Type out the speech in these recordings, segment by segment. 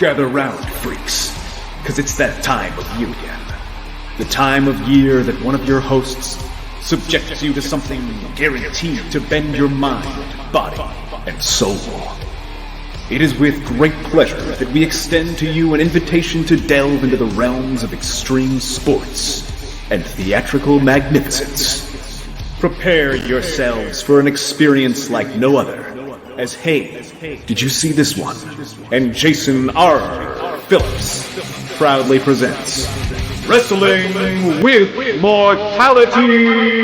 Gather round, freaks, because it's that time of year again. The time of year that one of your hosts subjects you to something guaranteed to bend your mind, body, and soul. It is with great pleasure that we extend to you an invitation to delve into the realms of extreme sports and theatrical magnificence. Prepare yourselves for an experience like no other, as Hey, Did You See This One? And Jason R. Phillips proudly presents Wrestling with Mortality!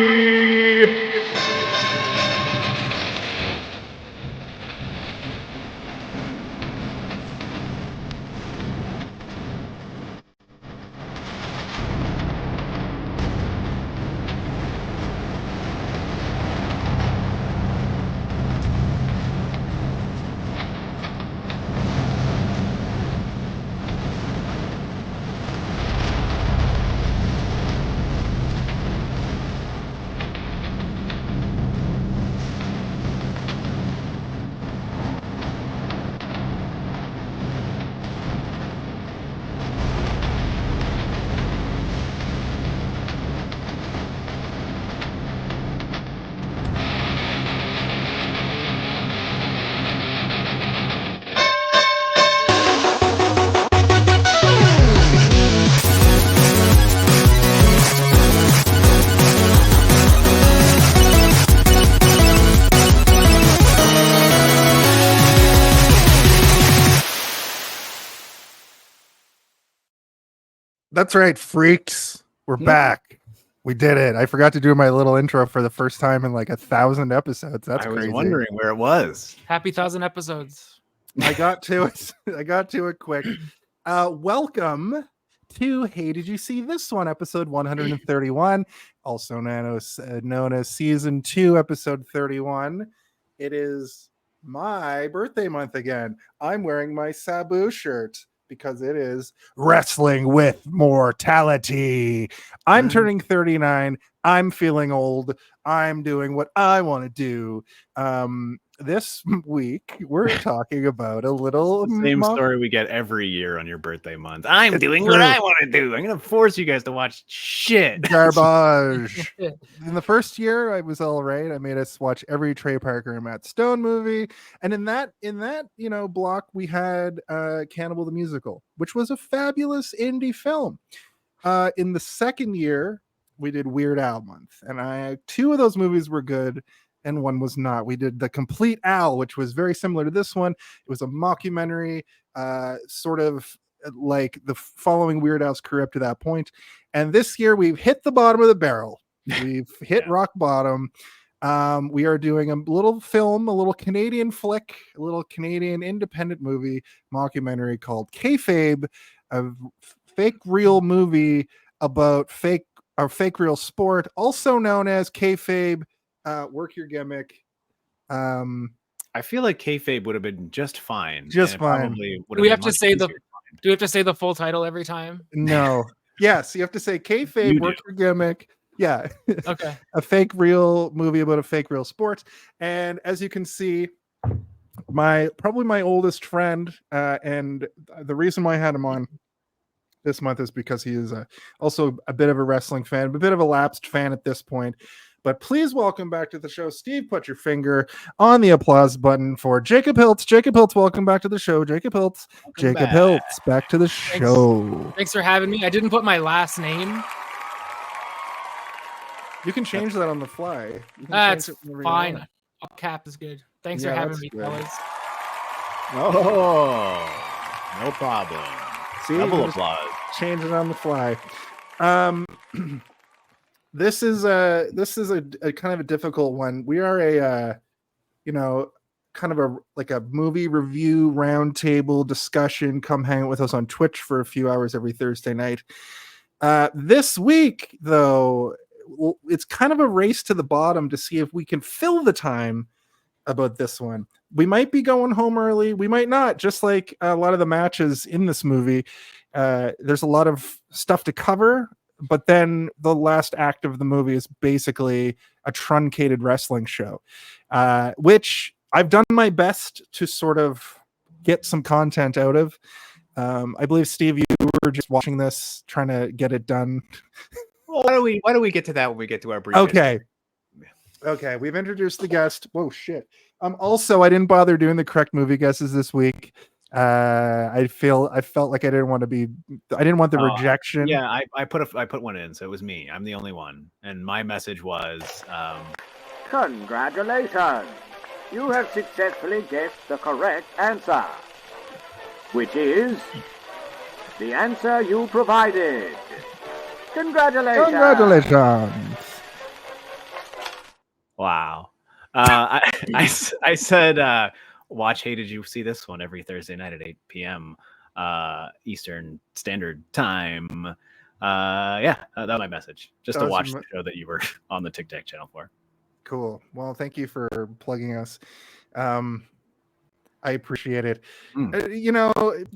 That's right, freaks. We're back. We did it. I forgot to do my little intro for the first time in like 1,000 episodes. That's crazy. I was wondering where it was. Happy 1,000 episodes. I got to it. I got to it quick. Welcome to Hey, Did You See This One? Episode 131, also known as Season 2, Episode 31. It is my birthday month again. I'm wearing my Sabu shirt because it is Wrestling with Mortality. I'm turning 39. I'm feeling old. I'm doing what I want to do. This week, we're talking about a little... Same story we get every year on your birthday month. I'm doing what I want to do. I'm going to force you guys to watch shit. Garbage. In the first year, I was all right. I made us watch every Trey Parker and Matt Stone movie. And in that block, we had Cannibal the Musical, which was a fabulous indie film. In the second year, we did Weird Al month. And two of those movies were good, and one was not. We did The Complete Al, which was very similar to this one. It was a mockumentary, sort of like the following Weird Al's career up to that point. And this year, we've hit the bottom of the barrel. We've hit rock bottom. We are doing a little film, a little Canadian flick, a little Canadian independent movie mockumentary called Kayfabe, a fake real movie about fake real sport, also known as Kayfabe. Work your gimmick. I feel like Kayfabe would have been just fine. Just fine. Do we have to say the full title every time? No. Yes, you have to say Kayfabe, work your gimmick. Yeah. Okay. A fake real movie about a fake real sport. And as you can see, probably my oldest friend, and the reason why I had him on this month is because he is also a bit of a wrestling fan, a bit of a lapsed fan at this point. But please welcome back to the show. Steve, put your finger on the applause button for Jacob Hiltz. Jacob Hiltz, welcome back to the show. Jacob Hiltz. Hiltz, back to the show. Thanks for having me. I didn't put my last name. You can change that on the fly. That's fine. All cap is good. Thanks for having me, fellas. Oh, no problem. See, double applause. Change it on the fly. This is a kind of a difficult one. We are kind of a movie review roundtable discussion. Come hang out with us on Twitch for a few hours every Thursday night. This week, though, it's kind of a race to the bottom to see if we can fill the time about this one. We might be going home early. We might not. Just like a lot of the matches in this movie, there's a lot of stuff to cover. But then the last act of the movie is basically a truncated wrestling show, which I've done my best to sort of get some content out of. I believe, Steve, you were just watching this, trying to get it done. Well, why don't we get to that when we get to our brief? Okay. Okay, we've introduced the guest. Whoa, shit. Also, I didn't bother doing the correct movie guesses this week. I felt like I didn't want the rejection. Yeah, I put one in, so it was me. I'm the only one, and my message was, congratulations, you have successfully guessed the correct answer, which is the answer you provided. Congratulations. wow. I said, watch Hey, Did You See This One every Thursday night at 8 p.m. Eastern Standard Time. That was my message. Just to watch the show that you were on the Tic Tac channel for. Cool. Well, thank you for plugging us. I appreciate it.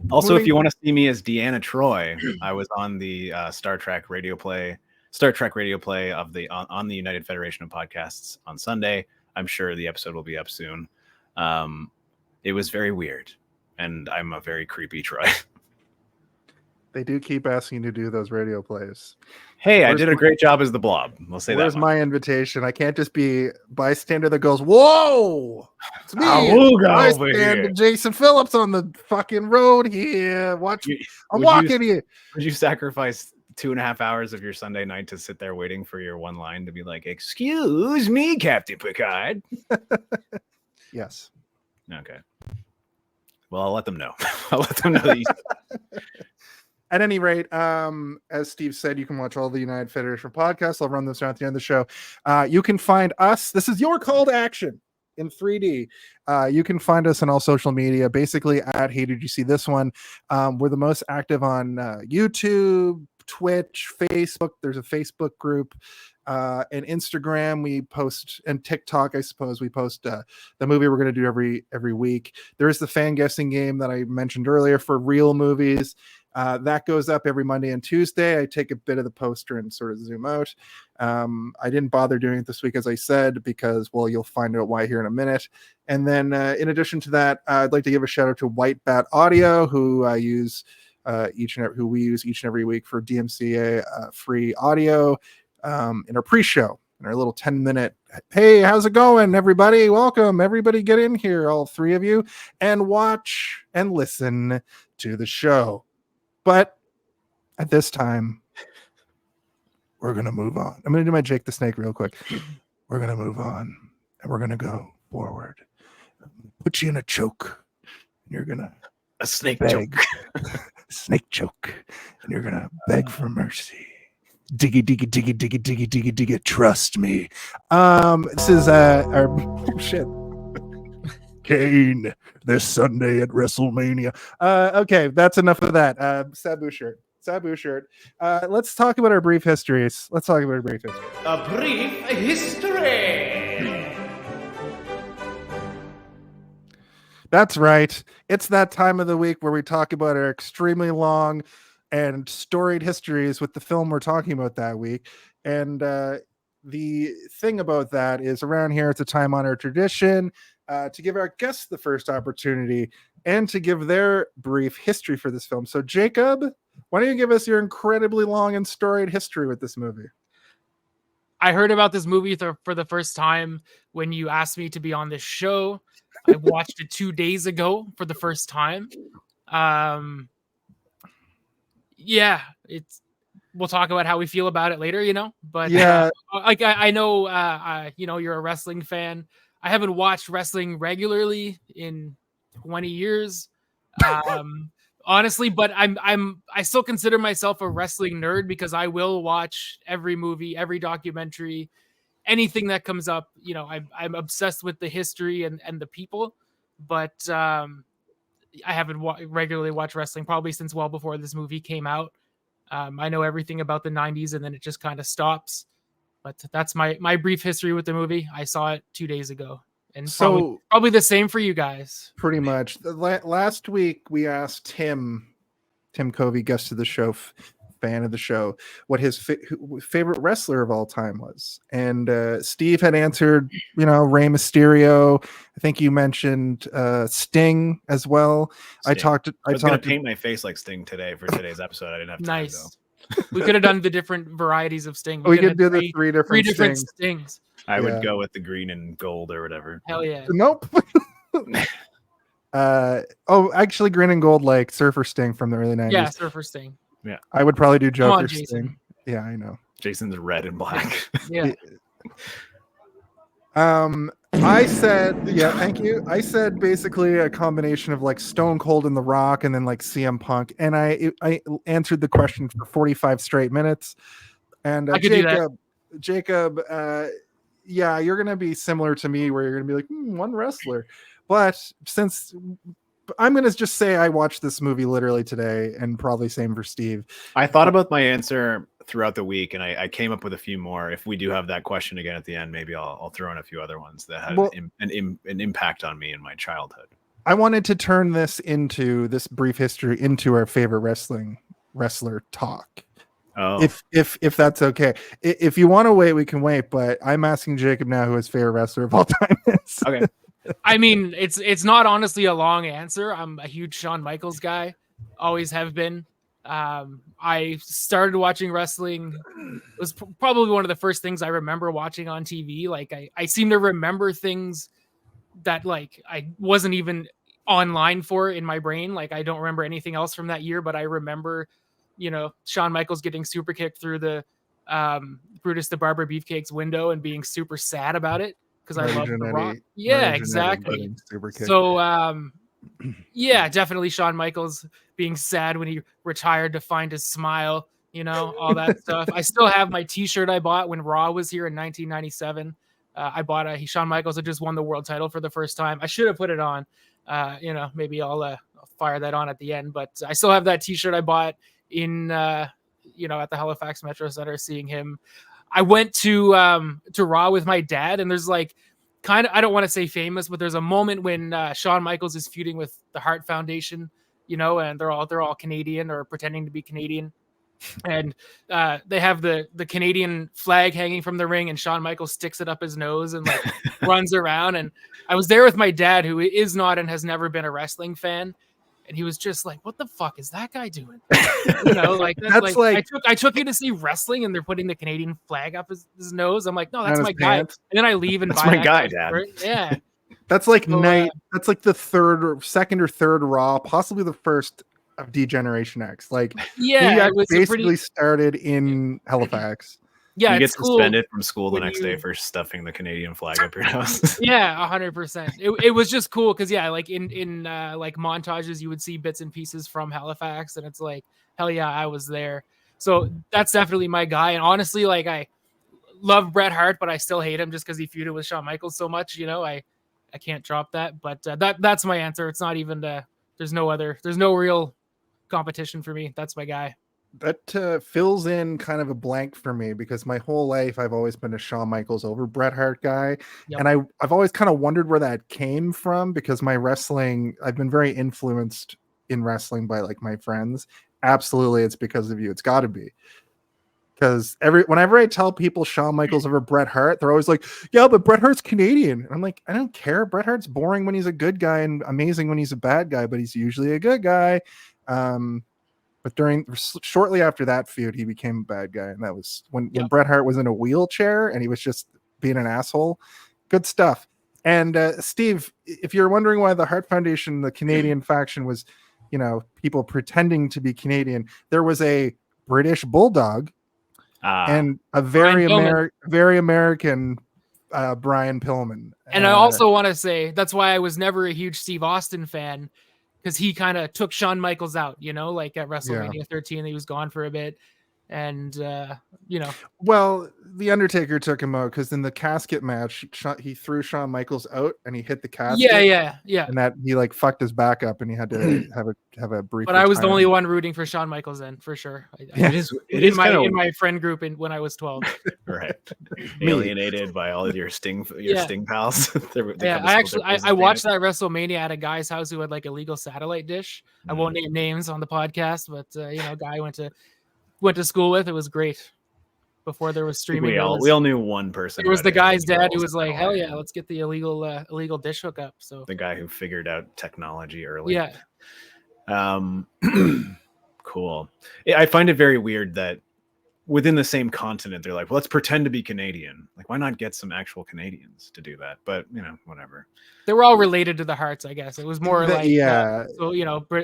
Also, if you want to see me as Deanna Troy, I was on the Star Trek radio play of the on the United Federation of Podcasts on Sunday. I'm sure the episode will be up soon. It was very weird, and I'm a very creepy Troy. They do keep asking you to do those radio plays. Hey, I did a great job as the Blob. We'll say that. Where's my invitation? I can't just be bystander that goes, "Whoa, it's me, bystander Jason Phillips on the fucking road here. I'm walking here." Would you sacrifice 2.5 hours of your Sunday night to sit there waiting for your one line to be like, "Excuse me, Captain Picard"? Yes. Okay. Well, I'll let them know. I'll let them know that you. At any rate, as Steve said, you can watch all the United Federation podcasts. I'll run this down at the end of the show. You can find us. This is your call to action in 3D. You can find us on all social media, basically at Hey, Did You See This One? We're the most active on YouTube, Twitch, Facebook. There's a Facebook group. And Instagram we post, and TikTok I suppose we post the movie we're going to do every week. There is the fan guessing game that I mentioned earlier for real movies. That goes up every Monday and Tuesday. I take a bit of the poster and sort of zoom out. I didn't bother doing it this week, as I said, because, well, you'll find out why here in a minute. And then in addition to that, I'd like to give a shout out to White Bat Audio, who I use who we use each and every week for DMCA free audio in our pre-show, in our little 10-minute, hey, how's it going, everybody? Welcome. Everybody get in here, all three of you, and watch and listen to the show. But at this time, we're going to move on. I'm going to do my Jake the Snake real quick. We're going to move on, and we're going to go forward. Put you in a choke, and you're going to a snake beg. choke. Snake choke, and you're going to beg for mercy. Diggy, diggy, diggy, diggy, diggy, diggy, diggy. Trust me. This is our shit. Kane this Sunday at WrestleMania. Okay, that's enough of that. Sabu shirt. Let's talk about our brief histories. A brief history. That's right. It's that time of the week where we talk about our extremely long and storied histories with the film we're talking about that week. And the thing about that is, around here, it's a time-honored tradition to give our guests the first opportunity and to give their brief history for this film. So, Jacob, why don't you give us your incredibly long and storied history with this movie? I heard about this movie for the first time when you asked me to be on this show. I watched it 2 days ago for the first time. Yeah, we'll talk about how we feel about it later, but yeah, I know, you're a wrestling fan. I haven't watched wrestling regularly in 20 years, honestly, but I still consider myself a wrestling nerd because I will watch every movie, every documentary, anything that comes up. I'm obsessed with the history and the people, but I haven't regularly watched wrestling probably since well before this movie came out. I know everything about the 90s, and then it just kind of stops. But that's my brief history with the movie. I saw it 2 days ago, and so probably the same for you guys. Pretty much. Last week we asked Tim Covey, guest of the show, fan of the show, what his favorite wrestler of all time was. And Steve had answered, Rey Mysterio. I think you mentioned Sting as well. Sting. I was going to paint my face like Sting today for today's episode. I didn't have time, though. We could have done the different varieties of Sting. We could do the three different Stings. I would go with the green and gold or whatever. Hell yeah. Nope. Actually, green and gold, like Surfer Sting from the early 90s. Yeah, Surfer Sting. Yeah, I would probably do Joker Jason. Sting. Yeah, I know. Jason's red and black. Yeah. I said, thank you. I said basically a combination of like Stone Cold and The Rock, and then like CM Punk. And I answered the question for 45 straight minutes. And Jacob, you're gonna be similar to me, where you're gonna be like one wrestler. But since I'm gonna just say I watched this movie literally today, and probably same for Steve. I thought about my answer throughout the week, and I came up with a few more. If we do have that question again at the end, maybe I'll throw in a few other ones that had an impact on me in my childhood. I wanted to turn this brief history into our favorite wrestler talk. Oh, if that's okay. If you want to wait, we can wait. But I'm asking Jacob now who his favorite wrestler of all time is. Okay. I mean, it's not honestly a long answer. I'm a huge Shawn Michaels guy, always have been. I started watching wrestling. It was probably one of the first things I remember watching on TV. Like I seem to remember things that like I wasn't even online for in my brain. Like I don't remember anything else from that year, but I remember, Shawn Michaels getting super kicked through the Brutus the Barber Beefcake's window and being super sad about it because I love The Rock. Yeah, exactly. So definitely Shawn Michaels being sad when he retired to find his smile, all that stuff. I still have my t-shirt I bought when Raw was here in 1997. I bought Shawn Michaels had just won the world title for the first time. I should have put it on. Maybe I'll fire that on at the end, but I still have that t-shirt I bought in at the Halifax Metro Center seeing him. I went to Raw with my dad, and there's like kind of, I don't want to say famous, but there's a moment when Shawn Michaels is feuding with the Hart Foundation, and they're all Canadian or pretending to be Canadian. And they have the Canadian flag hanging from the ring, and Shawn Michaels sticks it up his nose and like runs around. And I was there with my dad, who is not and has never been a wrestling fan. And he was just like, "What the fuck is that guy doing?" That's like I took you to see wrestling, and they're putting the Canadian flag up his nose. I'm like, "No, that's my guy." And then I leave and that's buy my guy, Dad. Yeah, that's like that's like the second or third Raw, possibly the first of D-Generation X. Like, yeah, it was basically started in Halifax. Yeah, you get suspended from school the next day for stuffing the Canadian flag up your nose. Yeah, 100%. It was just cool because like in like montages you would see bits and pieces from Halifax, and it's like, hell yeah, I was there. So that's definitely my guy. And honestly, like I love Bret Hart, but I still hate him just because he feuded with Shawn Michaels so much. I can't drop that. But that's my answer. It's not even there's no real competition for me. That's my guy. That fills in kind of a blank for me because my whole life I've always been a Shawn Michaels over Bret Hart guy. Yep. And I've always kind of wondered where that came from because my wrestling, I've been very influenced in wrestling by like my friends. Absolutely, it's because of you. It's got to be. Because whenever I tell people Shawn Michaels over Bret Hart, they're always like, yeah, but Bret Hart's Canadian. And I'm like, I don't care. Bret Hart's boring when he's a good guy and amazing when he's a bad guy, but he's usually a good guy. But shortly after that feud, he became a bad guy. And that was when Bret Hart was in a wheelchair and he was just being an asshole. Good stuff. And Steve, if you're wondering why the Hart Foundation, the Canadian faction was, people pretending to be Canadian, there was a British bulldog and a very American Brian Pillman. And I also want to say that's why I was never a huge Steve Austin fan. Because he kind of took Shawn Michaels out, like at WrestleMania 13, he was gone for a bit. And, Well, The Undertaker took him out because in the casket match, he threw Shawn Michaels out and he hit the casket. Yeah. And that he like fucked his back up and he had to have a brief. But I was the only one rooting for Shawn Michaels then, for sure. It is in my friend group when I was 12. Right. Alienated by all of your Sting pals. I watched that WrestleMania at a guy's house who had like a legal satellite dish. I won't name names on the podcast, but guy went to went to school with. It was great. Before there was streaming, we all knew one person. It was the guy's dad who roles was like, in "Hell LA. yeah, let's get the illegal dish hookup." So The guy who figured out technology early. yeah, Cool. I find it very weird that within the same continent, they're like, well, let's pretend to be Canadian. Like, why not get some actual Canadians to do that? But, whatever. they were all related to the Hearts, I guess. It was more like,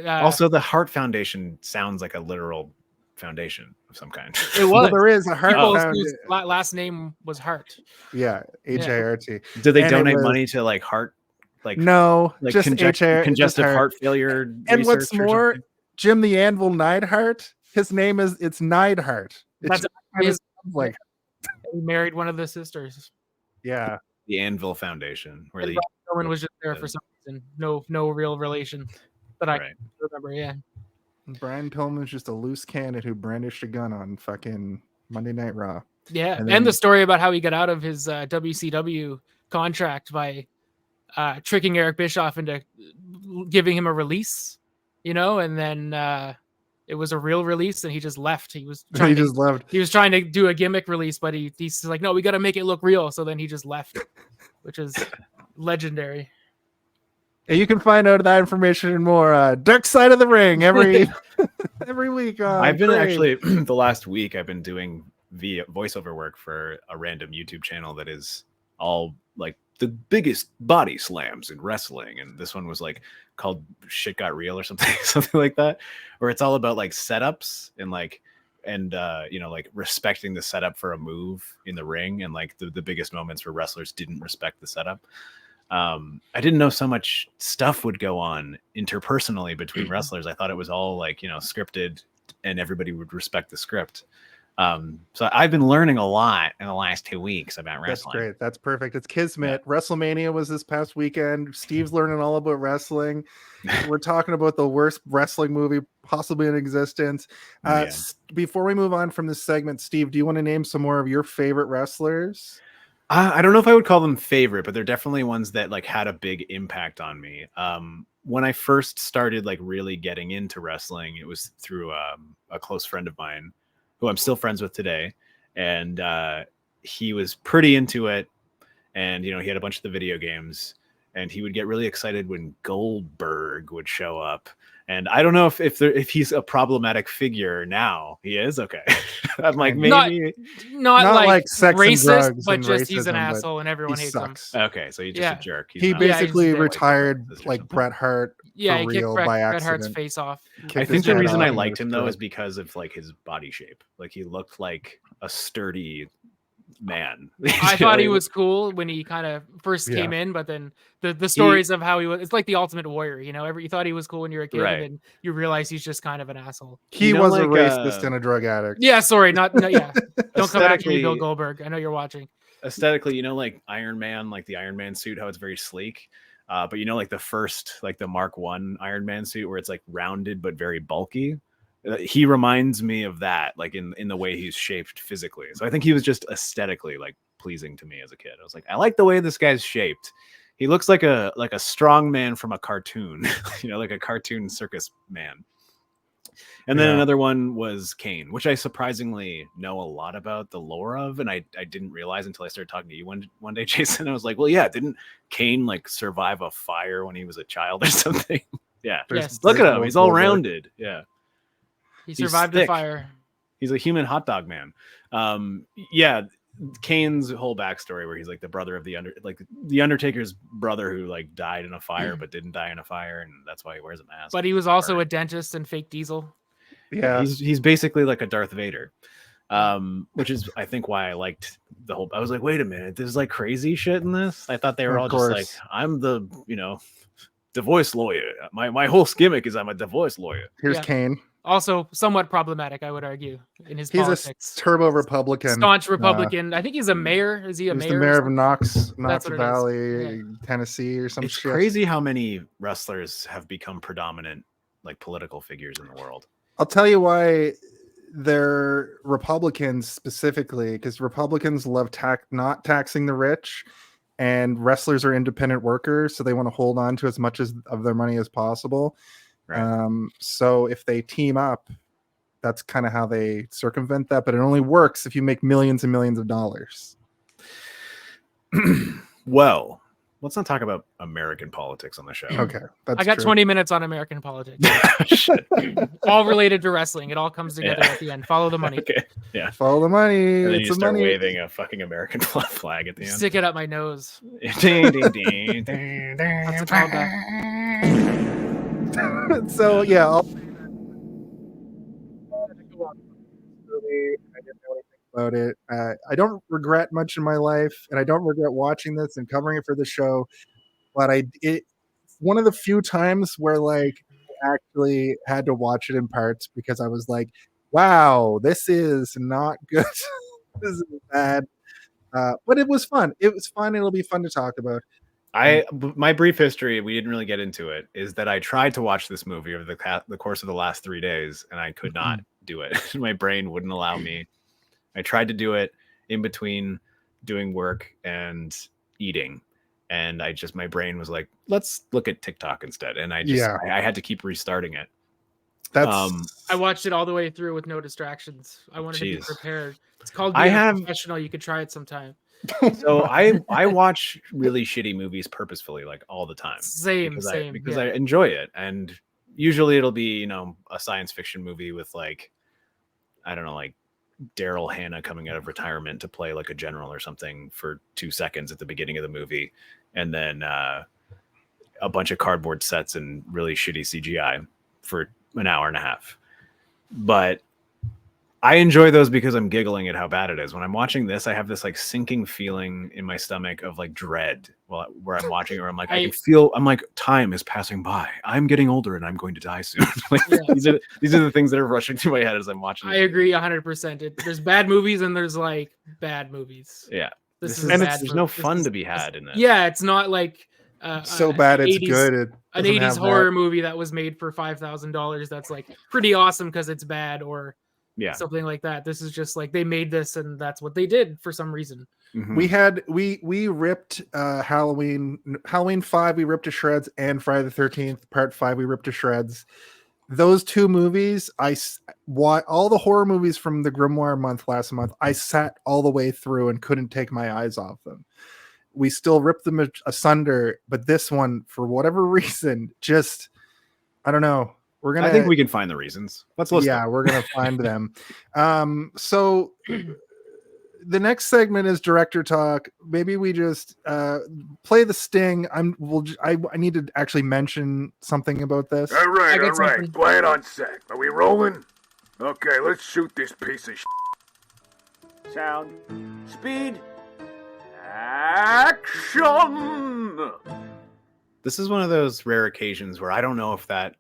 Also, the Hart Foundation sounds like a literal foundation of some kind. It was. Well, there is a Hart whose last name was Hart. Yeah, H-I-R-T. Do they donate money to like heart? No, like just congestive heart failure. And what's more, Jim the Anvil Neidhart, his name it's Neidhart. That's like he married one of the sisters. Yeah, the Anvil Foundation, where Rowan was just there for some reason. No real relation that I remember. Yeah, Brian Pillman's just a loose cannon who brandished a gun on fucking Monday Night Raw. Yeah, and the story about how he got out of his WCW contract by tricking Eric Bischoff into giving him a release, and then it was a real release, and he just left. He was trying to do a gimmick release, but he's like, no, we got to make it look real. So then he just left, which is legendary. And you can find out that information and more Dark Side of the Ring every week. I've been actually the last week I've been doing voiceover work for a random YouTube channel that is all like the biggest body slams in wrestling, and this one was like called Shit Got Real or something like that, where it's all about like setups and like respecting the setup for a move in the ring, and like the biggest moments where wrestlers didn't respect the setup. I didn't know so much stuff would go on interpersonally between wrestlers. I thought it was all like scripted and everybody would respect the script. So I've been learning a lot in the last 2 weeks about wrestling. That's great. That's perfect. It's Kismet. Yeah. WrestleMania was this past weekend. Steve's learning all about wrestling. We're talking about the worst wrestling movie possibly in existence. Before we move on from this segment, Steve, do you want to name some more of your favorite wrestlers? I don't know if I would call them favorite, but they're definitely ones that like had a big impact on me. When I first started like really getting into wrestling, it was through a close friend of mine who I'm still friends with today. And he was pretty into it. And, he had a bunch of the video games, and he would get really excited when Goldberg would show up. And I don't know if he's a problematic figure now. He is? Okay. I'm like, maybe not like sex racist, but just he's an asshole and everyone hates sucks. him. Okay, so he's just a jerk. He basically retired like Bret Hart. Yeah, he kicked Bret Hart's face off. I think the reason I liked him though is because of like his body shape. Like he looked like a sturdy man. I thought he was cool when he kind of first came in, but then the stories of how he was, it's like the Ultimate Warrior, you thought he was cool when you were a kid, and then you realize he's just kind of an asshole. He was like a racist and a drug addict. Yeah, sorry, don't come back to me, Bill Goldberg. I know you're watching. Aesthetically, like Iron Man, like the Iron Man suit, how it's very sleek. But like the first, like the Mark I Iron Man suit where it's like rounded but very bulky. He reminds me of that, like in the way he's shaped physically. So I think he was just aesthetically like pleasing to me as a kid. I was like, I like the way this guy's shaped. He looks like a strong man from a cartoon, like a cartoon circus man. And then another one was Kane, which I surprisingly know a lot about the lore of, and I didn't realize until I started talking to you one day, Jason. I was like, well, yeah, didn't Kane like survive a fire when he was a child or something? Yeah, yes. Look at him; he's all rounded. Yeah. He survived the fire. He's a human hot dog man. Kane's whole backstory where he's like the brother of the Undertaker's brother who like died in a fire but didn't die in a fire, and that's why he wears a mask. But he was also a dentist and fake Diesel. Yeah, he's basically like a Darth Vader, which is I think why I liked the whole. I was like, wait a minute, there's like crazy shit in this. I thought they were all just like, I'm the divorce lawyer. My whole gimmick is I'm a divorce lawyer. Here's Kane. Also somewhat problematic, I would argue, in his politics. He's a turbo Republican. Staunch Republican. I think he's a mayor. Is he a mayor? He's the mayor of Knox Valley, Tennessee or some shit. It's crazy how many wrestlers have become predominant like political figures in the world. I'll tell you why they're Republicans specifically, because Republicans love not taxing the rich, and wrestlers are independent workers, so they want to hold on to as much of their money as possible. Right. So if they team up, that's kind of how they circumvent that, but it only works if you make millions and millions of dollars. Well, let's not talk about American politics on the show. Okay, that's I got true. 20 minutes on American politics. All related to wrestling. It all comes together at the end. Follow the money. Okay. Yeah. Follow the money. And then It's you the start money. waving a fucking American flag at the end. Stick it up my nose. Ding, ding, ding, ding, That's a callback. So yeah, I didn't know anything about it. I don't regret much in my life, and I don't regret watching this and covering it for the show. But it's one of the few times where like I actually had to watch it in parts because I was like, "Wow, this is not good. This is bad." But it was fun. It was fun. It'll be fun to talk about. My brief history, we didn't really get into it, is that I tried to watch this movie over the course of the last 3 days, and I could not do it. My brain wouldn't allow me. I tried to do it in between doing work and eating, and my brain was like, let's look at TikTok instead. And I had to keep restarting it. That's I watched it all the way through with no distractions. I wanted to be prepared. It's called I being have- a professional. You could try it sometime. So I watch really shitty movies purposefully, like all the time. Same. Because I enjoy it, and usually it'll be a science fiction movie with like, I don't know, like Daryl Hannah coming out of retirement to play like a general or something for 2 seconds at the beginning of the movie, and then a bunch of cardboard sets and really shitty CGI for an hour and a half. But I enjoy those because I'm giggling at how bad it is. When I'm watching this, I have this like sinking feeling in my stomach of like dread where I'm watching, or I'm like, I'm like, time is passing by. I'm getting older and I'm going to die soon. Like, these are the things that are rushing through my head as I'm watching. I agree 100%. There's bad movies and there's like bad movies. Yeah. There's no fun to be had in this. Yeah, it's not like so bad it's 80s, good. An 80s horror movie that was made for $5,000 that's like pretty awesome because it's bad, or something like that. This is just like they made this and that's what they did for some reason. Mm-hmm. We ripped Halloween 5 we ripped to shreds, and Friday the 13th Part 5 we ripped to shreds. Those two movies, all the horror movies from the Grimoire month last month, I sat all the way through and couldn't take my eyes off them. We still ripped them asunder, but this one, for whatever reason, just I don't know. I think we can find the reasons. Let's listen. Yeah, we're gonna find them. So the next segment is director talk. Maybe we just play the sting. I need to actually mention something about this. All right. Quiet on set. Are we rolling? Okay, let's shoot this piece of shit. Sound. Speed. Action! This is one of those rare occasions where I don't know if that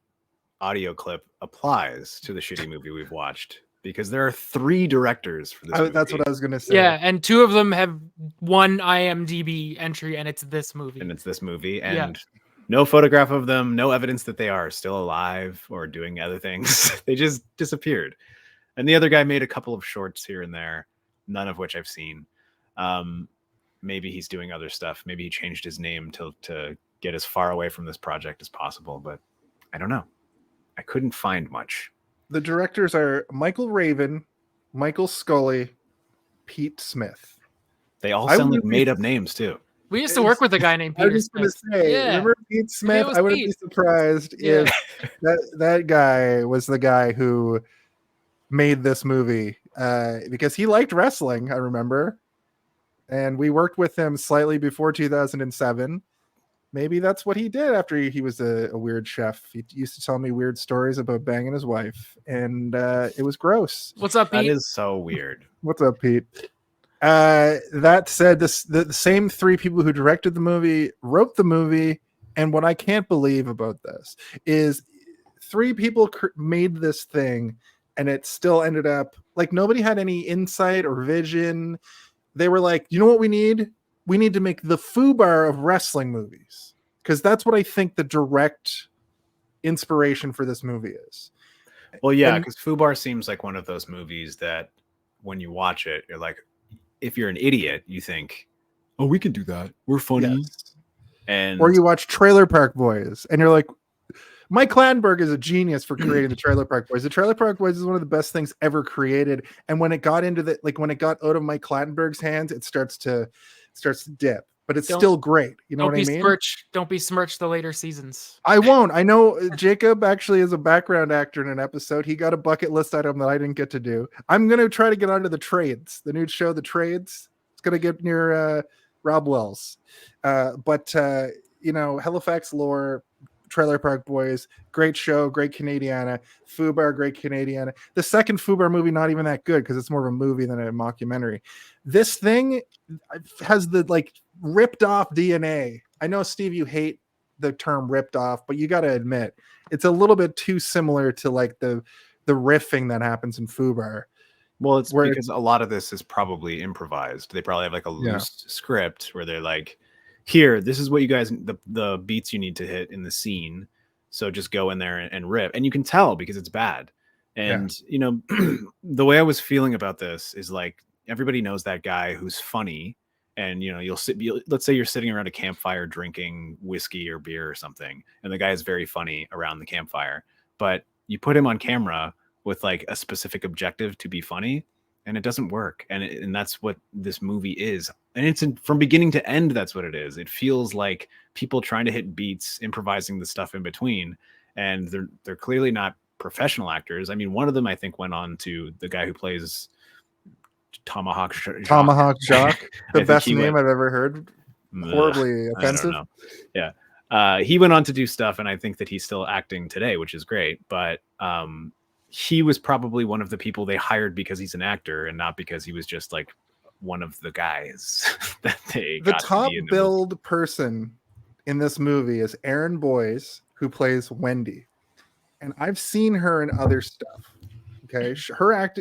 audio clip applies to the shitty movie we've watched, because there are 3 directors for this movie. That's what I was gonna say. Yeah, and 2 of them have one IMDb entry, and it's this movie. And no photograph of them, no evidence that they are still alive or doing other things. They just disappeared. And the other guy made a couple of shorts here and there, none of which I've seen. Maybe he's doing other stuff. Maybe he changed his name to get as far away from this project as possible, but I don't know. I couldn't find much. The directors are Michael Raven, Michael Scully, Pete Smith. They all sound like made-up names too. We used to work with a guy named Peter Smith. I was just going to say, remember Pete Smith? I wouldn't be surprised if that guy was the guy who made this movie, because he liked wrestling, I remember. And we worked with him slightly before 2007. Maybe that's what he did after he was a weird chef. He used to tell me weird stories about banging his wife, and it was gross. What's up, Pete? That is so weird. What's up, Pete? That said, the same 3 people who directed the movie wrote the movie, and what I can't believe about this is 3 people made this thing, and it still ended up like nobody had any insight or vision. They were like, you know what we need? We need to make the FUBAR of wrestling movies, because that's what I think the direct inspiration for this movie is. Well, yeah, because FUBAR seems like one of those movies that when you watch it, you're like, if you're an idiot, you think, oh, we can do that. We're funny. Yes. Or you watch Trailer Park Boys and you're like, Mike Clattenburg is a genius for creating the Trailer Park Boys. The Trailer Park Boys is one of the best things ever created. And when it got when it got out of Mike Clattenburg's hands, it starts to dip. But it's still great. You know what I mean? Don't besmirch the later seasons. I won't. I know Jacob actually is a background actor in an episode. He got a bucket list item that I didn't get to do. I'm going to try to get onto The Trades, the new show, The Trades. It's going to get near Rob Wells. But Halifax Lore, Trailer Park Boys, great show, great Canadiana. Fubar, great Canadiana. The second Fubar movie, not even that good because it's more of a movie than a mockumentary. This thing has the ripped off DNA. I know, Steve, you hate the term ripped off, but you got to admit it's a little bit too similar to the riffing that happens in Fubar. Well, it's because a lot of this is probably improvised. They probably have a loose script where they're like, here, this is what you guys, the beats you need to hit in the scene. So just go in there and rip. And you can tell because it's bad. And, the way I was feeling about this is everybody knows that guy who's funny. And, let's say you're sitting around a campfire drinking whiskey or beer or something. And the guy is very funny around the campfire. But you put him on camera with a specific objective to be funny. And it doesn't work. And that's what this movie is. And it's from beginning to end, that's what it is. It feels like people trying to hit beats, improvising the stuff in between. And they're clearly not professional actors. I mean, one of them, I think, went on to the guy who plays Tomahawk Jock. The best name I've ever heard. Horribly offensive. Yeah. He went on to do stuff, and I think that he's still acting today, which is great. But he was probably one of the people they hired because he's an actor and not because he was just one of the guys that they the got top to be in the billed movie. person in this movie is Erin Boyes, who plays Wendy. And I've seen her in other stuff. Okay.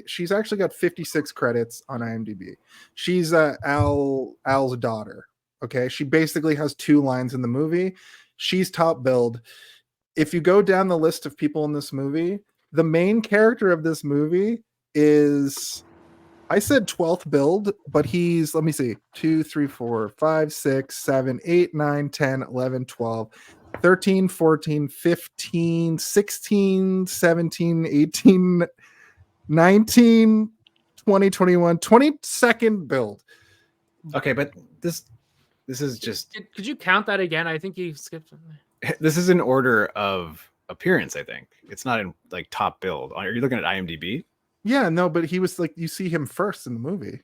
She's actually got 56 credits on IMDb. She's Al's daughter. Okay. She basically has 2 lines in the movie. She's top billed. If you go down the list of people in this movie, the main character of this movie is, I said 12th build, but he's, let me see, 2, 3, 4, 5, 6, 7, 8, 9, 10, 11, 12, 13, 14, 15, 16, 17, 18, 19, 20, 21, 22nd build. Okay, but this is just... Could you count that again? I think you skipped something. This is in order of appearance, I think. It's not in top build. Are you looking at IMDb? Yeah, no, but he was you see him first in the movie.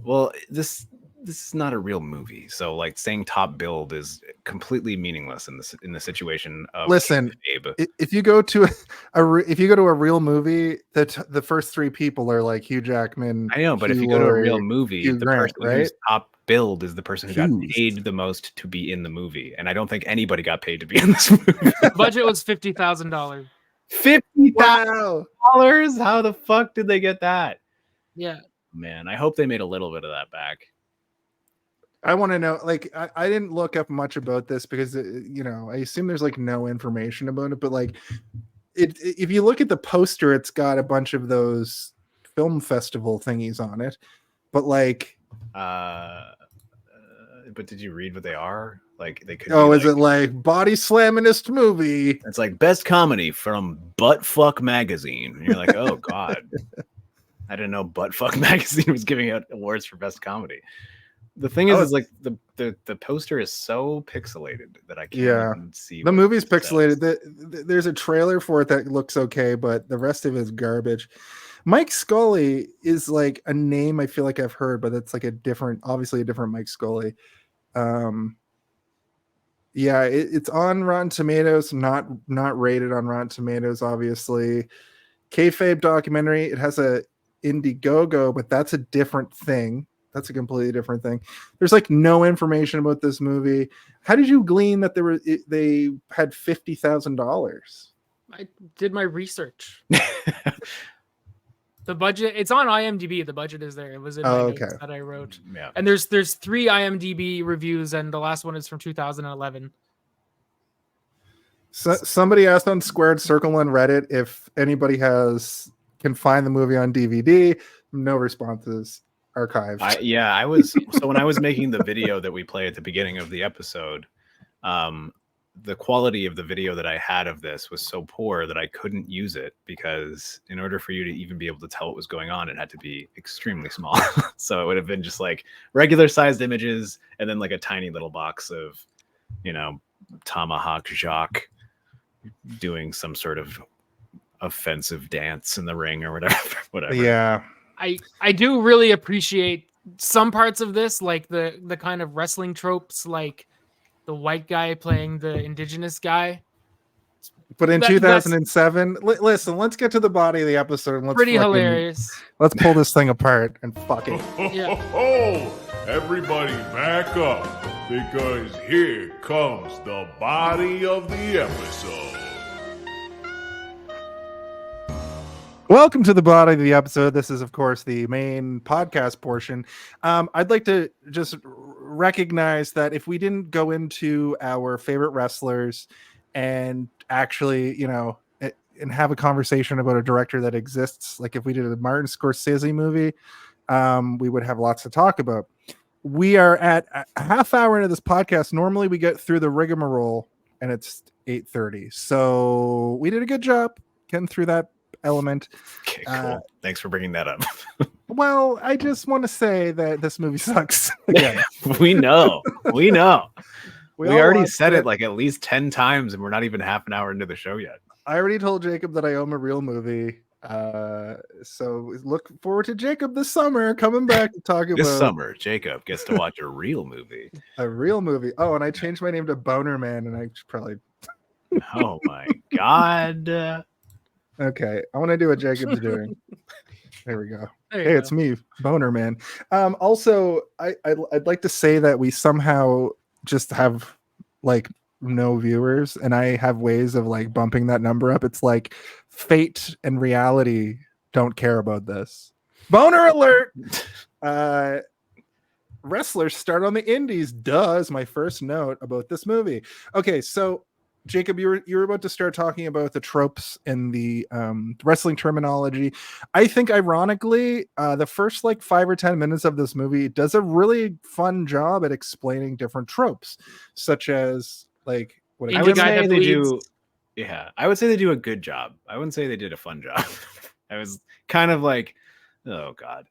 Well, this is not a real movie, so saying top build is completely meaningless in the situation of Listen, Kayfabe. If you go to a real movie, the first 3 people are Hugh Jackman. I know, but Hugh if you go to a Laurie, real movie, Hugh the Grant, person who's top build is the person who got Hughes. paid the most to be in the movie, and I don't think anybody got paid to be in this movie. The budget was $50,000. $50,000? Wow. How the fuck did they get that? Yeah, man, I hope they made a little bit of that back. I want to know, I didn't look up much about this because I assume there's no information about it, but if you look at the poster, it's got a bunch of those film festival thingies on it, but but did you read what they are? They could. Oh, is it body slammingest movie? It's best comedy from Buttfuck Magazine. And you're oh god, I didn't know Buttfuck Magazine was giving out awards for best comedy. The thing is the poster is so pixelated that I can't even see. The movie's pixelated. There's a trailer for it that looks okay, but the rest of it is garbage. Mike Scully is a name I feel like I've heard, but it's obviously a different Mike Scully. It's on Rotten Tomatoes, not rated on Rotten Tomatoes, obviously. Kayfabe documentary. It has a Indiegogo, but that's a different thing. That's a completely different thing. There's no information about this movie. How did you glean that they had $50,000? I did my research. The budget, it's on IMDb. The budget is there. It was in my notes that I wrote. Yeah. And there's 3 IMDb reviews, and the last one is from 2011. So, somebody asked on Squared Circle on Reddit if anybody can find the movie on DVD. No responses. Archived. I was so when I was making the video that we play at the beginning of the episode, the quality of the video that I had of this was so poor that I couldn't use it, because in order for you to even be able to tell what was going on, it had to be extremely small. So it would have been just like regular sized images and then like a tiny little box of, Tomahawk Jacques doing some sort of offensive dance in the ring or whatever. Yeah. I do really appreciate some parts of this, like the kind of wrestling tropes, like the white guy playing the indigenous guy. But in 2007, listen, let's get to the body of the episode. And let's pretty hilarious. Let's pull this thing apart and fuck it. Yeah. Everybody back up, because here comes the body of the episode. Welcome to the body of the episode. This is, of course, the main podcast portion. I'd like to just recognize that if we didn't go into our favorite wrestlers and actually, and have a conversation about a director that exists, like if we did a Martin Scorsese movie, we would have lots to talk about. We are at a half hour into this podcast. Normally we get through the rigmarole and it's 8:30. So we did a good job getting through that element. Okay, cool. Thanks for bringing that up. Well, I just want to say that this movie sucks. Again. We know. We already said it like at least 10 times and we're not even half an hour into the show yet. I already told Jacob that I owe him a real movie. So look forward to Jacob this summer coming back to talk about this summer. Jacob gets to watch a real movie. A real movie. Oh, and I changed my name to Boner Man, and I should probably. Oh my god. Okay, I want to do what Jacob's doing. There we go. Hey, it's me, Boner Man. Also, I'd like to say that we somehow just have like no viewers, and I have ways of like bumping that number up. It's like fate and reality don't care about this. Boner alert. Wrestlers start on the indies. Duh is my first note about this movie. Okay, so Jacob, you were about to start talking about the tropes and the wrestling terminology. I think, ironically, the first like 5 or 10 minutes of this movie does a really fun job at explaining different tropes, such as like what I would say they do. Yeah, I would say they do a good job. I wouldn't say they did a fun job. I was kind of like, oh god.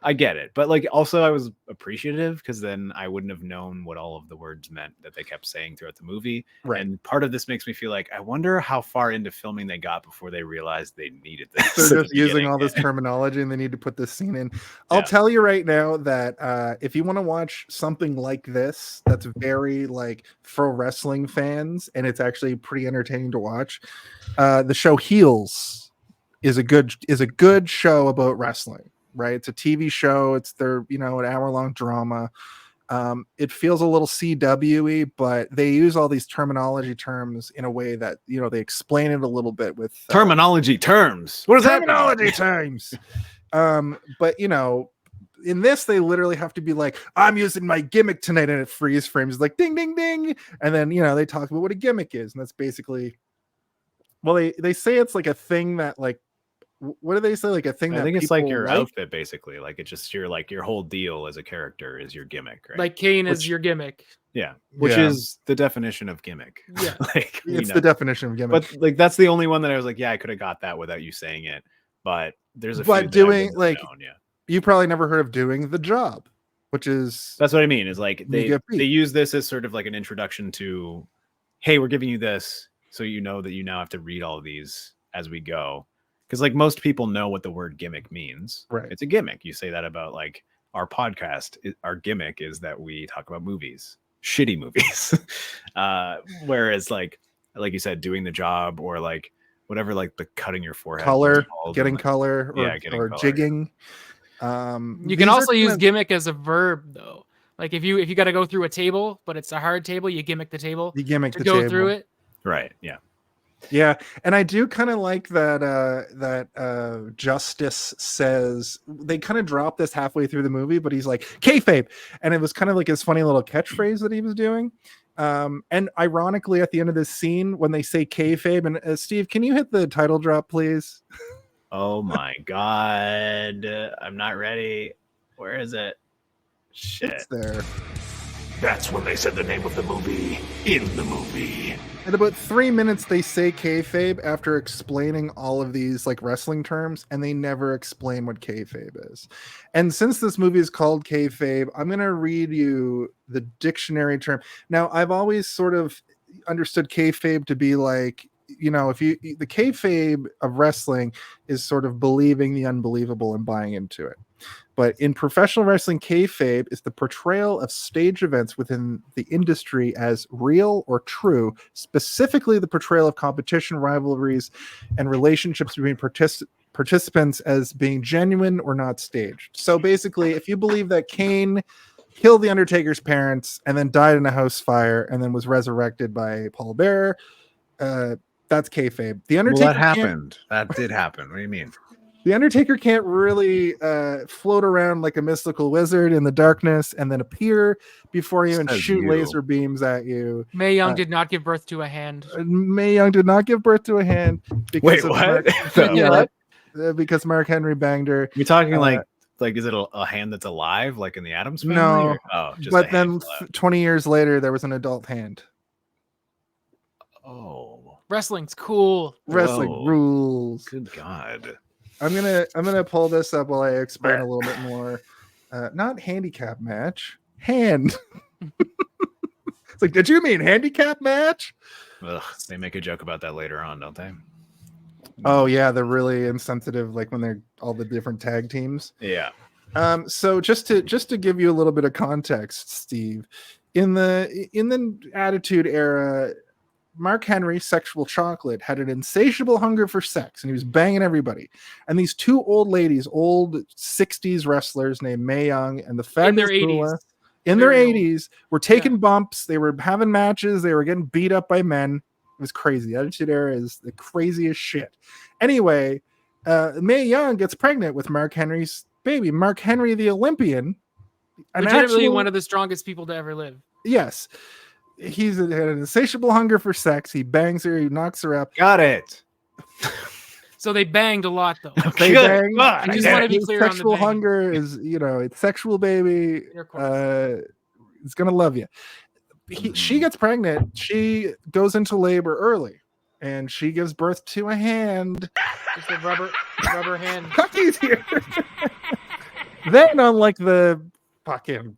I get it, but like also I was appreciative because then I wouldn't have known what all of the words meant that they kept saying throughout the movie. Right. And part of this makes me feel like I wonder how far into filming they got before they realized they needed this. They're just using all this terminology and they need to put this scene in. I'll tell you right now that if you want to watch something like this, that's very like for wrestling fans, and it's actually pretty entertaining to watch. The show Heels is a good show about wrestling. Right, it's a TV show. It's their an hour-long drama. It feels a little CW-y, but they use all these terminology terms in a way that they explain it a little bit with terminology terms. What is that? Terminology terms. But in this, they literally have to be like, "I'm using my gimmick tonight," and it freeze frames like ding, ding, ding, and then they talk about what a gimmick is, and that's basically, well, they say it's like a thing that like. What do they say? Like a thing I think it's like your outfit, basically. Like it's just your whole deal as a character is your gimmick, right? Like Kane is your gimmick. Yeah, which is the definition of gimmick. Yeah, like it's the definition of gimmick. But like that's the only one that I was like, yeah, I could have got that without you saying it. But there's a but doing like you probably never heard of doing the job, which is that's what I mean. Is like they use this as sort of like an introduction to, hey, we're giving you this, so that you now have to read all of these as we go. Because like most people know what the word gimmick means. Right. It's a gimmick. You say that about like our podcast. Our gimmick is that we talk about movies, shitty movies. Whereas like you said, doing the job or like whatever, like the cutting your forehead, color, getting color, or color. jigging. You can also use gimmick as a verb though. Like if you got to go through a table, but it's a hard table, you gimmick the table. You gimmick to the go table. through it. Right. Yeah. Yeah, and I do kind of like that Justice says they kind of drop this halfway through the movie, but he's like kayfabe, and it was kind of like his funny little catchphrase that he was doing. And ironically, at the end of this scene, when they say kayfabe, and Steve, can you hit the title drop, please? Oh my god, I'm not ready. Where is it? Shit. It's there. That's when they said the name of the movie in the movie. In about 3 minutes, they say kayfabe after explaining all of these like wrestling terms, and they never explain what kayfabe is. And since this movie is called Kayfabe, I'm going to read you the dictionary term. Now, I've always sort of understood kayfabe to be like, you know, if you the kayfabe of wrestling is sort of believing the unbelievable and buying into it. But in professional wrestling, kayfabe is the portrayal of stage events within the industry as real or true, specifically the portrayal of competition, rivalries, and relationships between participants as being genuine or not staged. So basically, if you believe that Kane killed the Undertaker's parents and then died in a house fire and then was resurrected by Paul Bearer, that's kayfabe. The Undertaker that happened. That did happen. What do you mean? The Undertaker can't really float around like a mystical wizard in the darkness and then appear before you and shoot laser beams at you. Mae Young did not give birth to a hand. Mae Young did not give birth to a hand. Wait, what? Because Mark Henry banged her. You're talking like is it a hand that's alive, like in the Addams Family? No. Just but then 20 years later, there was an adult hand. Oh, wrestling's cool. Wrestling rules. Good God. I'm gonna pull this up while I explain a little bit more. Not handicap match, hand. It's like, did you mean handicap match? Ugh, they make a joke about that later on, don't they? Oh yeah, they're really insensitive, like when they're all the different tag teams. Yeah. So just to give you a little bit of context, Steve, in the Attitude Era, Mark Henry, Sexual Chocolate, had an insatiable hunger for sex, and he was banging everybody. And these two old ladies, old 60s wrestlers named Mae Young and the fabulous Moolah, in their 80s, were taking bumps. They were having matches. They were getting beat up by men. It was crazy. The Attitude Era is the craziest shit. Anyway, Mae Young gets pregnant with Mark Henry's baby. Mark Henry, the Olympian. Legitimately one of the strongest people to ever live. Yes. He's had an insatiable hunger for sex. He bangs her. He knocks her up. Got it. So they banged a lot, though. They banged. I just want to be clear on the sexual hunger is, it's sexual, baby. It's gonna love you. She gets pregnant. She goes into labor early, and she gives birth to a hand. It's a rubber hand. Cookies here. Then on like the fucking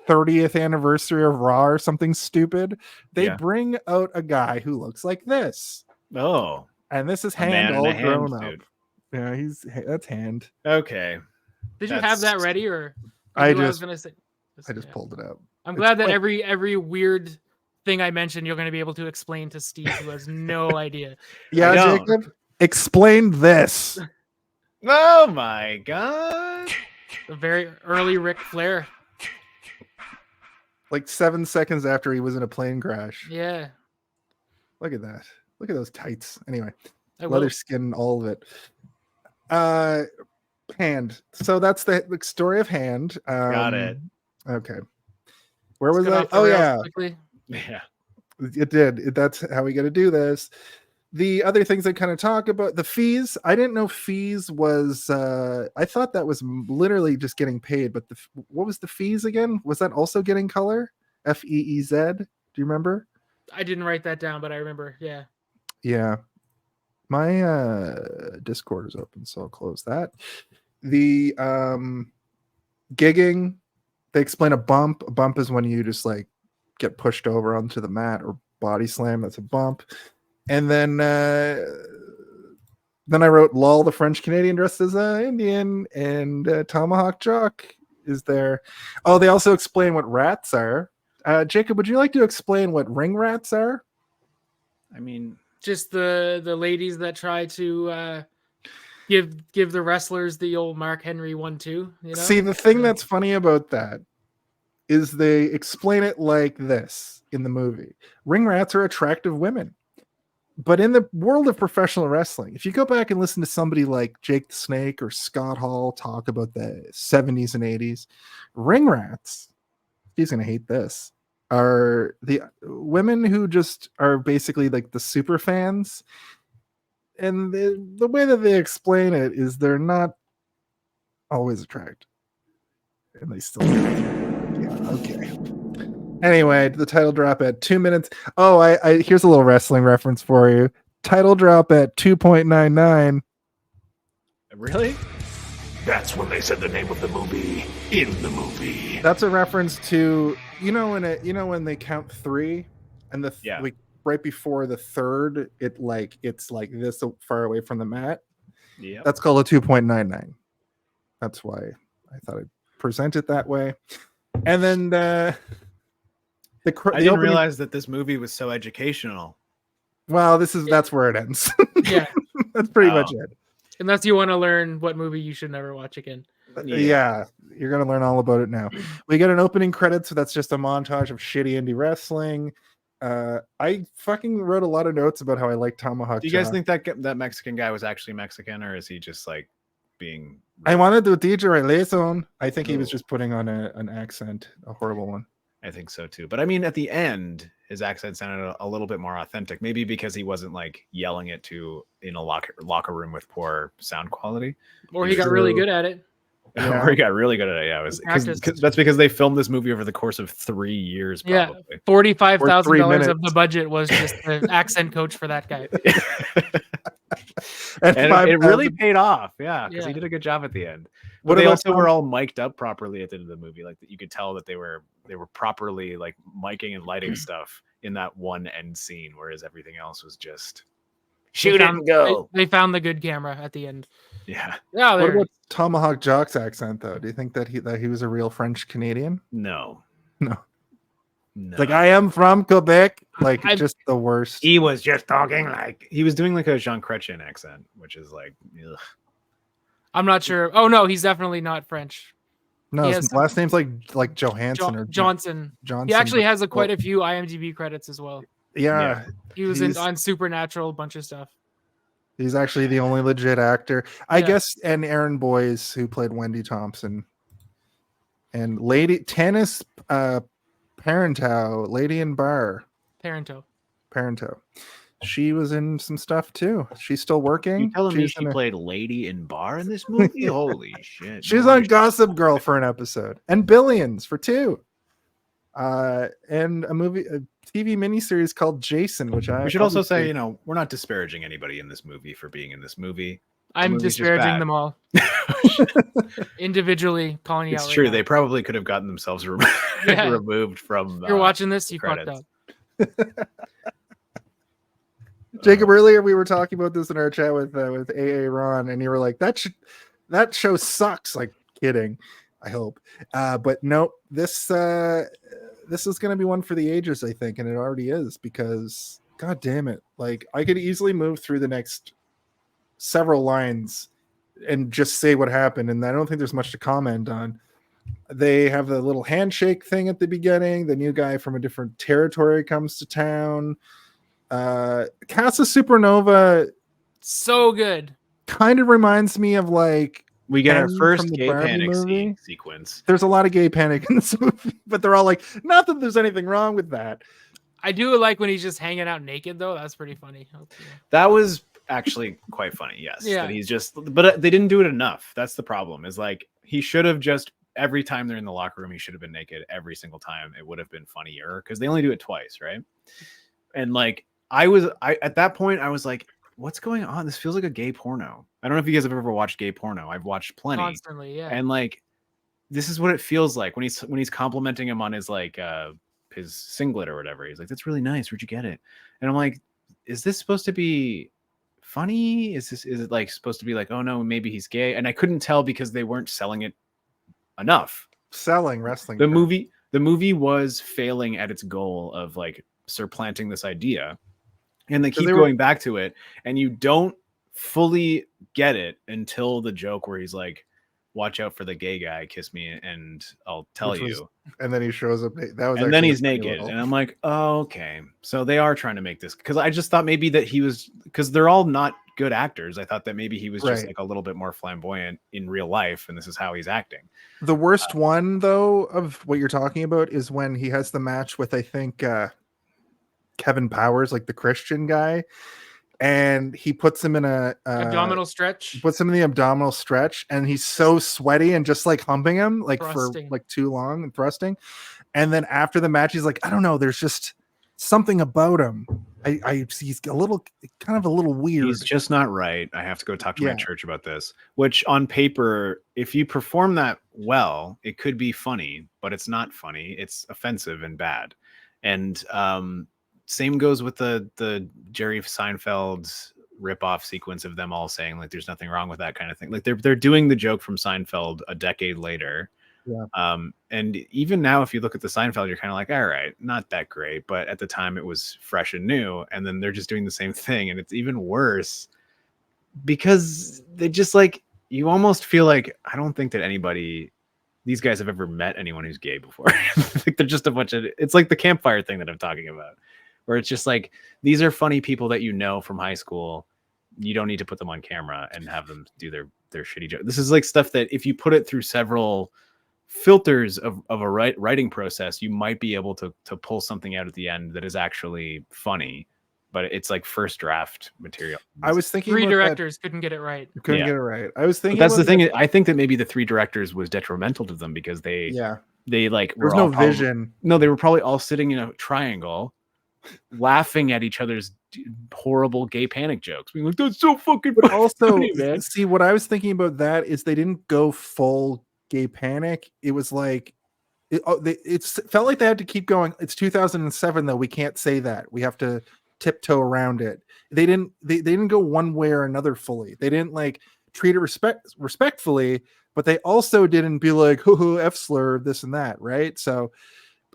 30th anniversary of Raw or something stupid, they bring out a guy who looks like this. Oh, and this is Hand all grown up. Dude. Yeah, that's Hand. Okay. Did you have that ready, or I just pulled it out. I'm glad that every weird thing I mentioned, you're going to be able to explain to Steve, who has no idea. Yeah, Jacob, explain this. Oh my God! The very early Ric Flair. Like 7 seconds after he was in a plane crash. Yeah. Look at that. Look at those tights. Anyway, leather skin, all of it. Hand. So that's the story of Hand. Got it. Okay. Where was I? Oh, yeah. Quickly. Yeah. It did. That's how we got to do this. The other things I kind of talk about, the fees. I didn't know fees was, I thought that was literally just getting paid, but what was the fees again? Was that also getting color? FEEZ? Do you remember? I didn't write that down, but I remember. Yeah. Yeah. My Discord is open, so I'll close that. The gigging, they explain a bump. A bump is when you just like get pushed over onto the mat or body slam. That's a bump. And then I wrote lol, the French Canadian dressed as an Indian, and Tomahawk Jock is there. Oh, they also explain what rats are. Jacob, would you like to explain what ring rats are? I mean, just the ladies that try to give the wrestlers the old Mark Henry 1-2. See, the thing that's funny about that is they explain it like this in the movie. Ring rats are attractive women. But in the world of professional wrestling, if you go back and listen to somebody like Jake the Snake or Scott Hall talk about the 70s and 80s, ring rats, he's going to hate this, are the women who just are basically like the super fans. And the way that they explain it is they're not always attractive. And they still yeah, okay. Anyway, the title drop at 2 minutes. Oh, I here's a little wrestling reference for you. Title drop at 2.99. Really? That's when they said the name of the movie in the movie. That's a reference to when they count 3 and like right before the third, it's like this far away from the mat. Yeah. That's called a 2.99. That's why I thought I'd present it that way. And then I didn't realize that this movie was so educational. Well, that's where it ends. Yeah. That's pretty much it. Unless you want to learn what movie you should never watch again. Yeah, you're going to learn all about it now. We get an opening credit, so that's just a montage of shitty indie wrestling. I fucking wrote a lot of notes about how I like Tomahawk. Do you guys think that Mexican guy was actually Mexican, or is he just like being... I wanted to teach her a lesson. I think he was just putting on an accent, a horrible one. I think so too. But I mean, at the end, his accent sounded a little bit more authentic. Maybe because he wasn't like yelling it in a locker room with poor sound quality. Or he got really good at it. Yeah. Or he got really good at it. Yeah, it was that's because they filmed this movie over the course of 3 years. Probably. Yeah, $45,000 of the budget was just the accent coach for that guy. and it really paid off. Yeah, because he did a good job at the end. But they also were all mic'd up properly at the end of the movie. Like you could tell that they were properly like micing and lighting stuff in that one end scene, whereas everything else was just shoot and go. They found the good camera at the end. Yeah. Yeah. What about Tomahawk Jock's accent though? Do you think that he was a real French Canadian? No. Like, I am from Quebec. Like, just the worst. He was just talking like he was doing like a Jean Chrétien accent, which is like, ugh. I'm not sure. Oh no, he's definitely not French. No, his last name's like Johansson or Johnson. Johnson. He actually has quite a few IMDb credits as well. Yeah. He was on Supernatural, a bunch of stuff. He's actually the only legit actor, I guess. And Aaron Boyce, who played Wendy Thompson, and Lady Tanis Parenteau, Lady in Bar. Parento. She was in some stuff too. She's still working. You telling me she played Lady in Bar in this movie? Holy shit! She's on Gossip Girl for an episode, and Billions for 2. And a TV miniseries called Jason, which we should also say, we're not disparaging anybody in this movie for being in this movie. I'm disparaging them all. Individually calling you out. It's true. They probably could have gotten themselves removed from. You're watching this, you fucked up. Jacob, earlier we were talking about this in our chat with AA Ron, and you were like, that show sucks. Like, kidding. I hope. But no, this is going to be one for the ages, I think, and it already is, because god damn it, like I could easily move through the next several lines and just say what happened, and I don't think there's much to comment on. They have the little handshake thing at the beginning. The new guy from a different territory comes to town. Casa Supernova, so good. Kind of reminds me of like we get our first gay panic sequence. There's a lot of gay panic in this movie, but they're all like, not that there's anything wrong with that. I do like when he's just hanging out naked though. That's pretty funny. That was actually quite funny. Yes. Yeah. That he's just, but they didn't do it enough. That's the problem. Is like he should have just every time they're in the locker room, he should have been naked every single time. It would have been funnier because they only do it twice, right? And like I at that point I was like, what's going on? This feels like a gay porno. I don't know if you guys have ever watched gay porno. I've watched plenty. Constantly, yeah. And like, this is what it feels like when he's complimenting him on his like his singlet or whatever. He's like, "That's really nice. Where'd you get it?" And I'm like, is this supposed to be funny? Is it like supposed to be like, oh no, maybe he's gay? And I couldn't tell because they weren't selling it enough. Selling wrestling. The movie was failing at its goal of like supplanting this idea. And they keep going back to it, and you don't fully get it until the joke where he's like, "Watch out for the gay guy, kiss me, and I'll tell you." And then he shows up. And then he's naked, and I'm like, "Oh, okay." So they are trying to make this, because I just thought maybe that he was, because they're all not good actors. I thought that maybe he was just like a little bit more flamboyant in real life, and this is how he's acting. The worst one, though, of what you're talking about is when he has the match with, I think, Kevin Powers, like the Christian guy, and he puts him in a abdominal stretch. Puts him in the abdominal stretch, and he's so sweaty and just like humping him like Thrusting. for like too long and thrusting. And then after the match, he's like, I don't know, there's just something about him. He's a little weird. He's just not right. I have to go talk to my church about this. Which on paper, if you perform that well, it could be funny, but it's not funny. It's offensive and bad. And same goes with the Jerry Seinfeld rip-off sequence of them all saying like there's nothing wrong with that kind of thing. Like they're doing the joke from Seinfeld a decade later. Yeah. And even now, if you look at the Seinfeld, you're kind of like, all right, not that great. But at the time, it was fresh and new. And then they're just doing the same thing. And it's even worse because they just like, you almost feel like, I don't think that these guys have ever met anyone who's gay before. Like they're just a bunch of, it's like the campfire thing that I'm talking about, where it's just like, these are funny people that you know from high school. You don't need to put them on camera and have them do their shitty joke. This is like stuff that if you put it through several filters of a writing process, you might be able to pull something out at the end that is actually funny, but it's like first draft material. I was thinking three directors couldn't get it right. Couldn't get it right. I was thinking that's the thing. I think that maybe the three directors was detrimental to them because they like there's no vision. No, they were probably all sitting in a triangle laughing at each other's horrible gay panic jokes. Being like, that's so fucking but also funny, man. See, what I was thinking about that is they didn't go full gay panic. It was like it felt like they had to keep going. It's 2007 though. We can't say that. We have to tiptoe around it. They didn't go one way or another fully. They didn't like treat it respectfully, but they also didn't be like F slur this and that, right? So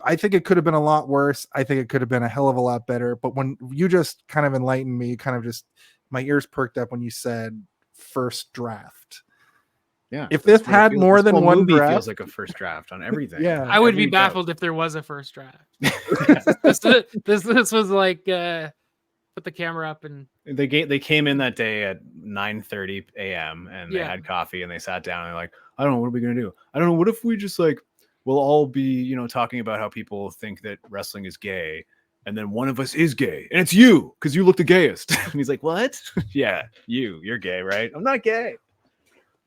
I think it could have been a lot worse. I think it could have been a hell of a lot better. But when you just kind of enlightened me, kind of just my ears perked up when you said first draft. Yeah. If this had more than one draft, feels like a first draft on everything. Yeah. I would be baffled if there was a first draft. this was like put the camera up and they came in that day at 9:30 a.m. and they had coffee and they sat down and they're like, I don't know, what are we gonna do? I don't know, what if we just like we'll all be, talking about how people think that wrestling is gay, and then one of us is gay, and it's you, because you look the gayest. And he's like, what? Yeah, you're gay, right? I'm not gay.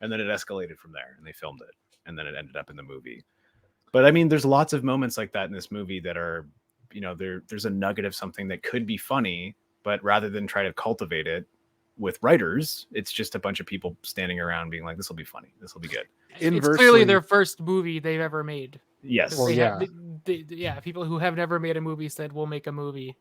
And then it escalated from there, and they filmed it, and then it ended up in the movie. But I mean, there's lots of moments like that in this movie that are, there's a nugget of something that could be funny, but rather than try to cultivate it with writers, it's just a bunch of people standing around being like, this will be funny, this will be good. It's clearly their first movie they've ever made. Yes. Well, People who have never made a movie said, we'll make a movie.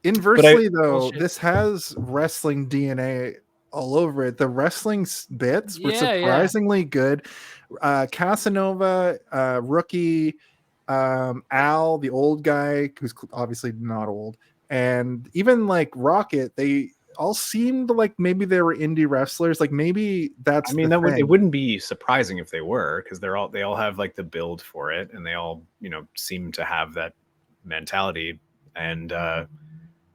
Inversely, though, this has wrestling DNA all over it. The wrestling bits were surprisingly good. Casanova, Rookie, Al, the old guy, who's obviously not old, and even like Rocket, they all seemed like maybe they were indie wrestlers. Like maybe that's. I mean, it wouldn't be surprising if they were, because they all have like the build for it, and they all seem to have that mentality, and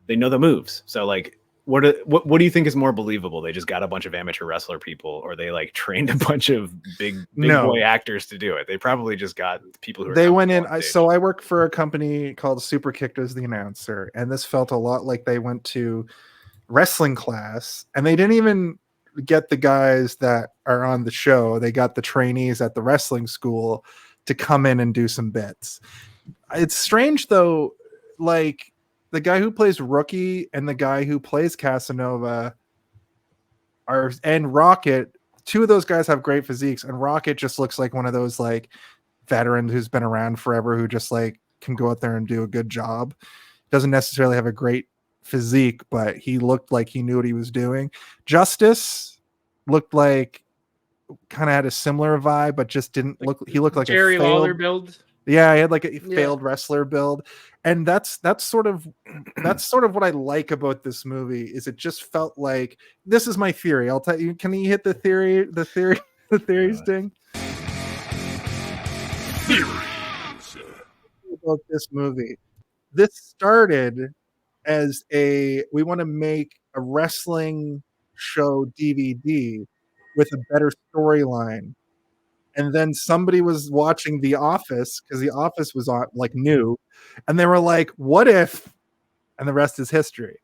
they know the moves. So like, what do you think is more believable? They just got a bunch of amateur wrestler people, or they like trained a bunch of big boy actors to do it? They probably just got people who. They went in. So I work for a company called Super Kicked as the announcer, and this felt a lot like they went to wrestling class, and they didn't even get the guys that are on the show. They got the trainees at the wrestling school to come in and do some bits. It's strange though, like the guy who plays Rookie and the guy who plays Casanova and Rocket, two of those guys have great physiques, and Rocket just looks like one of those like veterans who's been around forever, who just like can go out there and do a good job. Doesn't necessarily have a great physique, but he looked like he knew what he was doing. Justice looked like kind of had a similar vibe, but just didn't look. He looked like Jerry a failed, Lawler build. Yeah, he had like a failed wrestler build, and that's sort of what I like about this movie. Is it just felt like, this is my theory. I'll tell you. Can you hit the theory sting? Theories about this movie. This started as we want to make a wrestling show DVD with a better storyline. And then somebody was watching The Office, because The Office was on like new, and they were like, what if, and the rest is history.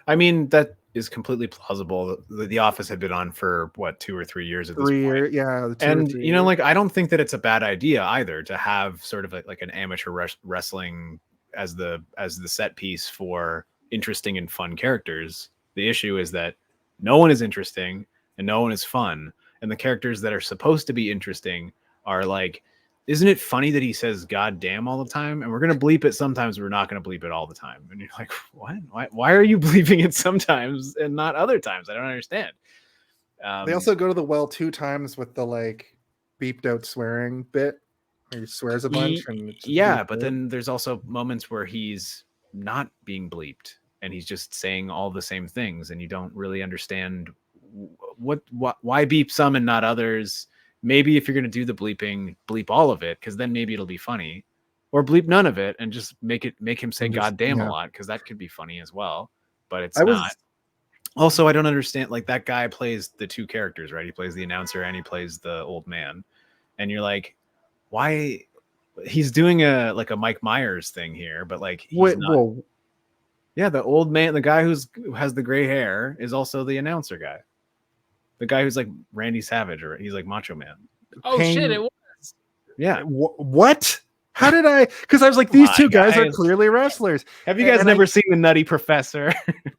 I mean, that is completely plausible. The Office had been on for what, 2 or 3 years at this point. Yeah, And you know, like, I don't think that it's a bad idea either to have sort of like an amateur wrestling as the set piece for interesting and fun characters. The issue is that no one is interesting and no one is fun, and the characters that are supposed to be interesting are like, isn't it funny that he says "God damn" all the time? And we're gonna bleep it sometimes. We're not gonna bleep it all the time. And you're like, what? Why are you bleeping it sometimes and not other times? I don't understand. They also go to the well 2 times with the like beeped out swearing bit. He swears a bunch. But then there's also moments where he's not being bleeped and he's just saying all the same things, and you don't really understand why beep some and not others. Maybe if you're going to do the bleeping, bleep all of it, because then maybe it'll be funny, or bleep none of it and just make him say "God damn" a lot, because that could be funny as well. But it's not. Also, I don't understand. Like, that guy plays the 2 characters, right? He plays the announcer and he plays the old man, and you're like, why? He's doing a Mike Myers thing here, but like, he's not. Whoa. Yeah, the old man, the guy who has the gray hair, is also the announcer guy. The guy who's like Randy Savage, or he's like Macho Man. Oh shit! It was. Yeah. What? How did I? Because I was like, these 2 guys are clearly wrestlers. Have you guys never seen the Nutty Professor?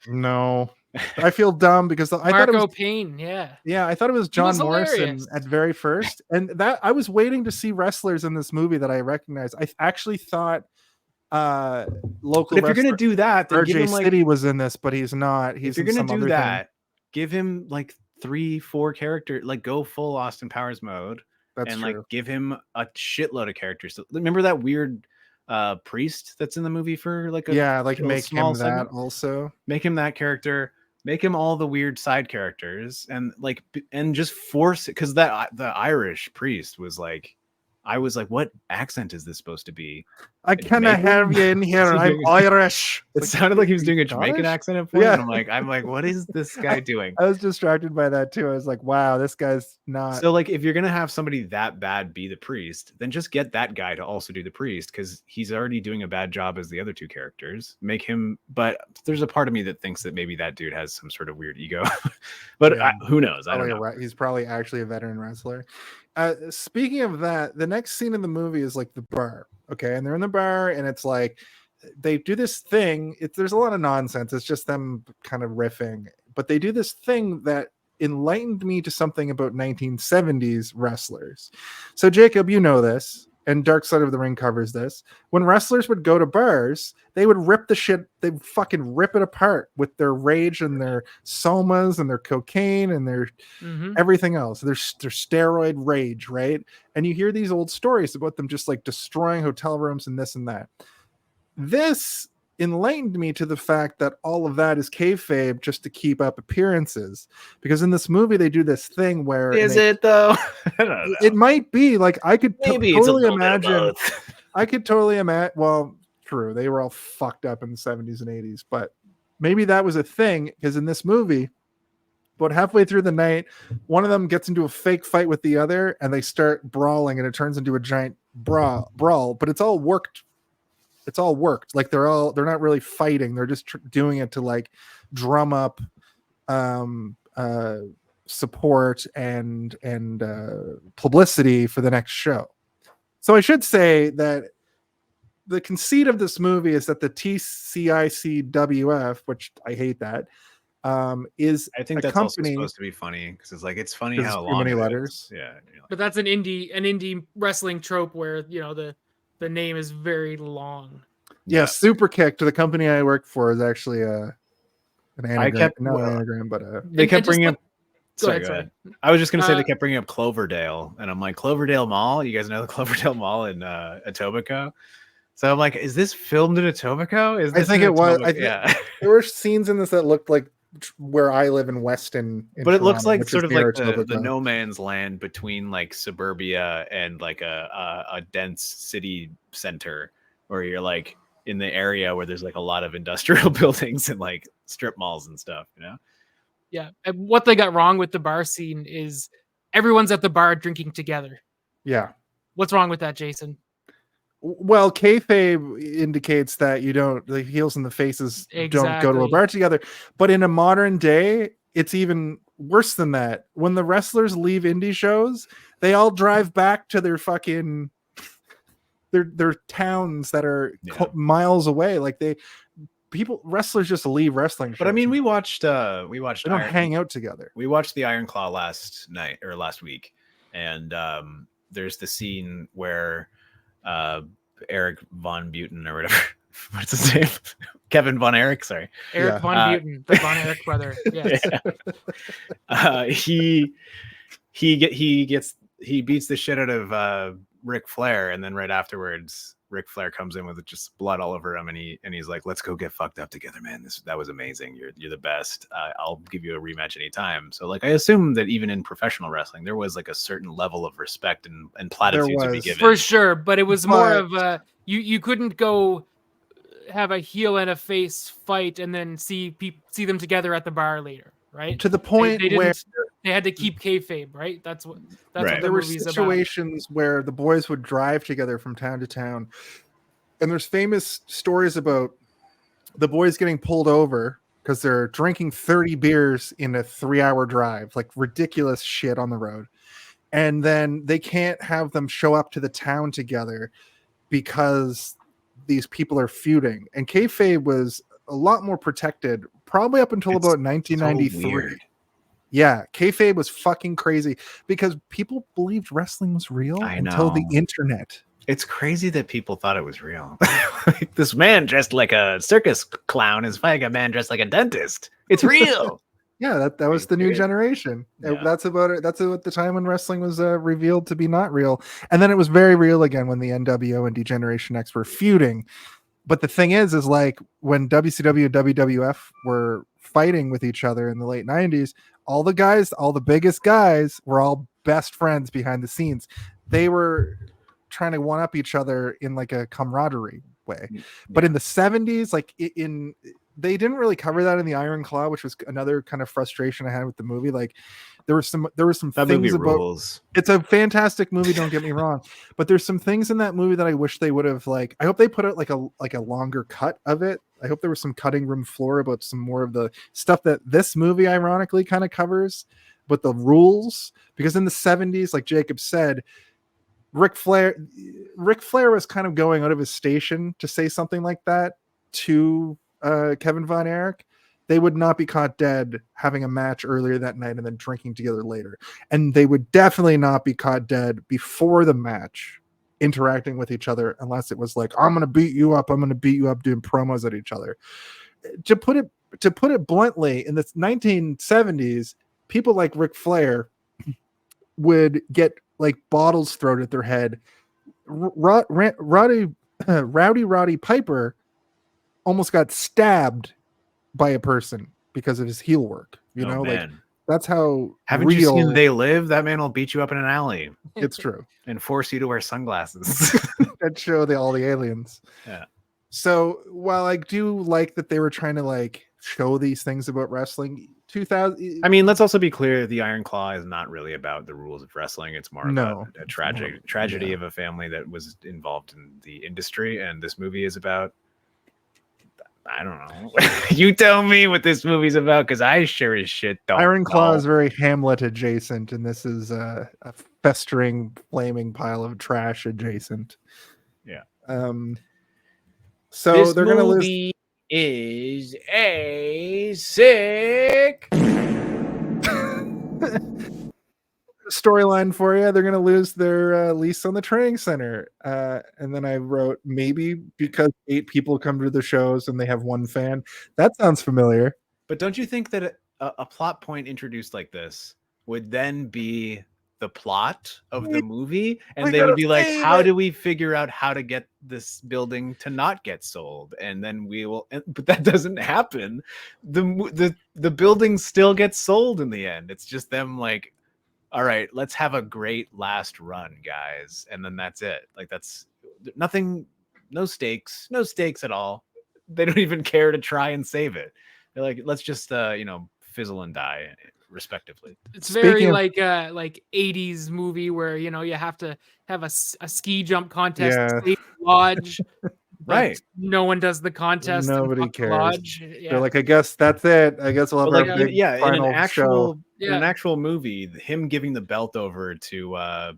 No. I feel dumb because I thought it was Payne. Yeah. I thought it was John Morrison at very first, and that I was waiting to see wrestlers in this movie that I recognized. I actually thought local. But if you're gonna do that, then RJ City was in this, but he's not. He's if you're gonna do that, give him like 3-4 characters, like go full Austin Powers mode. That's true. Like give him a shitload of characters. So, remember that weird priest that's in the movie for like a make him segment? That also. Make him that character. Make him all the weird side characters, and just force it, because the Irish priest was like, I was like, what accent is this supposed to be? I cannot have you in here. I'm Irish. It sounded like he was doing a Jamaican accent at point. Yeah. I'm like, what is this guy doing? I was distracted by that too. I was like, wow, this guy's not. So like, if you're gonna have somebody that bad be the priest, then just get that guy to also do the priest, because he's already doing a bad job as the other 2 characters. Make him. But there's a part of me that thinks that maybe that dude has some sort of weird ego. But who knows? I don't know. He's probably actually a veteran wrestler. Speaking of that, the next scene in the movie is like the bar. Okay, and they're in the bar, and it's like they do this thing. There's a lot of nonsense. It's just them kind of riffing, but they do this thing that enlightened me to something about 1970s wrestlers. So Jacob, you know this, and Dark Side of the Ring covers this. When wrestlers would go to bars, they would rip the shit. They'd fucking rip it apart with their rage and their somas and their cocaine and their everything else. Their steroid rage, right? And you hear these old stories about them just like destroying hotel rooms and this and that. This enlightened me to the fact that all of that is kayfabe just to keep up appearances, because in this movie they do this thing where it though? I don't know. It might be like I could totally imagine. I could totally imagine. Well, true, they were all fucked up in the 70s and 80s, but maybe that was a thing, because in this movie, about halfway through the night, one of them gets into a fake fight with the other, and they start brawling, and it turns into a giant brawl. But it's all worked. It's all worked. Like they're not really fighting. They're just doing it to like drum up support and publicity for the next show. So I should say that the conceit of this movie is that the TCICWF, which I hate that, is I think that's also supposed to be funny, because it's like, it's funny how long many letters. Yeah, but that's an indie wrestling trope where the name is very long. Yeah, Super Kick, to the company I work for, is actually an anagram. Not an anagram, but they kept bringing up. Go ahead. I was just going to say they kept bringing up Cloverdale, and I'm like, Cloverdale Mall? You guys know the Cloverdale Mall in Etobicoke? So I'm like, is this filmed in Etobicoke? I think it was. There were scenes in this that looked like where I live in Weston. But Toronto, it looks like sort of like the no man's land between like suburbia and like a dense city center, where you're like in the area where there's like a lot of industrial buildings and like strip malls and stuff, Yeah. And what they got wrong with the bar scene is everyone's at the bar drinking together. Yeah. What's wrong with that, Jason? Well, kayfabe indicates that you don't, the heels and the faces don't go to a Exactly. bar together. But in a modern day, it's even worse than that. When the wrestlers leave indie shows, they all drive back to their fucking their towns that are miles away. Like wrestlers just leave wrestling shows. But I mean, we watched they don't hang out together. We watched the Iron Claw last week, and there's the scene where Eric Von Butten or whatever, what's his name? Kevin Von Erich, sorry. Eric Von Butten, the Von Erich brother. Yes. He beats the shit out of Ric Flair, and then right afterwards Ric Flair comes in with just blood all over him, and he's like, "Let's go get fucked up together, man. That was amazing. You're the best. I'll give you a rematch anytime." So like, I assume that even in professional wrestling, there was like a certain level of respect and platitude to be given for sure. But it was more of a you couldn't go have a heel and a face fight and then see them together at the bar later, right? To the point where they had to keep kayfabe, right? That's what there were situations where the boys would drive together from town to town, and there's famous stories about the boys getting pulled over because they're drinking 30 beers in a 3-hour drive, like ridiculous shit on the road, and then they can't have them show up to the town together because these people are feuding. And kayfabe was a lot more protected, probably up until about 1993. So yeah, kayfabe was fucking crazy because people believed wrestling was real until the internet. It's crazy that people thought it was real. Like, this man dressed like a circus clown is fighting a man dressed like a dentist. It's real. Yeah, that was the new generation. Yeah. That's about it. That's about the time when wrestling was revealed to be not real. And then it was very real again when the NWO and D-Generation X were feuding. But the thing is like when WCW and WWF were fighting with each other in the late 90s, all the biggest guys were all best friends behind the scenes. They were trying to one up each other in like a camaraderie way. But in the 70s, like they didn't really cover that in the Iron Claw, which was another kind of frustration I had with the movie. Like there were some that things movie about rules. It's a fantastic movie, don't get me wrong, but there's some things in that movie that I wish they would have, like, I hope they put out like a longer cut of it. I hope there was some cutting room floor about some more of the stuff that this movie ironically kind of covers, but the rules, because in the 70s, like Jacob said, Ric Flair was kind of going out of his station to say something like that to Kevin Von Erich. They would not be caught dead having a match earlier that night and then drinking together later. And they would definitely not be caught dead before the match interacting with each other unless it was like, I'm going to beat you up doing promos at each other. To put it bluntly, in the 1970s, people like Ric Flair would get like bottles thrown at their head. Rowdy Roddy Piper almost got stabbed by a person because of his heel work. You know, man. Like that's how Haven't real... you seen They Live? That man will beat you up in an alley. It's true. And force you to wear sunglasses. That show all the aliens. Yeah. So while I do like that they were trying to like show these things about wrestling, 2000. I mean, let's also be clear: the Iron Claw is not really about the rules of wrestling. It's more about a tragedy of a family that was involved in the industry, and this movie is about. I don't know. You tell me what this movie's about, because I sure as shit don't. Iron Claw is very Hamlet adjacent, and this is a festering, flaming pile of trash adjacent. Yeah. So this they're going to lose. Is a sick storyline for you. They're going to lose their lease on the training center. And then I wrote, maybe because 8 people come to the shows and they have 1 fan. That sounds familiar. But don't you think that a plot point introduced like this would then be the plot of the movie? And they would be like, how do we figure out how to get this building to not get sold? And then we will, but that doesn't happen. The building still gets sold in the end. It's just them like, all right, let's have a great last run, guys. And then that's it. Like, that's nothing, no stakes at all. They don't even care to try and save it. They're like, let's just, fizzle and die respectively. It's very Speaking of- like 80s movie where you have to have a ski jump contest Yeah. to save the lodge. But Right. no one does the contest. and Nobody fuck the cares. lodge. They're like, I guess that's it. I guess we'll have But our like big in final an actual show. in an actual movie, him giving the belt over to I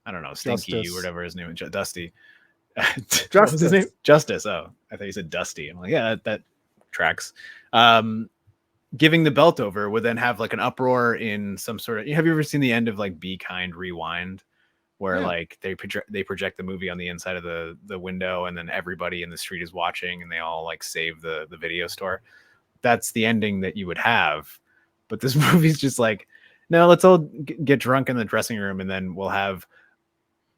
don't know, Stinky Justice. or whatever his name is, Dusty. What was his Justice. name? Justice. Oh, I thought you said Dusty. I'm like, yeah, that tracks. Giving the belt over would then have like an uproar in some sort of. Have you ever seen the end of like Be Kind Rewind, where like they project the movie on the inside of the window, and then everybody in the street is watching, and they all like save the video store. That's the ending that you would have, but this movie's just like, no, let's all get drunk in the dressing room, and then we'll have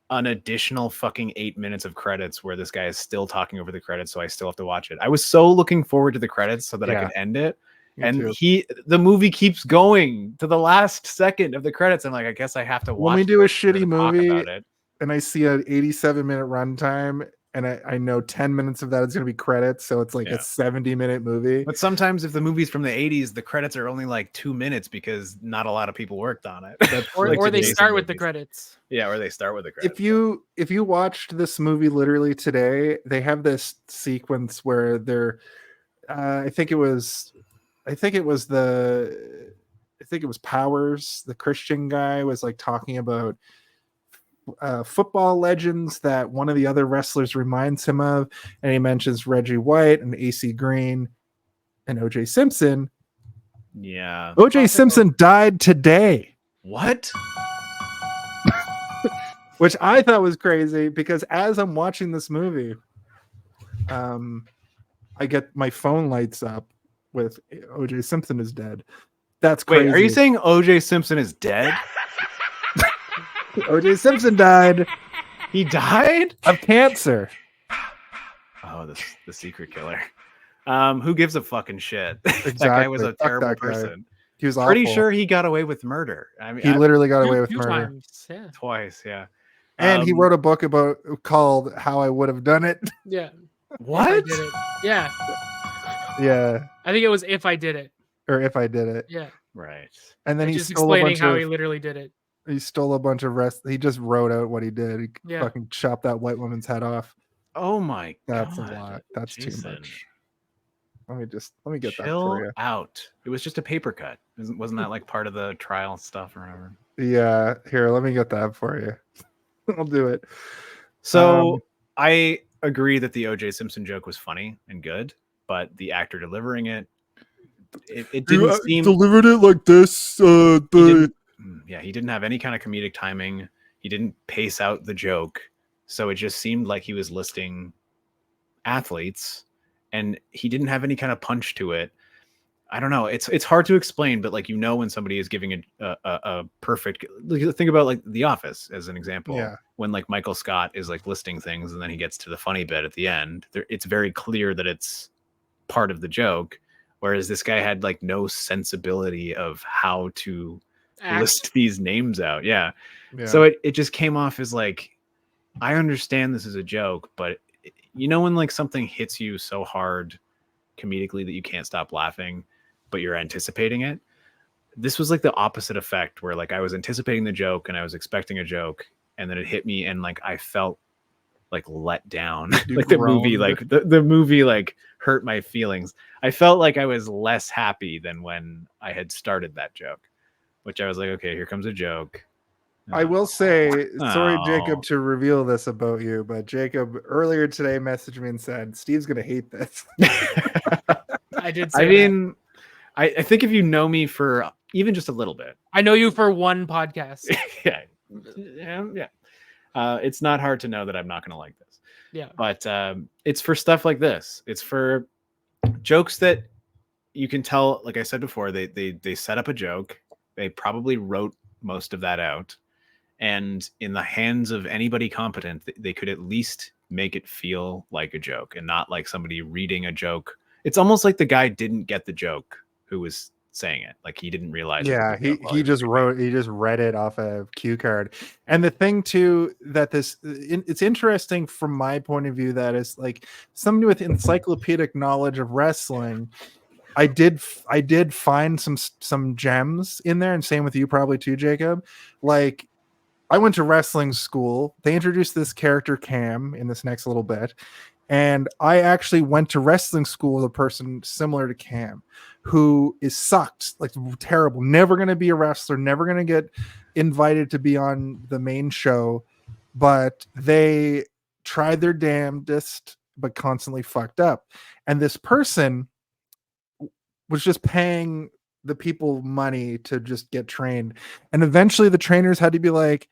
an additional fucking 8 minutes of credits where this guy is still talking over the credits, so I still have to watch it. I was so looking forward to the credits so that I could end it. Me And too. the movie keeps going to the last second of the credits. I'm like, I guess I have to watch. When we do a this to shitty talk movie about it. and I see an 87-minute runtime, and I know 10 minutes of that is going to be credits, so it's like a 70-minute movie. But sometimes if the movie's from the 80s, the credits are only like 2 minutes because not a lot of people worked on it. or they start with the credits. Yeah, or they start with the credits. If you watched this movie literally today, they have this sequence where they're I think it was Powers, the Christian guy, was like talking about football legends that one of the other wrestlers reminds him of, and he mentions Reggie White and AC Green and OJ Simpson. Yeah. OJ Simpson died today. What? Which I thought was crazy, because as I'm watching this movie, I get my phone lights up with OJ Simpson is dead. That's crazy. Wait, are you saying OJ Simpson is dead? OJ Simpson died. He died of cancer. Oh, the secret killer. Who gives a fucking shit? Exactly. That guy was a Fuck terrible that guy. person. He was pretty awful. sure he got away with murder. I mean, he literally got away with Few murder. times, yeah. Twice, yeah. And he wrote a book called How I Would Have Done It. Yeah. What? If I did it. Yeah. Yeah. I think it was If I Did It. Or If I Did It. Yeah. Right. And then he just stole a explaining bunch how of, he literally did it. He stole a bunch of He just wrote out what he did. He Yeah. fucking chopped that white woman's head off. Oh my That's god. a lot. That's Jason. too much. Let me get that Chill for you. out. It was just a paper cut. Wasn't that like part of the trial stuff or whatever? Yeah, here, let me get that for you. I'll do it. So I agree that the OJ Simpson joke was funny and good, but the actor delivering it didn't seem delivered it like this. he didn't have any kind of comedic timing. He didn't pace out the joke, so it just seemed like he was listing athletes, and he didn't have any kind of punch to it. I don't know. It's hard to explain, but like, when somebody is giving a perfect, think about like The Office as an example. Yeah. When like Michael Scott is like listing things and then he gets to the funny bit at the end, it's very clear that it's part of the joke. Whereas this guy had like no sensibility of how to list these names out. Yeah. So it just came off as like, I understand this is a joke, but when like something hits you so hard comedically that you can't stop laughing, but you're anticipating it. This was like the opposite effect, where like I was anticipating the joke and I was expecting a joke, and then it hit me and like I felt like let down. Like the movie, like the movie like hurt my feelings. I felt like I was less happy than when I had started that joke, which I was like, okay, here comes a joke. I will say, sorry, Jacob, to reveal this about you, but Jacob earlier today messaged me and said, Steve's going to hate this. I did say that. I think if you know me for even just a little bit. I know you for one podcast. Yeah. It's not hard to know that I'm not going to like this. Yeah. But it's for stuff like this. It's for jokes that you can tell, like I said before, they set up a joke. They probably wrote most of that out. And in the hands of anybody competent, they could at least make it feel like a joke and not like somebody reading a joke. It's almost like the guy didn't get the joke who was saying it. Like he didn't realize. Yeah, he just read it off a cue card. And the thing too, that it's interesting from my point of view, that is like somebody with encyclopedic knowledge of wrestling I did find some gems in there, and same with you probably too, Jacob. Like, I went to wrestling school. They introduced this character Cam in this next little bit, and I actually went to wrestling school with a person similar to Cam, who is sucked, like terrible, never going to be a wrestler, never going to get invited to be on the main show, but they tried their damnedest, but constantly fucked up. And this person was just paying the people money to just get trained. And eventually the trainers had to be like,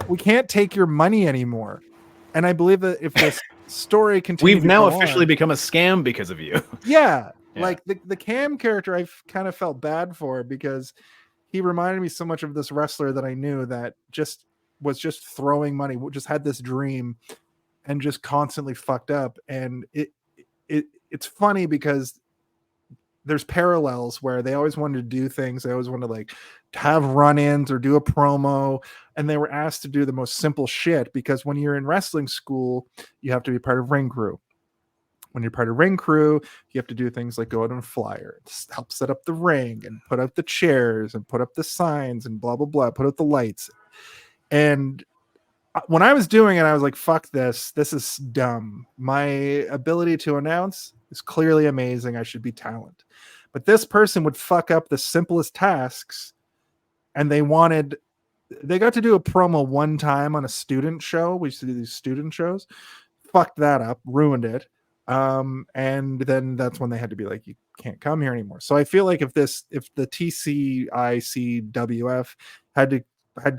we can't take your money anymore. And I believe that if this story continues, we've now officially become a scam because of you. Yeah. Like the Cam character, I've kind of felt bad for because he reminded me so much of this wrestler that I knew that just was just throwing money, just had this dream and just constantly fucked up. And it's funny because there's parallels where they always wanted to do things. They always wanted to like have run-ins or do a promo, and they were asked to do the most simple shit because when you're in wrestling school, you have to be part of ring crew. When you're part of ring crew, you have to do things like go out on a flyer, help set up the ring and put up the chairs and put up the signs and blah, blah, blah, put up the lights. And when I was doing it, I was like, fuck this. This is dumb. My ability to announce is clearly amazing. I should be talent. But this person would fuck up the simplest tasks, and they got to do a promo one time on a student show. We used to do these student shows. Fucked that up, ruined it. And then that's when they had to be like, you can't come here anymore. So I feel like if the TCICWF had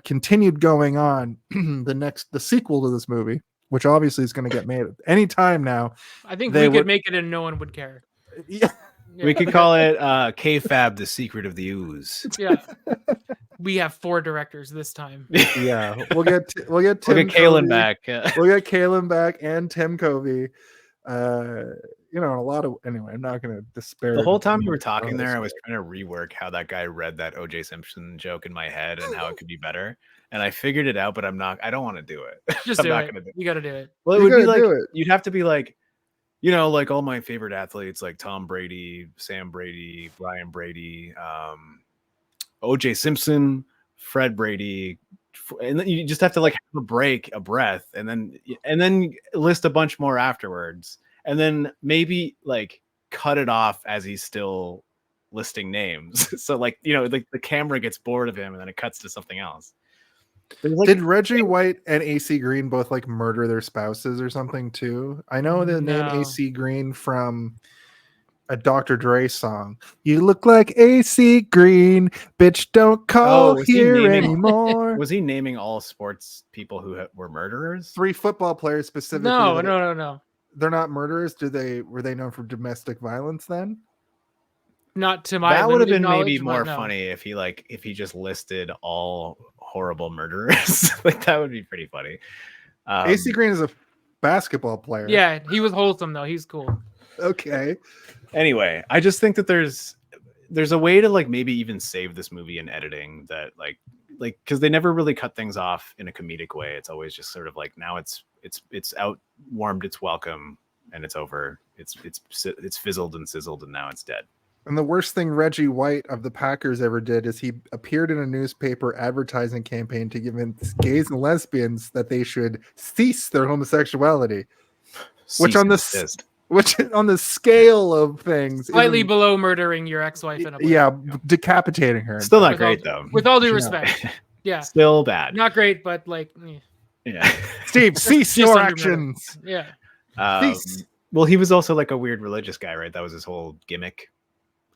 continued going on, the sequel to this movie, which obviously is going to get made at any time now. I think we could make it and no one would care. Yeah. We could call it Kayfabe, the secret of the ooze. Yeah. We have 4 directors this time. Yeah. We'll get Tim Kalen back. We'll get Kalen back and Tim Covey. A lot of, anyway, I'm not going to disparage. The whole time you were talking there, I was trying to rework how that guy read that OJ Simpson joke in my head and how it could be better. And I figured it out, but I don't want to do it. Just do it. You got to do it. Well, it would be like, you'd have to be like, like all my favorite athletes, like Tom Brady, Sam Brady, Brian Brady, OJ Simpson, Fred Brady. And then you just have to like have a breath, and then list a bunch more afterwards, and then maybe like cut it off as he's still listing names. So like the camera gets bored of him, and then it cuts to something else. Did Reggie White and AC Green both like murder their spouses or something too? I know the name AC Green from a Dr. Dre song. You look like AC Green, bitch. Don't call here anymore. Was he naming all sports people who were murderers? 3 football players specifically. No. They're not murderers. Were they known for domestic violence then? Not to my. That would have been maybe more funny if he just listed all horrible murderers. Like that would be pretty funny. AC Green is a basketball player. Yeah, he was wholesome though. He's cool. Okay. Anyway, I just think that there's a way to like maybe even save this movie in editing that like because they never really cut things off in a comedic way. It's always just sort of like now it's out, warmed its welcome, and it's over. It's fizzled and sizzled, and now it's dead. And the worst thing Reggie White of the Packers ever did is he appeared in a newspaper advertising campaign to convince gays and lesbians that they should cease their homosexuality, which on the scale of things, slightly below murdering your ex-wife in a decapitating her. Still not great though. With all due respect, yeah, still bad. Not great, but like, yeah. Steve, cease your actions. Yeah. Well, he was also like a weird religious guy, right? That was his whole gimmick.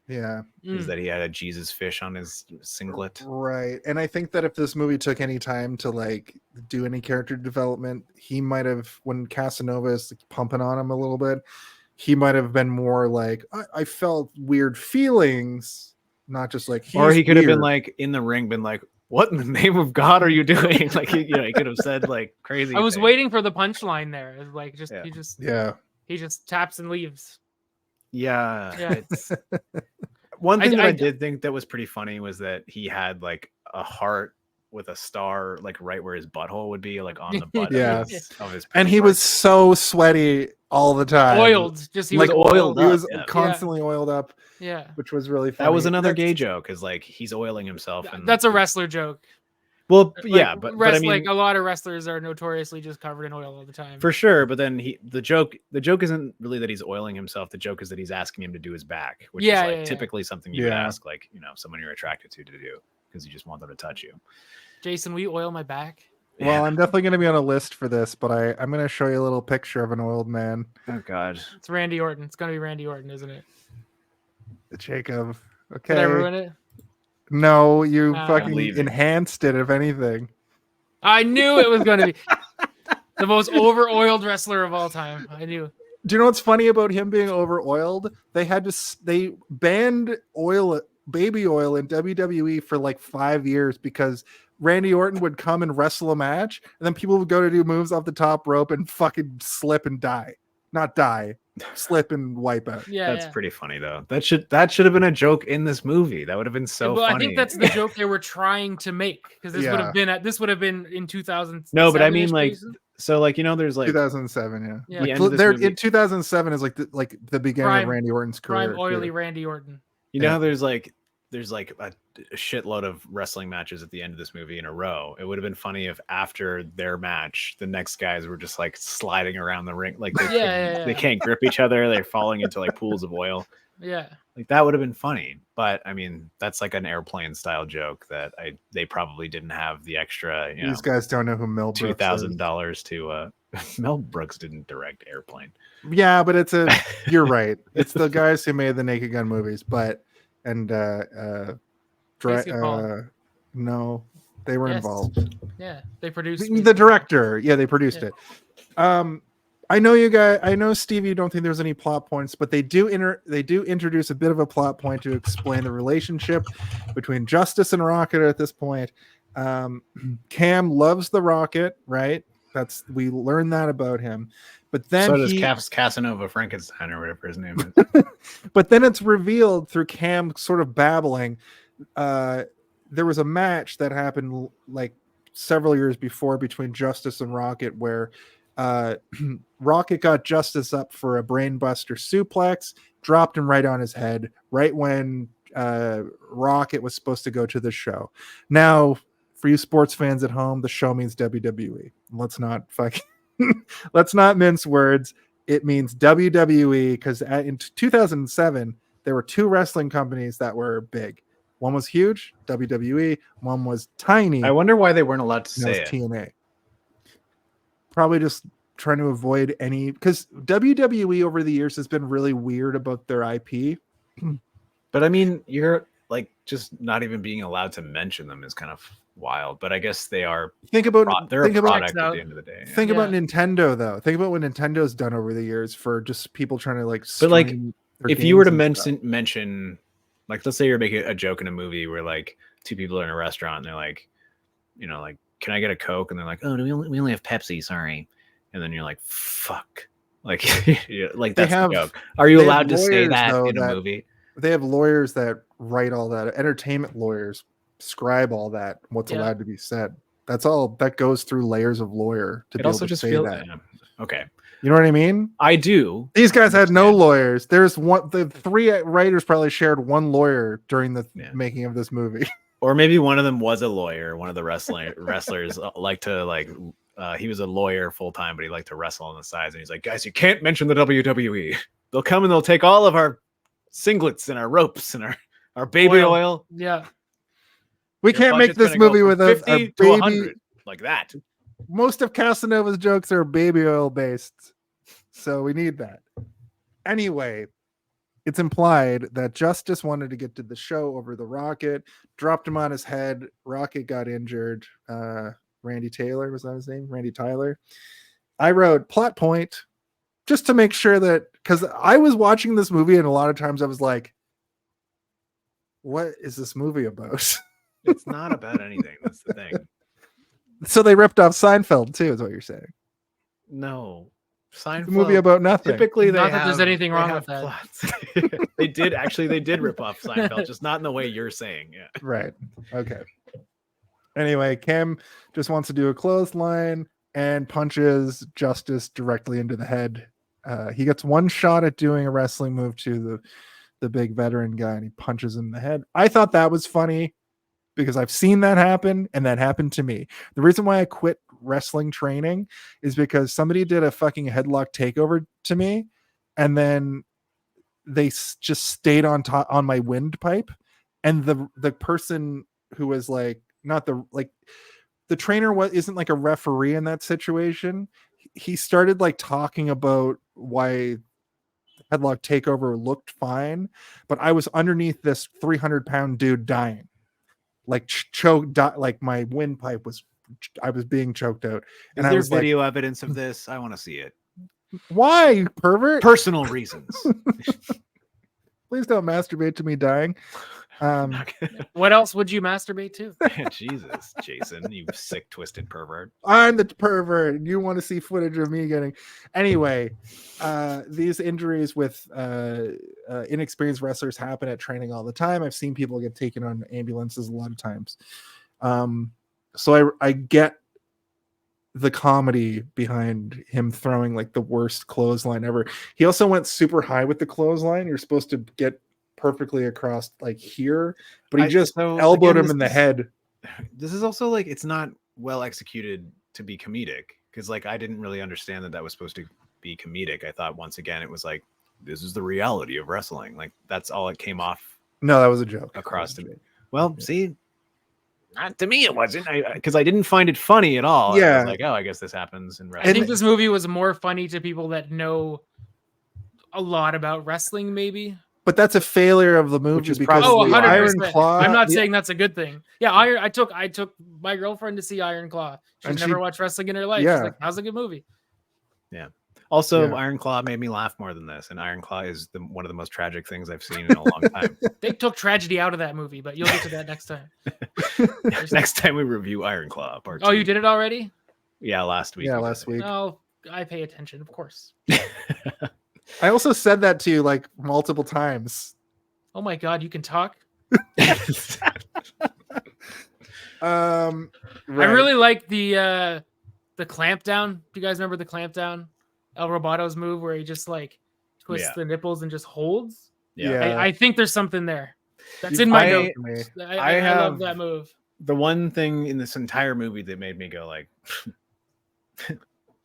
Yeah. Is that he had a Jesus fish on his singlet. Right. And I think that if this movie took any time to like do any character development, he might have, when Casanova is pumping on him a little bit, he might have been more like, I felt weird feelings, not just like, or he could have been like in the ring, been like, what in the name of God are you doing? Like, he could have said like crazy. I was waiting for the punchline there. It's like he just taps and leaves. Yeah. It's one thing I did think that was pretty funny was that he had like a heart with a star like right where his butthole would be, like on the butt Yes. of his And he was so sweaty all the time. Oiled. Just he was oiled. He was yeah. constantly oiled up. Yeah. Which was really funny. That was another gay joke, is like he's oiling himself. And That's a wrestler joke. Well, Like, yeah, but I mean, like a lot of wrestlers are notoriously just covered in oil all the time. for sure. But then the joke isn't really that he's oiling himself. The joke is that he's asking him to do his back, which is like typically something you would ask, like, you know, someone you're attracted to do, because you just want them to touch you. Jason, will you oil my back? Well, I'm definitely going to be on a list for this, but I'm going to show you a little picture of an oiled man. Oh God, it's Randy Orton. It's going to be Randy Orton, isn't it? Jacob. Okay. Did I ruin it? No, you fucking enhanced it, if anything. I knew it was going to be the most over-oiled wrestler of all time. I knew. Do you know what's funny about him being over-oiled? They banned baby oil in WWE for like 5 years because Randy Orton would come and wrestle a match, and then people would go to do moves off the top rope and fucking slip and die. Not die. Slip and wipe out. Yeah, that's pretty funny though. That should have been a joke in this movie. That would have been so funny. I think that's the joke they were trying to make, because this would have been in 2000. No, but I mean, like, so like, you know, there's like 2007. Yeah. Like, in 2007 is like the beginning of Randy Orton's career. Prime oily Randy Orton. You know how there's like a shitload of wrestling matches at the end of this movie in a row. It would have been funny if after their match, the next guys were just like sliding around the ring, like they can't grip each other. They're falling into like pools of oil. Yeah, like that would have been funny. But I mean, that's like an airplane style joke that they probably didn't have the extra. These guys don't know who Mel Brooks is. $2,000 to. Mel Brooks didn't direct Airplane. Yeah, but you're right. It's the guys who made the Naked Gun movies, no, they were involved. Yeah, they produced the director. Yeah, they produced it. I know you guys. I know, Steve, you don't think there's any plot points, but they do introduce a bit of a plot point to explain the relationship between Justice and Rocket at this point. Cam loves the Rocket, right? We learn that about him. But then so does Casanova Frankenstein or whatever his name is. But then it's revealed through Cam sort of babbling. There was a match that happened like several years before between Justice and Rocket where Rocket got Justice up for a brainbuster suplex, dropped him right on his head, right when Rocket was supposed to go to the show. Now, for you sports fans at home, the show means WWE. Let's not mince words. It means WWE because in 2007 there were two wrestling companies that were big. One was huge, WWE. One was tiny. I wonder why they weren't allowed to say it. TNA. Probably just trying to avoid any, because WWE over the years has been really weird about their IP. But I mean, you're like just not even being allowed to mention them is kind of wild. But I guess they are. They're a product at the end of the day. Think about Nintendo though. Think about what Nintendo's done over the years for just people trying to like. But like, if you were to mention, like, let's say you're making a joke in a movie where like two people are in a restaurant and they're like, you know, like, can I get a Coke? And they're like, oh, we only have Pepsi, sorry. And then you're like, fuck. Like, like that's the joke. Are you allowed to say that in a movie? They have lawyers that write all that. Entertainment lawyers scribe all that. What's allowed to be said. That's all. That goes through layers of lawyer to be able to say that. Okay. You know what I mean? I do. These guys had no lawyers. There's one. The three writers probably shared one lawyer during the making of this movie. Or maybe one of them was a lawyer. One of the wrestlers liked to he was a lawyer full time, but he liked to wrestle on the sides. And he's like, guys, you can't mention the WWE. They'll come and they'll take all of our singlets and our ropes and our baby oil. Yeah. We can't make this movie with a 50 to 100 like that. Most of Casanova's jokes are baby oil based, so we need that. Anyway, it's implied that Justice wanted to get to the show over the Rocket, dropped him on his head. Rocket got injured. Randy Taylor, was that his name? Randy Tyler. I wrote plot point just to make sure that, because I was watching this movie and a lot of times I was like, what is this movie about? It's not about anything. That's the thing. So they ripped off Seinfeld too, is what you're saying? No. Seinfeld, the movie about nothing. Typically, not that there's anything wrong with that. They did rip off Seinfeld, just not in the way you're saying. Yeah. Right. Okay. Anyway, Cam just wants to do a clothesline and punches Justice directly into the head. He gets one shot at doing a wrestling move to the big veteran guy, and he punches him in the head. I thought that was funny because I've seen that happen, and that happened to me. The reason why I quit wrestling training is because somebody did a fucking headlock takeover to me, and then they just stayed on top on my windpipe, and the person who was like, not the trainer isn't like a referee in that situation. He started like talking about why headlock takeover looked fine, but I was underneath this 300-pound dude dying, like choked, like my windpipe was, I was being choked out. And I there's was video evidence of this. I want to see it. Why, you pervert? Personal reasons. Please don't masturbate to me dying. What else would you masturbate to? Jesus, Jason, you sick, twisted pervert. I'm the pervert. You want to see footage of me getting... Anyway, these injuries with inexperienced wrestlers happen at training all the time. I've seen people get taken on ambulances a lot of times. So I get the comedy behind him throwing like the worst clothesline ever. He also went super high with the clothesline. You're supposed to get perfectly across like here, but he just elbowed him in the head. This is also like, it's not well executed to be comedic, because like I didn't really understand that was supposed to be comedic. I thought once again it was like, this is the reality of wrestling. Like that's all it came off. No, that was a joke across to me. Well, see, not to me it wasn't, because I didn't find it funny at all. Yeah, I was like, oh, I guess this happens in wrestling. I think this movie was more funny to people that know a lot about wrestling, maybe. But that's a failure of the movie because 100%. I'm not saying that's a good thing. Yeah, I took my girlfriend to see Iron Claw. She's never watched wrestling in her life. Yeah. She's like, "How's a good movie?" Yeah. Also, Iron Claw made me laugh more than this, and Iron Claw is one of the most tragic things I've seen in a long time. They took tragedy out of that movie, but you'll get to that next time. Next time we review Iron Claw Part 2. Oh, you did it already? Yeah, last week. Yeah, last week. Oh, I pay attention, of course. I also said that to you like multiple times. Oh my god, you can talk. Right. I really like the clampdown. Do you guys remember the clampdown? El Robato's move where he just like twists the nipples and just holds. Yeah. I think there's something there. That's in my notes. I love that move. The one thing in this entire movie that made me go like,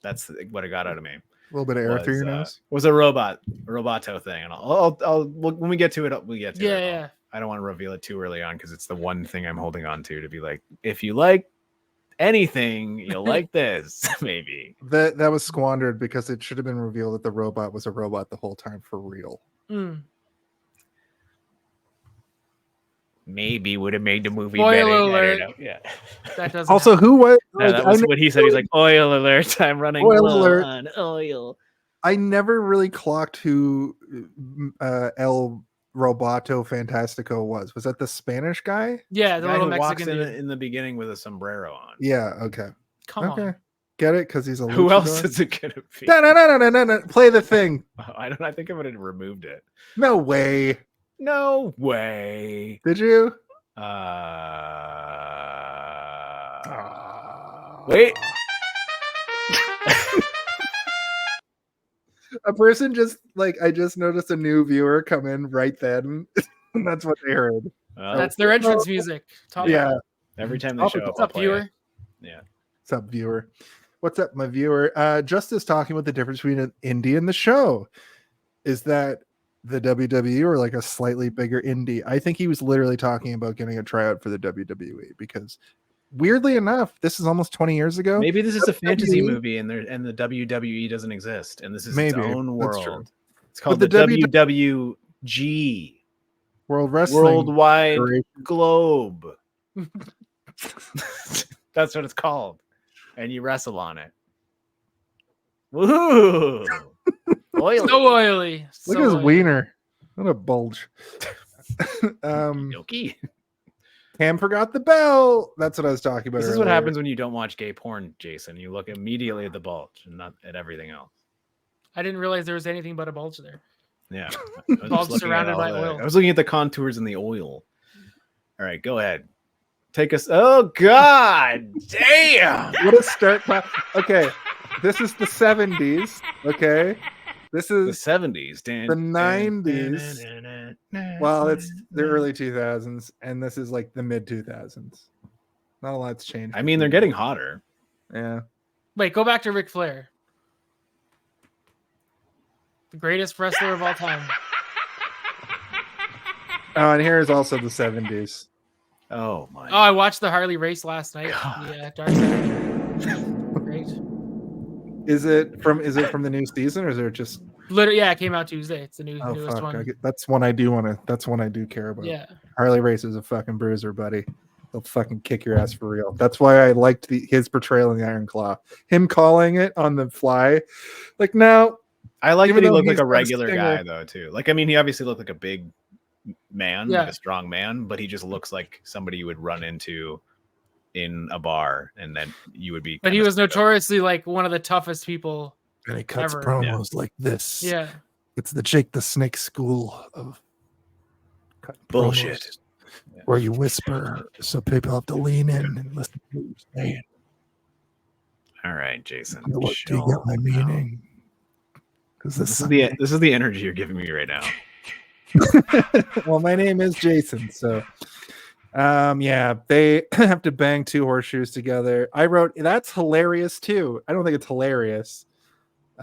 that's what it got out of me. A little bit of air through your nose. Was a roboto thing, and I'll when we get to it, we get to it. Yeah. I don't want to reveal it too early on because it's the one thing I'm holding on to be like, if you like anything, you'll like this. Maybe that was squandered because it should have been revealed that the robot was a robot the whole time for real. Maybe would have made the movie Spoiler better. alert. I don't know. Yeah. That doesn't. Also, happen. who was? No, that was what he said. He's like, oil alert. I'm running low on oil. I never really clocked who El Roboto Fantastico was. Was that the Spanish guy? Yeah, the little Mexican walks dude. in the beginning with a sombrero on. Yeah. Okay. Come on. Get it? Because he's a. Who else is it gonna be? No. Play the thing. I think I would have removed it. No way. No way. Did you? Wait. A person just like I just noticed a new viewer come in right then. And that's what they heard. That's their entrance music. Yeah. Every time they show up, what's up, viewer? Yeah. What's up, viewer? What's up, my viewer? Justice talking about the difference between an indie and the show. Is that the WWE or like a slightly bigger indie? I think he was literally talking about getting a tryout for the WWE because weirdly enough, this is almost 20 years ago. Maybe this is a fantasy movie and the WWE doesn't exist and this is its own world. It's called the WWG. World Wrestling Worldwide Globe. That's what it's called. And you wrestle on it. Woohoo! Oily. So oily. Look at his wiener. What a bulge. Yoki. Cam forgot the bell. That's what I was talking about. This is earlier. what happens when you don't watch gay porn, Jason. You look immediately at the bulge and not at everything else. I didn't realize there was anything but a bulge there. Yeah. Bulge surrounded by oil. I was looking at the contours and the oil. All right, go ahead. Take us. Oh God, damn! What a start! Okay, this is the 70s. Okay, this The is 70s, the 90s. Well, it's the early 2000s, and this is like the mid 2000s. Not a lot's changed. I mean, they're getting hotter. Yeah. Wait, go back to Ric Flair. The greatest wrestler of all time. Oh, and here's also the 70s. Oh my! Oh, I watched the Harley race last night. God. Yeah, Dark Side. Great. Is it from the new season, or is it just? Literally, yeah, it came out Tuesday. It's the newest Fuck. one. That's one I do want to. That's one I do care about. Yeah. Harley Race is a fucking bruiser, buddy. He'll fucking kick your ass for real. That's why I liked his portrayal in the Iron Claw. Him calling it on the fly, like now. I like even that he though looked like he's a got a regular stinger- guy though too. Like I mean, he obviously looked like a big man, Yeah. like a strong man, but he just looks like somebody you would run into in a bar, and then you would be. But he kinda was screwed up. notoriously like one of the toughest people. And he cuts Ever. promos like this. Yeah. It's the Jake the Snake school of cutting Bullshit. promos, where you whisper so people have to lean in and listen to what you're saying. All right, Jason. Do you chill get my out. meaning? Because This is the energy you're giving me right now. well, my name is Jason, so yeah, they have to bang two horseshoes together. I wrote that's hilarious too. I don't think it's hilarious.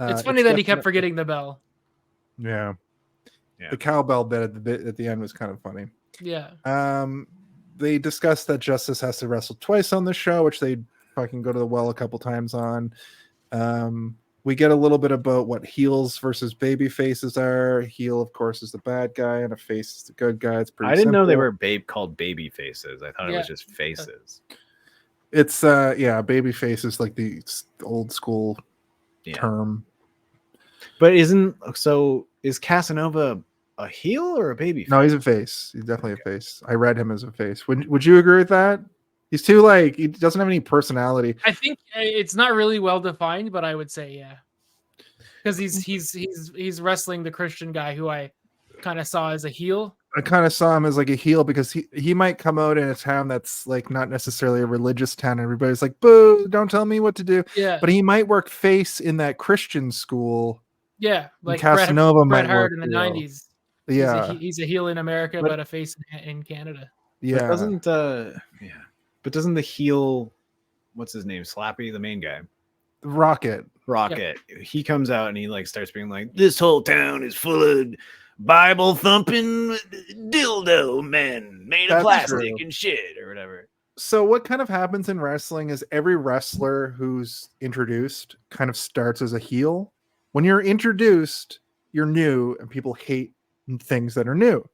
It's funny that he kept definitely- forgetting the bell. Yeah. Yeah. The cowbell bit at the end was kind of funny. Yeah. They discussed that Justice has to wrestle twice on the show, which they fucking go to the well a couple times on. We get a little bit about what heels versus baby faces are. Heel, of course, is the bad guy, and a face is the good guy. It's pretty. I didn't know they simple. were called baby faces. I thought it Yeah. was just faces. It's baby face is like the old school Yeah. term. But is Casanova a heel or a baby face? No, he's a face. He's definitely a face. I read him as a face. Would you agree with that? He's too he doesn't have any personality. I think it's not really well defined, but I would say yeah, because he's wrestling the Christian guy who I kind of saw as a heel. I kind of saw him as like a heel because he might come out in a town that's like not necessarily a religious town. Everybody's like, boo, don't tell me what to do. Yeah, But he might work face in that Christian school. yeah, like Casanova Bret might Hart work in the heel. '90s. Yeah, He's a heel in America, But- but a face in Canada. yeah. But doesn't the heel, what's his name, Slappy, the main guy, Rocket. Rocket, he comes out and he like starts being like, this whole town is full of Bible thumping dildo men made of That's plastic true. and shit or whatever. So what kind of happens in wrestling is every wrestler who's introduced kind of starts as a heel. When you're introduced, you're new and people hate things that are new.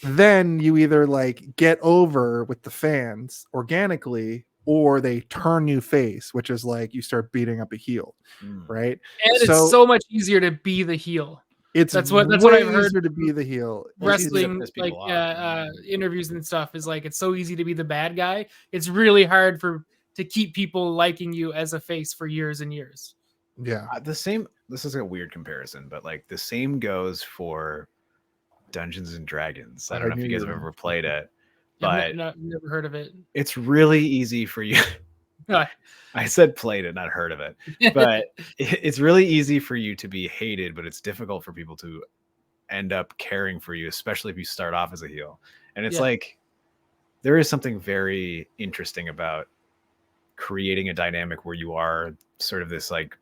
Then you either like get over with the fans organically or they turn you face, which is like you start beating up a heel, right? And it's so much easier to be the heel. That's what way I've heard. easier to be the heel. Wrestling piss people like off. interviews and stuff is like it's so easy to be the bad guy. It's really hard to keep people liking you as a face for years and years. Yeah. This is a weird comparison, but like the same goes for Dungeons and Dragons. I don't know if you guys have ever played it, but Never heard of it. it's really easy for you. I said played it, not heard of it, but it's really easy for you to be hated, but it's difficult for people to end up caring for you, especially if you start off as a heel. And it's like there is something very interesting about creating a dynamic where you are sort of this like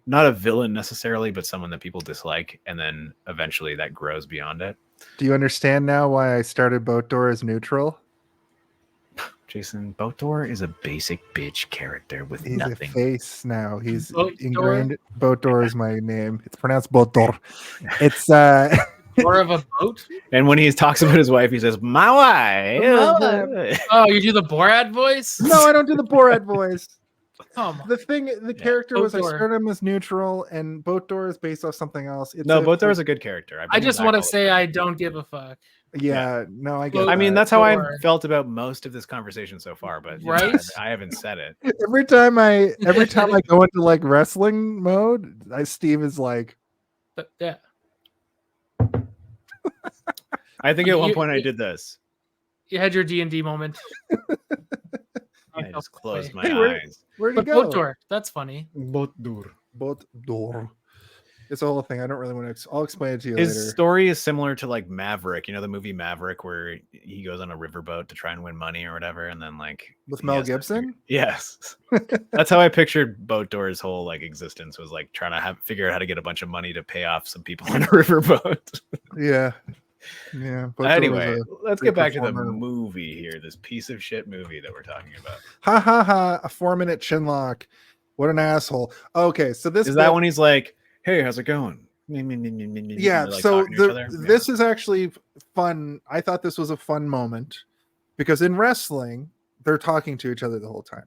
not a villain necessarily, but someone that people dislike, and then eventually that grows beyond it. Do you understand now why I started Boat Door as neutral? Jason, Botor is a basic bitch character with He's nothing. a face now. He's Boat ingrained. Boat Door is my name. It's pronounced Boat Door. It's More of a boat. And when he talks about his wife, he says, "My wife." Oh, you do the Borat voice? no, I don't do the Borat voice. Come on. The character was I Boat Door. started him as neutral, and Boat Door is based off something else. It's No, Botor is a good character. I just want to say I don't give a fuck. Yeah, no, I get. I mean, that. that's how I Botor. felt about most of this conversation so far, but you know, Right? I haven't said it. every time I go into like wrestling mode, Steve is like, But yeah. I think at one You- point I did this. You had your D&D moment. I just closed my Hey, eyes. Where'd he But go? boat door, that's funny. Boat door. It's a whole thing. I don't really want to. I'll explain it to you His later. story is similar to like Maverick, the movie Maverick, where he goes on a riverboat to try and win money or whatever, and then like With Mel Gibson. Yes, that's how I pictured Boat Door's whole like existence, was like trying to figure out how to get a bunch of money to pay off some people on a riverboat. Yeah. But anyway, let's get back to the movie here. This piece of shit movie that we're talking about. Ha ha ha! A 4-minute chinlock. What an asshole. Okay, so this is that when he's like, "Hey, how's it going?" Yeah. Like so this is actually fun. I thought this was a fun moment because in wrestling, they're talking to each other the whole time,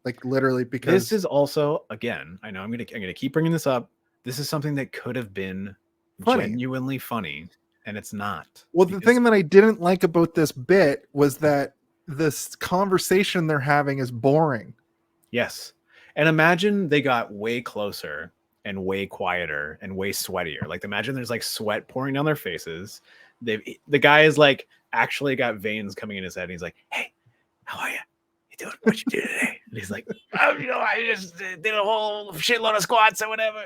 like literally. Because this is also, again, I know I'm gonna keep bringing this up. This is something that could have been genuinely funny. And it's not. Well, the thing that I didn't like about this bit was that this conversation they're having is boring. Yes. And imagine they got way closer and way quieter and way sweatier. Like imagine there's like sweat pouring down their faces. The guy is like actually got veins coming in his head. And he's like, "Hey, how are you? You doing? What you do today?" And he's like, "Oh, I just did a whole shitload of squats or whatever.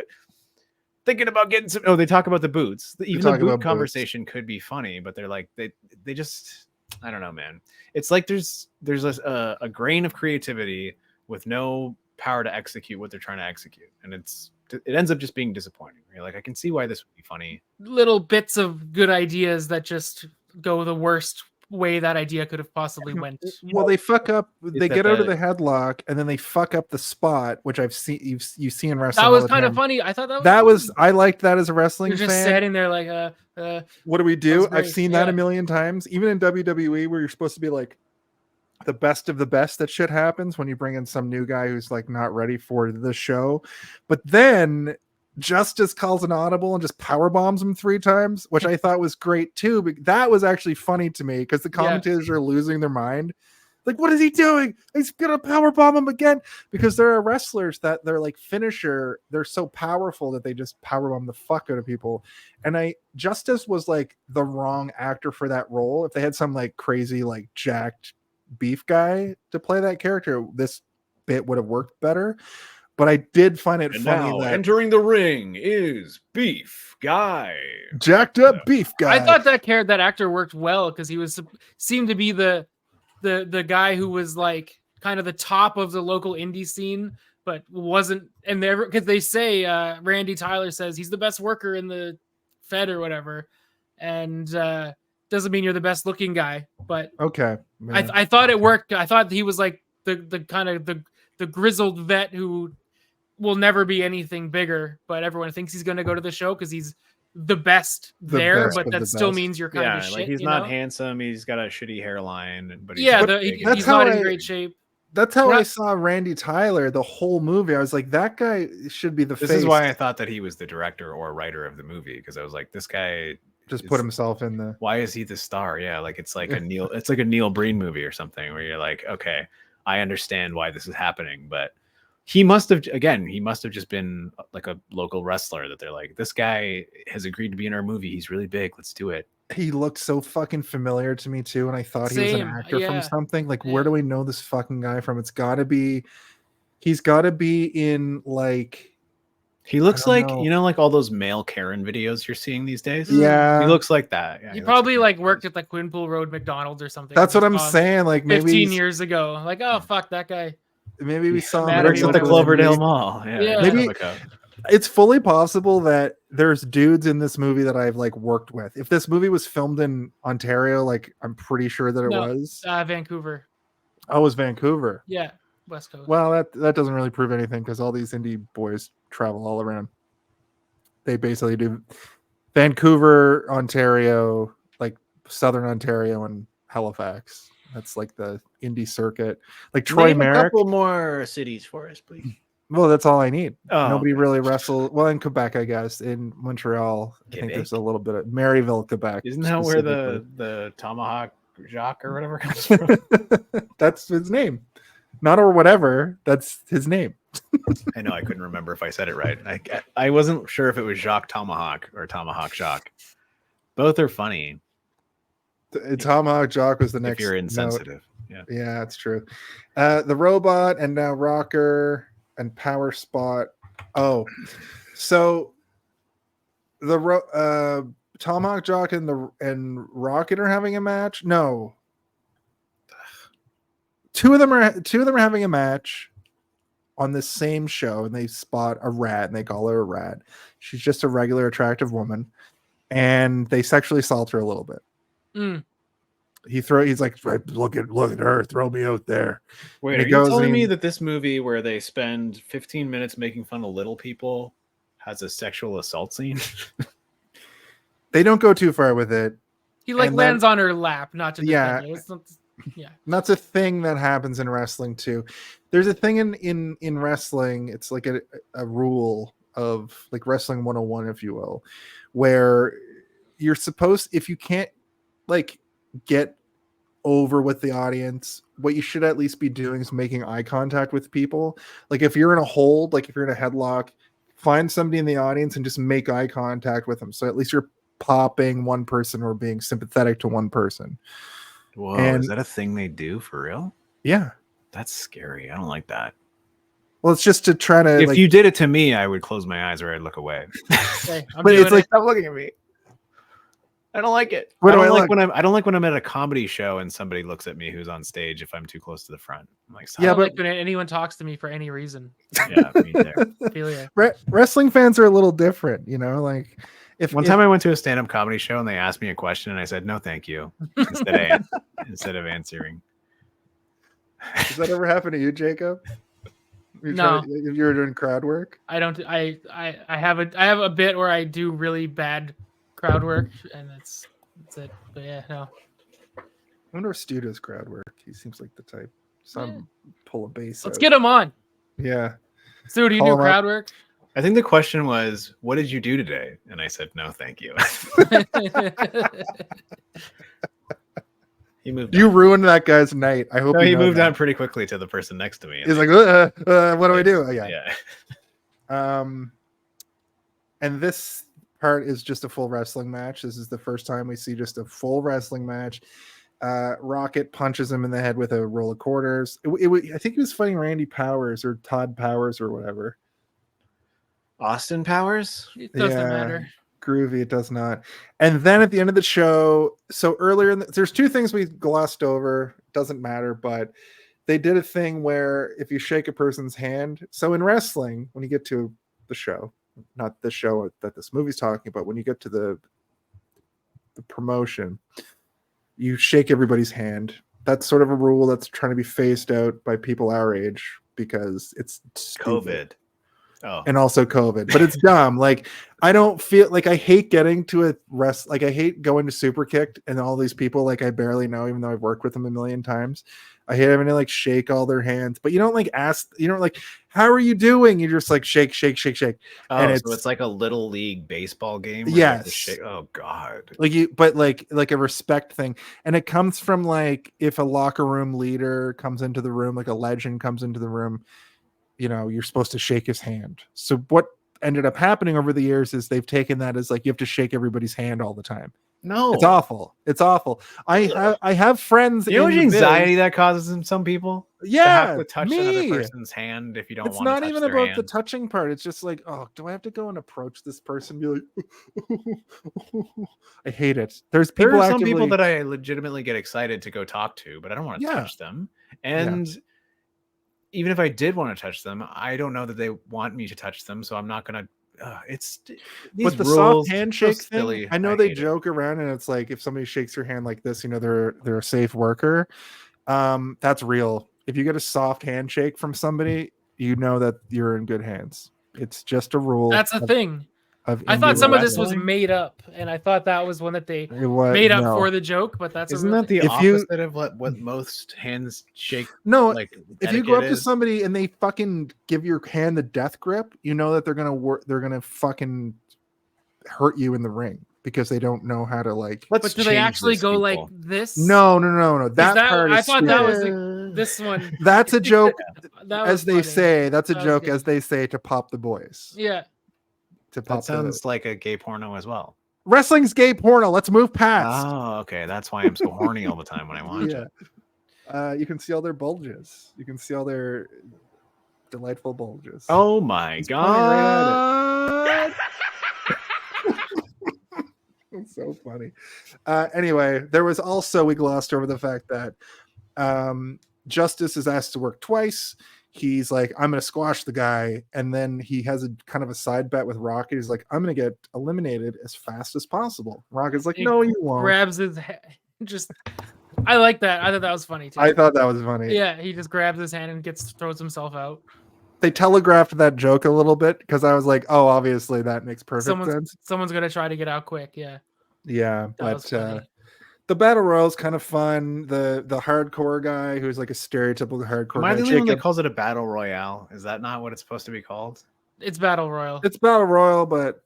Thinking about getting some." Oh, they talk about the boots. Even the boot conversation could be funny, but they're like they just, I don't know, man. It's like there's a grain of creativity with no power to execute what they're trying to execute, and it ends up just being disappointing. You're like, I can see why this would be funny. Little bits of good ideas that just go the worst way that idea could have possibly went. Well, they fuck up. They get out of the headlock, and then they fuck up the spot, which I've seen. You see in wrestling. That was kind of funny. I thought that was. I liked that as a wrestling fan. You're just just sitting there like, what do we do? I've seen that a million times, even in WWE, where you're supposed to be like the best of the best. That shit happens when you bring in some new guy who's like not ready for the show, but then Justice calls an audible and just power bombs him 3 times, which I thought was great too. But that was actually funny to me because the commentators are losing their mind. Like, what is he doing? He's gonna power bomb him again, because there are wrestlers that they're like finisher. They're so powerful that they just power bomb the fuck out of people. And Justice was like the wrong actor for that role. If they had some like crazy like jacked beef guy to play that character, this bit would have worked better. But I did find it funny that entering the ring is Beef Guy, jacked up beef guy. I thought that actor worked well because he seemed to be the guy who was like kind of the top of the local indie scene, but wasn't. And because they say Randy Tyler says he's the best worker in the Fed or whatever, and doesn't mean you're the best looking guy. But okay, I thought it worked. I thought he was like the kind of the grizzled vet who will never be anything bigger, but everyone thinks he's going to go to the show because he's the best there, but that still means you're kind of shit. Like he's not handsome. He's got a shitty hairline, but he's not in great shape. That's how I saw Randy Tyler the whole movie. I was like, that guy should be the face. This is why I thought that he was the director or writer of the movie, because I was like, this guy just put himself in the. Why is he the star? Yeah, like it's like it's like a Neil Breen movie or something where you're like, okay, I understand why this is happening, but he must have just been like a local wrestler that they're like, this guy has agreed to be in our movie. He's really big. Let's do it. He looked so fucking familiar to me too. And I thought he was an actor from something. Like, where do we know this fucking guy from? He's got to be in like, he looks like, like all those male Karen videos you're seeing these days. Yeah. He looks like that. Yeah, he probably like worked at the Quinpool Road McDonald's or something. That's what I'm saying. Like maybe 15 years ago. Like, oh, fuck that guy. Maybe we saw him at the Cloverdale Mall. Yeah. Maybe it's fully possible that there's dudes in this movie that I've like worked with. If this movie was filmed in Ontario, like I'm pretty sure that it was Vancouver. Oh, it was Vancouver. Yeah, West Coast. Well, that doesn't really prove anything because all these indie boys travel all around. They basically do Vancouver, Ontario, like Southern Ontario, and Halifax. That's like the indie circuit. Like Troy Merrick. A couple more cities for us, please. Well, that's all I need. Nobody really wrestled. Well, in Quebec, I guess. In Montreal, I think there's a little bit of Maryville, Quebec. Isn't that where the Tomahawk Jacques or whatever comes from? That's his name. Not or whatever. That's his name. I know. I couldn't remember if I said it right. I wasn't sure if it was Jacques Tomahawk or Tomahawk Jacques. Both are funny. Tomahawk Jock was the next. If you're note. insensitive. Yeah, it's true. The robot and now rocker and power spot. Oh, so the Tomahawk Jock and Rocket are having a match. No, two of them are having a match on the same show, and they spot a rat and they call her a rat. She's just a regular attractive woman, and they sexually assault her a little bit. Mm. He's like, look at her, throw me out there. Wait, are you telling me that this movie where they spend 15 minutes making fun of little people has a sexual assault scene? They don't go too far with it. He lands on her lap, not to defend her. And that's a thing that happens in wrestling too. There's a thing in wrestling, it's like a rule of like wrestling 101, if you will, where you're supposed, if you can't like get over with the audience, what you should at least be doing is making eye contact with people. Like if you're in a hold, like if you're in a headlock, find somebody in the audience and just make eye contact with them. So at least you're popping one person or being sympathetic to one person. Whoa, is that a thing they do for real? Yeah. That's scary. I don't like that. Well, it's just to try to. If you did it to me, I would close my eyes or I'd look away. Okay, but it's like, stop looking at me. I don't like it. I don't like when I'm at a comedy show and somebody looks at me who's on stage if I'm too close to the front. I'm like, I don't like when anyone talks to me for any reason. Yeah, me there. Wrestling fans are a little different, you know. Like, One time I went to a stand-up comedy show and they asked me a question and I said no, thank you, instead of answering. Does that ever happen to you, Jacob? No. If you're doing crowd work, I don't. I have a bit where I do really bad crowd work, and that's it. But yeah, no. I wonder if Stu does crowd work. He seems like the type. Pull a bass. Let's get him on. Yeah. Stu, do you do crowd work? I think the question was, what did you do today? And I said, no, thank you. He moved. You ruined that guy's night. I hope he moved on pretty quickly to the person next to me. He's like, what do I do? Yeah. And this part is just a full wrestling match. This is the first time we see just a full wrestling match. Rocket punches him in the head with a roll of quarters. I think he was fighting Randy Powers or Todd Powers or whatever. Austin Powers? It doesn't matter. Groovy, it does not. And then at the end of the show, so earlier, there's two things we glossed over. Doesn't matter, but they did a thing where if you shake a person's hand, so in wrestling, when you get to the show, not the show that this movie's talking about, when you get to the promotion, you shake everybody's hand. That's sort of a rule that's trying to be phased out by people our age because it's stupid. COVID. Oh. And also COVID, but it's dumb. Like, I don't feel like I hate getting to like I hate going to Super Kicked and all these people like I barely know, even though I've worked with them a million times. I hate having to like shake all their hands, but you don't like ask, you don't like, how are you doing? You're just like shake. Oh, and so it's like a little league baseball game. Yes. Oh God. But like a respect thing. And it comes from like, if a locker room leader comes into the room, like a legend comes into the room, you know, you're supposed to shake his hand. So what ended up happening over the years is they've taken that as like, you have to shake everybody's hand all the time. No, it's awful. It's awful. I have friends. You know how much anxiety that causes in some people? Yeah, to have to touch another person's hand if you don't want to touch their hand. It's not even about the touching part. It's just like, oh, do I have to go and approach this person and be like, I hate it. There are some people that I legitimately get excited to go talk to, but I don't want to touch them. And even if I did want to touch them, I don't know that they want me to touch them, so I'm not going to. It's with the soft handshake thing. I know they joke around, and it's like if somebody shakes your hand like this, you know they're a safe worker. That's real. If you get a soft handshake from somebody, you know that you're in good hands. It's just a rule. That's a thing. I thought some of this was made up, and I thought that was one that they made up for the joke. But that's isn't that the opposite of what most hands shake? No, like if you go up to somebody and they fucking give your hand the death grip, you know that they're gonna fucking hurt you in the ring because they don't know how to like. But do they actually go like this? No. That part. I thought that was this one. That's a joke, as they funny. say. That's a joke, as they say, to pop the boys. Yeah. That sounds like a gay porno as well. Wrestling's gay porno. Let's move past. Oh, okay. That's why I'm so horny all the time when I watch it. You can see all their bulges. You can see all their delightful bulges. Oh my god. It's so funny. Anyway, there was also, we glossed over the fact that Justice is asked to work twice. He's like, I'm going to squash the guy. And then he has a kind of a side bet with Rocket. He's like, I'm going to get eliminated as fast as possible. Rocket's like, no, you won't. Grabs his head. I like that. I thought that was funny too. I thought that was funny. Yeah, he just grabs his hand and throws himself out. They telegraphed that joke a little bit because I was like, oh, obviously that makes perfect sense. Someone's going to try to get out quick. Yeah. Yeah. But the battle royale is kind of fun. The hardcore guy who's like a stereotypical hardcore Am I guy. the only one that calls it a battle royale? Is that not what it's supposed to be called? It's battle royal. It's battle royal, but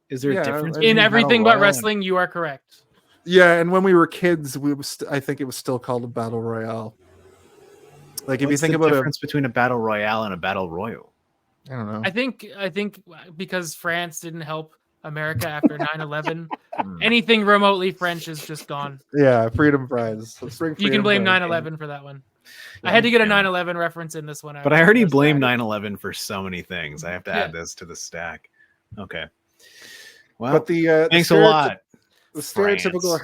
is there a difference in everything but wrestling? You are correct. Yeah, and when we were kids, I think it was still called a battle royale. Like, if you think about the difference between a battle royale and a battle royal, I don't know. I think because France didn't help America after 9/11, anything remotely French is just gone. Yeah, freedom prize. You can blame 9/11 for that one. I had to get a 9/11 reference in this one. But I already blame 9/11 for so many things. I have to add this to the stack. Okay. Well, but thanks a lot. The stereotypical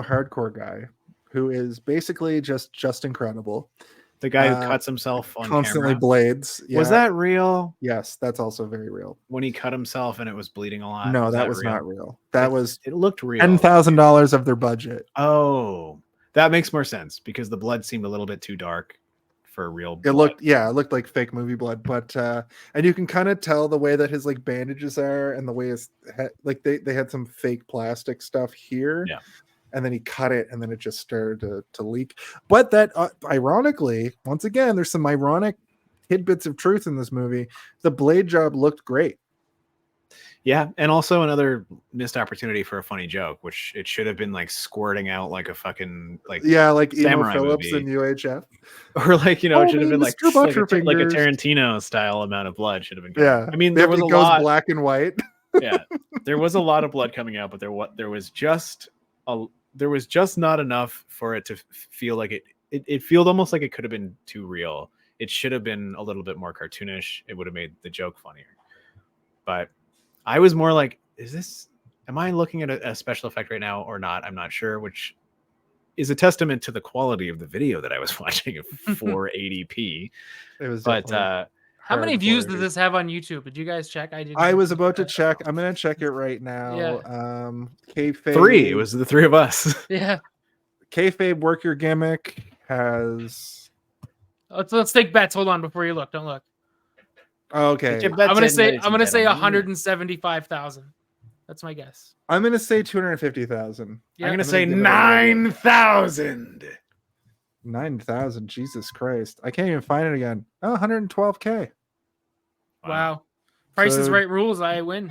hardcore guy who is basically just incredible. The guy who cuts himself on constantly camera. Blades. Yeah. Was that real? Yes, that's also very real. When he cut himself and it was bleeding a lot. No, that was not real. That was it looked real. $10,000 of their budget. Oh, that makes more sense because the blood seemed a little bit too dark for real blood. It looked like fake movie blood, but and you can kind of tell the way that his like bandages are and the way his like they had some fake plastic stuff here. Yeah. And then he cut it, and then it just started to leak. But that, ironically, once again, there's some ironic tidbits of truth in this movie. The blade job looked great. Yeah, and also another missed opportunity for a funny joke, which it should have been like squirting out like a fucking like Emo Phillips movie. in UHF, or like it should have been like a Tarantino style amount of blood should have been. Yeah, I mean there was a lot black and white. Yeah, there was a lot of blood coming out, but there was just not enough for it to feel like it felt almost like it could have been too real. It should have been a little bit more cartoonish. It would have made the joke funnier. But I was more like, am I looking at a special effect right now or not? I'm not sure, which is a testament to the quality of the video that I was watching at 480p. It was, but how many views does this have on YouTube? Did you guys check? I was about to check. I'm gonna check it right now. Yeah. Kayfabe. 3. It was the 3 of us. Yeah. Kayfabe Work Your Gimmick has. Let's take bets. Hold on before you look. Don't look. Okay. I'm gonna say 175,000. That's my guess. I'm gonna say 250,000. Yeah. I'm gonna say 9,000. 9,000. Jesus Christ. I can't even find it again. Oh, 112K. Wow. Price is Right rules. I win.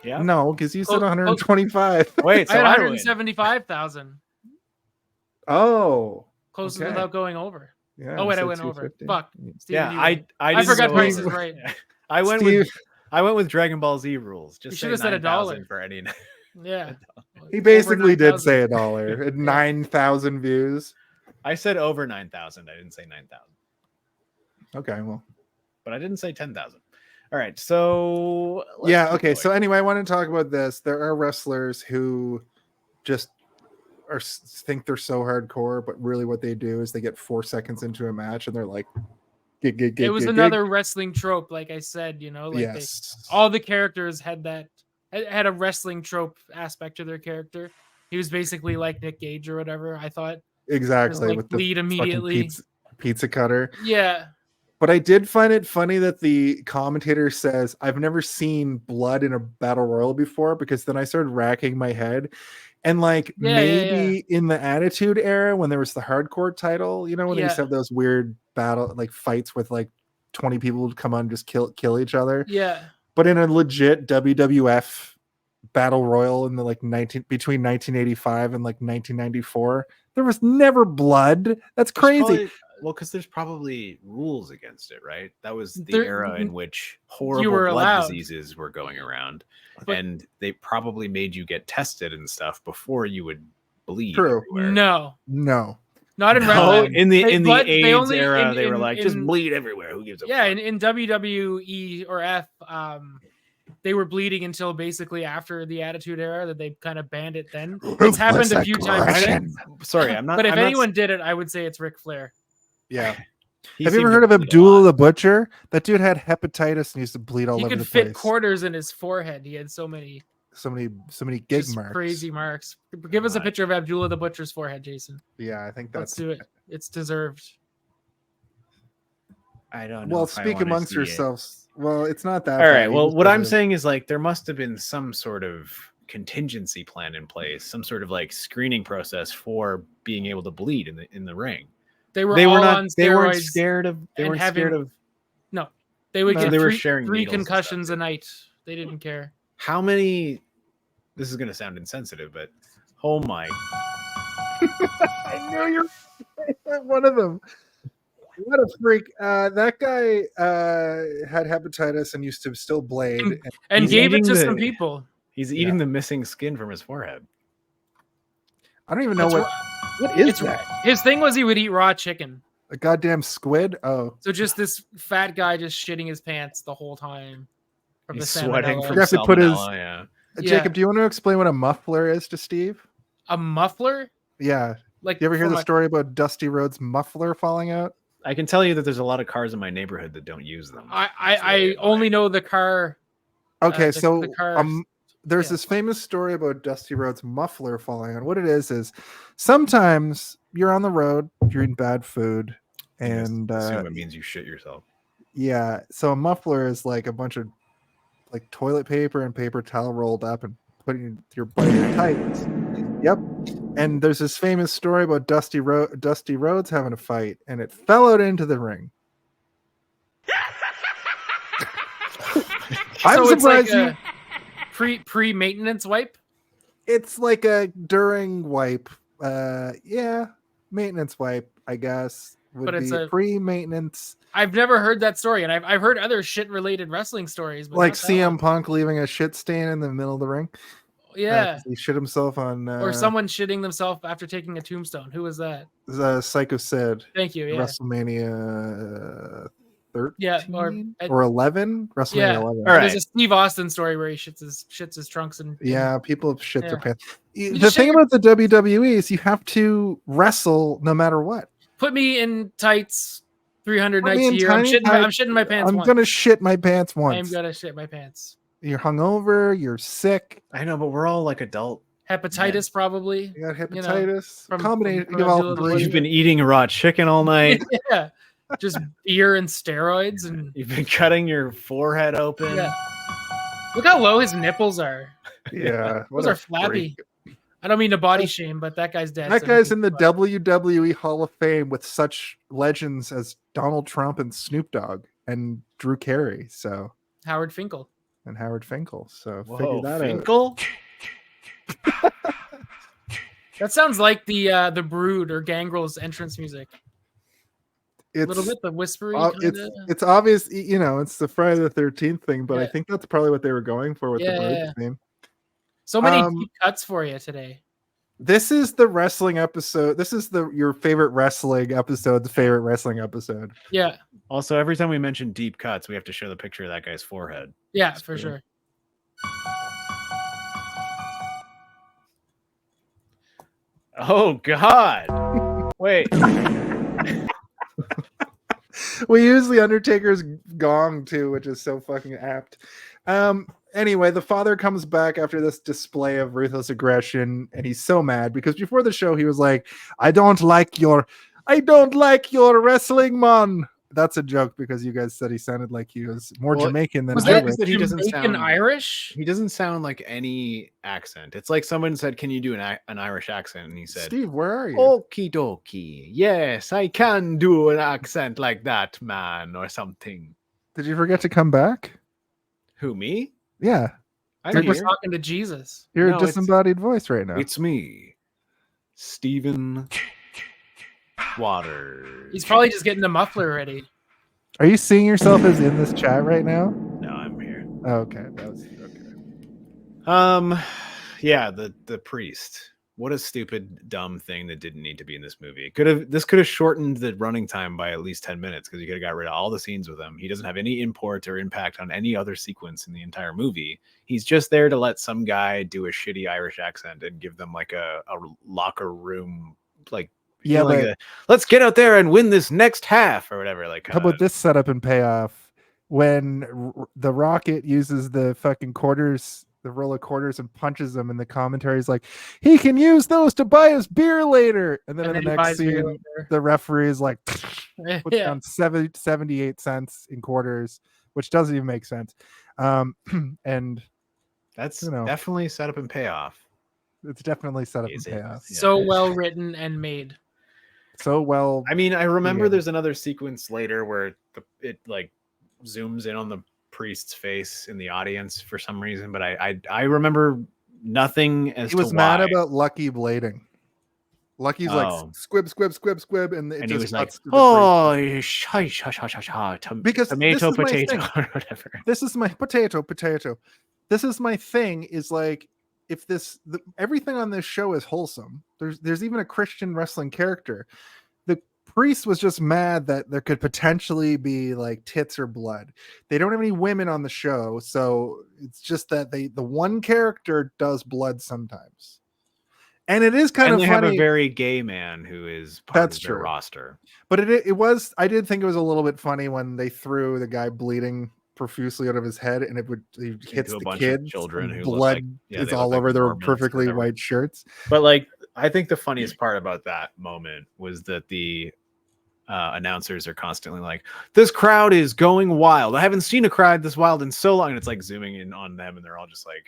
Yeah. No, because you said 125. Wait, so I had 175,000. Oh. Closest without going over. Yeah. Oh wait, I went over. Fuck. Steven, yeah, I forgot Price is Right. I went with Dragon Ball Z rules. Just should have said $1 for any. Yeah. He basically did say $1 at 9,000 views. I said over 9,000. I didn't say 9,000. Okay, well, but I didn't say 10,000. All right, so yeah, okay. So anyway, I want to talk about this. There are wrestlers who just think they're so hardcore, but really what they do is they get 4 seconds into a match and they're like, it was another wrestling trope, like I said. Like yes. All the characters had a wrestling trope aspect to their character. He was basically like Nick Gage or whatever. I thought. Exactly, like with lead the immediately pizza cutter. Yeah, but I did find it funny that the commentator says, "I've never seen blood in a battle royal before," because then I started racking my head, and like maybe in the Attitude Era when there was the hardcore title, when they used to have those weird battle like fights with like 20 people would come on and just kill each other. Yeah, but in a legit WWF battle royal in the between 1985 and like 1994. There was never blood. That's crazy. Well, because there's probably rules against it, right? That was the There- era in which horrible were blood allowed. diseases were going around, But- and they probably made you get tested and stuff before you would bleed. True. Everywhere. No. Not in No, wrestling. in the But they AIDS only- era, in- they were in- like, just in- bleed everywhere. Who gives a Yeah, fuck? in WWE or F, they were bleeding until basically after the Attitude Era that they kind of banned it. Then it's happened a few times. since. Sorry, I'm not. But if I'm not- anyone did it, I would say it's Ric Flair. Yeah. he Have you ever seemed heard to of bleed a Abdullah lot. the Butcher? That dude had hepatitis and used to bleed all He over could the fit place. quarters in his forehead. He had so many So many gig just marks. crazy marks. Give us a picture of Abdullah the Butcher's forehead, Jason. Yeah, I think Let's that's do it. It's deserved. I don't know. well. if I Speak wanna amongst see it. yourselves. Well, it's not that. All bad. right. He Well, just what I'm doesn't- saying is like there must have been some sort of contingency plan in place, some sort of like screening process for being able to bleed in the ring. They were They all were not. on They weren't steroids. scared of. They and weren't scared having- of No, they would No, get they were three, sharing three needles and stuff, concussions a dude. night. They didn't care. how many. This is going to sound insensitive, but oh my! I knew you were one of them. What a freak! That guy had hepatitis and used to still blade. And He's gave it eating to the- some people. He's eating the missing skin from his forehead. I don't even know That's what is It's that? his thing was he would eat raw chicken. A goddamn squid? Oh, So just this fat guy just shitting his pants the whole time. From He's the sweating salmonella. from You have to put his- salmonella, yeah. Yeah. Jacob, do you want to explain what a muffler is to Steve? A muffler. Yeah. Like You ever hear from the a- story about Dusty Rhodes' muffler falling out? I can tell you that there's a lot of cars in my neighborhood that don't use them. I It's really only know the car. Okay, the so car- there's yeah. this famous story about Dusty Rhodes' muffler falling out. What it is sometimes you're on the road, you're eating bad food, and assume it means you shit yourself. yeah, so a muffler is like a bunch of like toilet paper and paper towel rolled up and putting your butt in your tights. Yep. And there's this famous story about Dusty Rhodes having a fight, and it fell out into the ring. I'm So it's like surprised you. pre maintenance wipe. It's like a during wipe. Yeah, maintenance wipe, I guess. Would But it's be a- pre-maintenance, I've never heard that story, and I've heard other shit related wrestling stories. But like not that CM one. Punk leaving a shit stain in the middle of the ring. Yeah. 'Cause he shit himself on. Or someone shitting themselves after taking a tombstone. Who was that? Psycho Sid. Thank you. Yeah. WrestleMania 13 Yeah, or 11. WrestleMania Yeah. 11. All right. There's a Steve Austin story where he shits his trunks and Yeah, people have shit their Yeah. pants. The just thing shit about the WWE is you have to wrestle no matter what. put me in tights 300 Put me nights a in year. I'm tiny shitting, I'm tights. shitting my pants I'm once. gonna shit my pants I am once. gonna shit my pants. You're hungover. You're sick. I know, but we're all like adult. Hepatitis probably. You got You know, hepatitis. from- Combination from of all Abdullah the three. Butcher. You've been eating raw chicken all night. Yeah. Just beer and steroids and You've been cutting your forehead open. yeah. Look how low his nipples are. Yeah, what Those a are flabby. freak. I don't mean to body shame, but that guy's dead. That so guy's he in the can- WWE Hall of Fame with such legends as Donald Trump and Snoop Dogg and Drew Carey. So Howard Finkel. and Howard Finkel. So Whoa, figure that out. Finkel? That sounds like the Brood or Gangrel's entrance music. A It's little bit the whispery. it's obvious, you know, it's the Friday the 13th thing, but I Yeah. think that's probably what they were going for with Yeah, the Brood yeah, yeah. theme. So many Um, deep cuts for you today. This is the wrestling episode. This is your favorite wrestling episode, the favorite wrestling episode. Yeah, Also, every time we mention deep cuts, we have to show the picture of that guy's forehead. yeah, That's for true. sure. Oh, God. Wait. We use the Undertaker's gong too, which is so fucking apt. Anyway, the father comes back after this display of ruthless aggression, and he's so mad because before the show he was like, I don't like your wrestling, man. That's a joke because you guys said he sounded like he was more Well, Jamaican than Was that- Jewish. that he doesn't Jamaican sound- Irish? He doesn't sound like any accent. It's like someone said, "Can you do an Irish accent?" And he said, Steve, where are you? "Okie dokie. Yes, I can do an accent like that, man, or something." Did you forget to come back? Who, me? Yeah, I'm You're here. just talking to Jesus. you're No, a it's- disembodied voice right now. It's me, Stephen water. He's probably just getting the muffler ready. Are you seeing yourself as in this chat right now? No, I'm here. Oh, okay, that was okay. Yeah, the priest. What a stupid, dumb thing that didn't need to be in this movie. This could have shortened the running time by at least 10 minutes because you could have got rid of all the scenes with him. He doesn't have any import or impact on any other sequence in the entire movie. He's just there to let some guy do a shitty Irish accent and give them like a locker room, like, Yeah, like let's get out there and win this next half or whatever. Like, how about this setup and payoff when the Rocket uses the fucking quarters, the roll of quarters, and punches them, and the commentary is like, he can use those to buy us beer later. And then in the next scene, the referee is like, puts down 78 cents in quarters, which doesn't even make sense. And that's definitely setup and payoff. It's definitely setup and payoff. So well written and made. So well. I mean, I remember there's another sequence later where it like zooms in on the priest's face in the audience for some reason, but I remember nothing as he was to mad why. about Lucky blading. Lucky's like squib, and it and just he was like, because tomato, potato, or whatever. This is my potato. This is my thing. Is like, if everything on this show is wholesome, there's even a Christian wrestling character. The priest was just mad that there could potentially be like tits or blood. They don't have any women on the show, so it's just that the one character does blood sometimes. And it is kind of funny. They have a very gay man who is part of their roster. But it was, I did think it was a little bit funny when they threw the guy bleeding profusely out of his head, and he hits the kids, children who blood is all over their perfectly white shirts. But like, I think the funniest part about that moment was that the announcers are constantly like, this crowd is going wild. I haven't seen a crowd this wild in so long. And it's like zooming in on them, and they're all just like,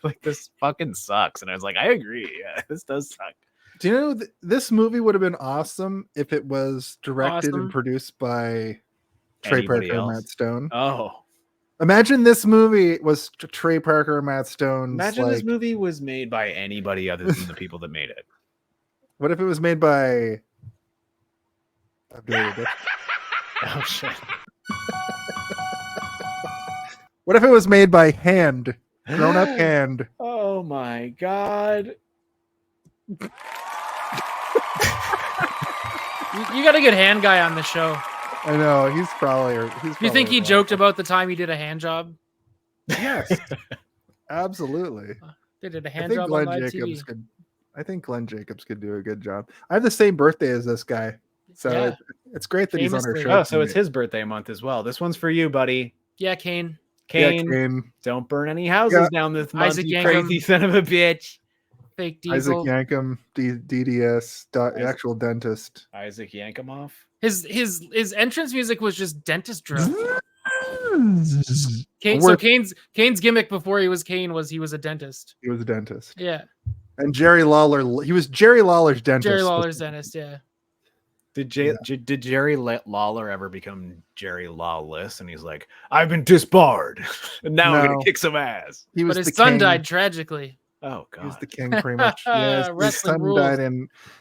like, this fucking sucks. And I was like, I agree. Yeah, this does suck. Do you know this movie would have been awesome if it was directed and produced by Trey Parker and Matt Stone? Oh, imagine this movie was Trey Parker and Matt Stone. Imagine this movie was made by anybody other than the people that made it. What if it was made by oh shit. What if it was made by Hand? Grown up Hand. Oh my god. You got a good hand guy on the show. I know, he's probably. Do you think he joked about the time he did a hand job? Yes, absolutely. They did a hand job on live TV. I think Glenn Jacobs could do a good job. I have the same birthday as this guy, so it's great that he's on our show. Oh, so it's his birthday month as well. This one's for you, buddy. Yeah, Kane. Kane. Don't burn any houses down this month, Isaac you Yankum. Crazy son of a bitch. Fake Diesel. Isaac Yankum, DDS, actual dentist. Isaac Yankumoff. His entrance music was just dentist drum. Kane's gimmick before he was Kane was he was a dentist. He was a dentist. Yeah. And Jerry Lawler, he was Jerry Lawler's dentist. Jerry Lawler's dentist, yeah. Did Jerry Lawler ever become Jerry Lawless? And he's like, I've been disbarred, and now I'm gonna kick some ass. But his son died tragically. Oh god, he was the king pretty much. Yeah,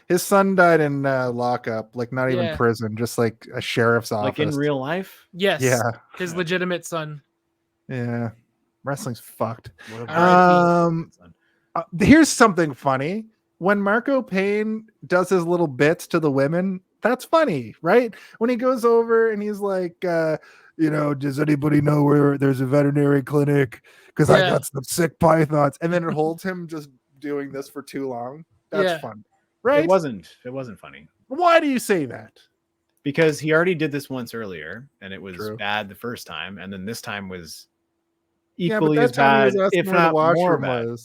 his son died in lockup, like not even prison, just like a sheriff's office. Like in real life? Yes. Yeah. His legitimate son. Yeah. Wrestling's fucked. Here's something funny. When Marco Payne does his little bits to the women, that's funny, right? When he goes over and he's like, does anybody know where there's a veterinary clinic? Because I got some sick pythons. And then it holds him just doing this for too long. That's fun, right? It wasn't funny. Why do you say that? Because he already did this once earlier, and it was bad the first time, and then this time was equally as bad, if not more bad.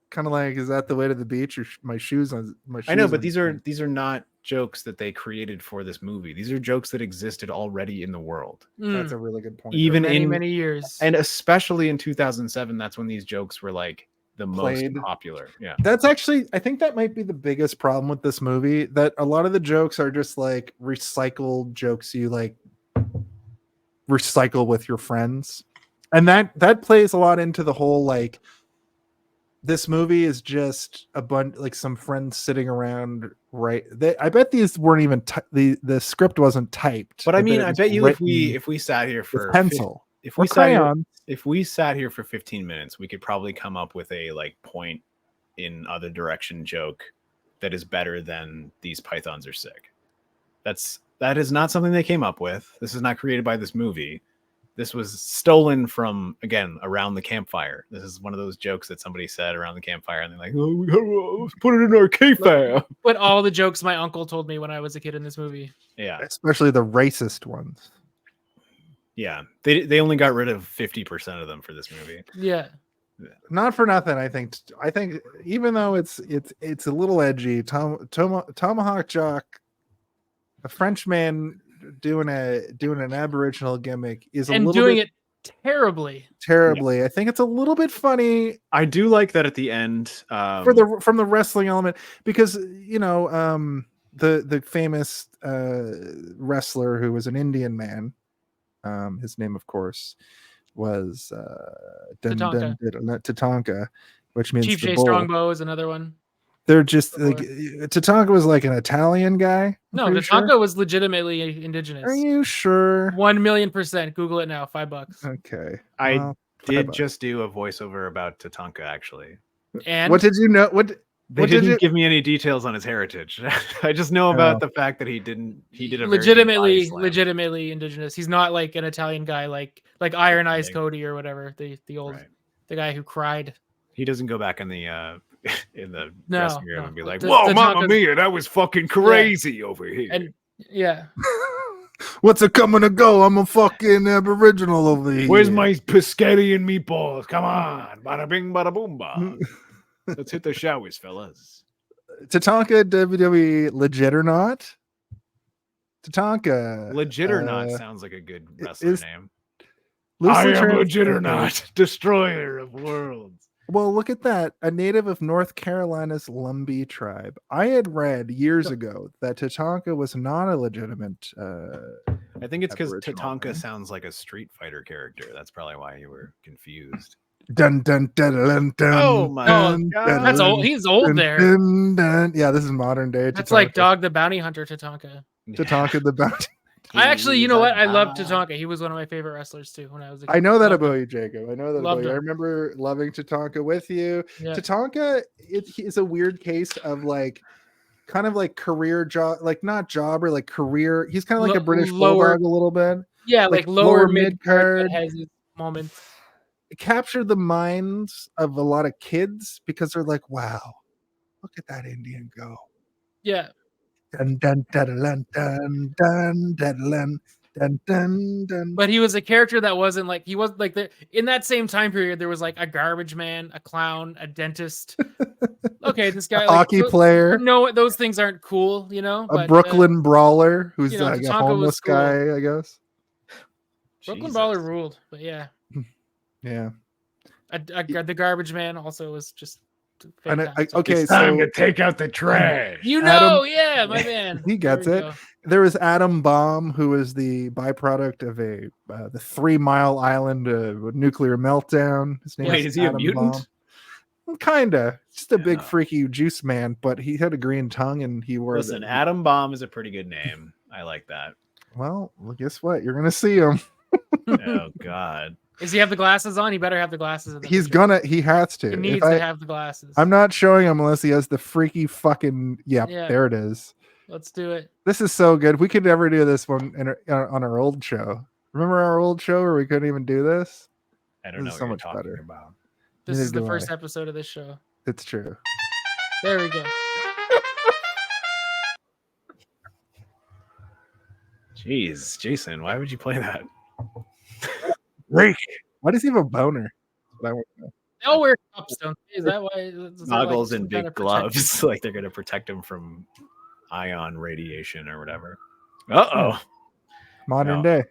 Kind of like, is that the way to the beach or my shoes on my shoes? I know, but these are not jokes that they created for this movie. These are jokes that existed already in the world. That's a really good point. Even in many years, and especially in 2007, that's when these jokes were like the most popular. Yeah, that's actually, I think that might be the biggest problem with this movie, that a lot of the jokes are just like recycled jokes you like recycle with your friends, and that plays a lot into the whole like this movie is just a bunch like some friends sitting around. Right, I bet these weren't even the script wasn't typed. But I bet you if we sat here for pencil, if we sat here for 15 minutes, we could probably come up with a like point in other direction joke that is better than these pythons are sick. That is not something they came up with. This is not created by this movie. This was stolen from, again, around the campfire. This is one of those jokes that somebody said around the campfire, and they're like, "Oh, we gotta put it in our Kayfabe." But all the jokes my uncle told me when I was a kid in this movie. Yeah, especially the racist ones. Yeah, they only got rid of 50% of them for this movie. Yeah. Not for nothing. I think even though it's a little edgy, Tomahawk Jock, a Frenchman doing an Aboriginal gimmick is a little doing bit it terribly. Yeah. I think it's a little bit funny. I do like that at the end from the wrestling element, because the famous wrestler who was an Indian man, his name of course was Tatanka, which means Chief J Strongbow is another one. They're just like Tatanka was like an Italian guy. No, Tatanka was legitimately indigenous. Are you sure? 1,000,000%. Google it now. $5. Okay. I did just do a voiceover about Tatanka actually. And what did you know? They didn't give me any details on his heritage. I just know about the fact that he did a legitimately indigenous. He's not like an Italian guy like Iron Eyes Cody or whatever, the guy who cried. He doesn't go back in the dressing room and be like, "Whoa, Mamma Mia, that was fucking crazy over here." And yeah. What's a coming to go? I'm a fucking Aboriginal over here. Where's my biscotti and meatballs? Come on, bada bing, bada boom, ba. Let's hit the showers, fellas. Tatanka, WWE, legit or not? Tatanka, legit or not sounds like a good wrestler name. I am legit or not, destroyer of worlds. Well, look at that. A native of North Carolina's Lumbee tribe. I had read years ago that Tatanka was not a legitimate. I think it's because Tatanka sounds like a Street Fighter character. That's probably why you were confused. Dun dun dun dun dun. Oh my God! That's old. He's old there. Dun, dun. Yeah, this is modern day. That's like Dog the Bounty Hunter Tatanka. Tatanka the Bounty. I actually, you know what? I love Tatanka. He was one of my favorite wrestlers too when I was a kid. I know that about you, Jacob. I know that about you. Him. I remember loving Tatanka with you. Yeah. Tatanka is a weird case of like, kind of like career job, like not jobber, like career. He's kind of like a British Bulldog a little bit. Yeah, like lower mid card has his moments. It captured the minds of a lot of kids because they're like, "Wow, look at that Indian go!" Yeah. Dun, dun, dun, dun, dun, dun, dun, dun, dun, dun. But he was a character that wasn't like in that same time period. There was like a garbage man, a clown, a dentist. Okay, this guy, a hockey player. No, those things aren't cool, you know. A Brooklyn brawler who's like a homeless guy, I guess. Brooklyn Brawler ruled, but yeah. Yeah. The garbage man also was just okay, it's time to take out the trash. Yeah, my man. He gets it. There was Adam Bomb, who was the byproduct of the 3 Mile Island nuclear meltdown. His name is he Adam a mutant? Kinda, just a big freaky juice man, but he had a green tongue and he wore. Listen, Adam Bomb is a pretty good name. I like that. Well, guess what? You're gonna see him. Oh God. Does he have the glasses on? He better have the glasses. He has to. He needs to have the glasses. I'm not showing him unless he has the freaky fucking. Yeah, there it is. Let's do it. This is so good. We could never do this one on our old show. Remember our old show where we couldn't even do this? I don't know what you're talking about. This is the first episode of this show. It's true. There we go. Jeez, Jason, why would you play that? Why does he have a boner? They all wear cups, don't they? Is that why? Goggles and big gloves, like they're going to protect him from ion radiation or whatever. Modern day.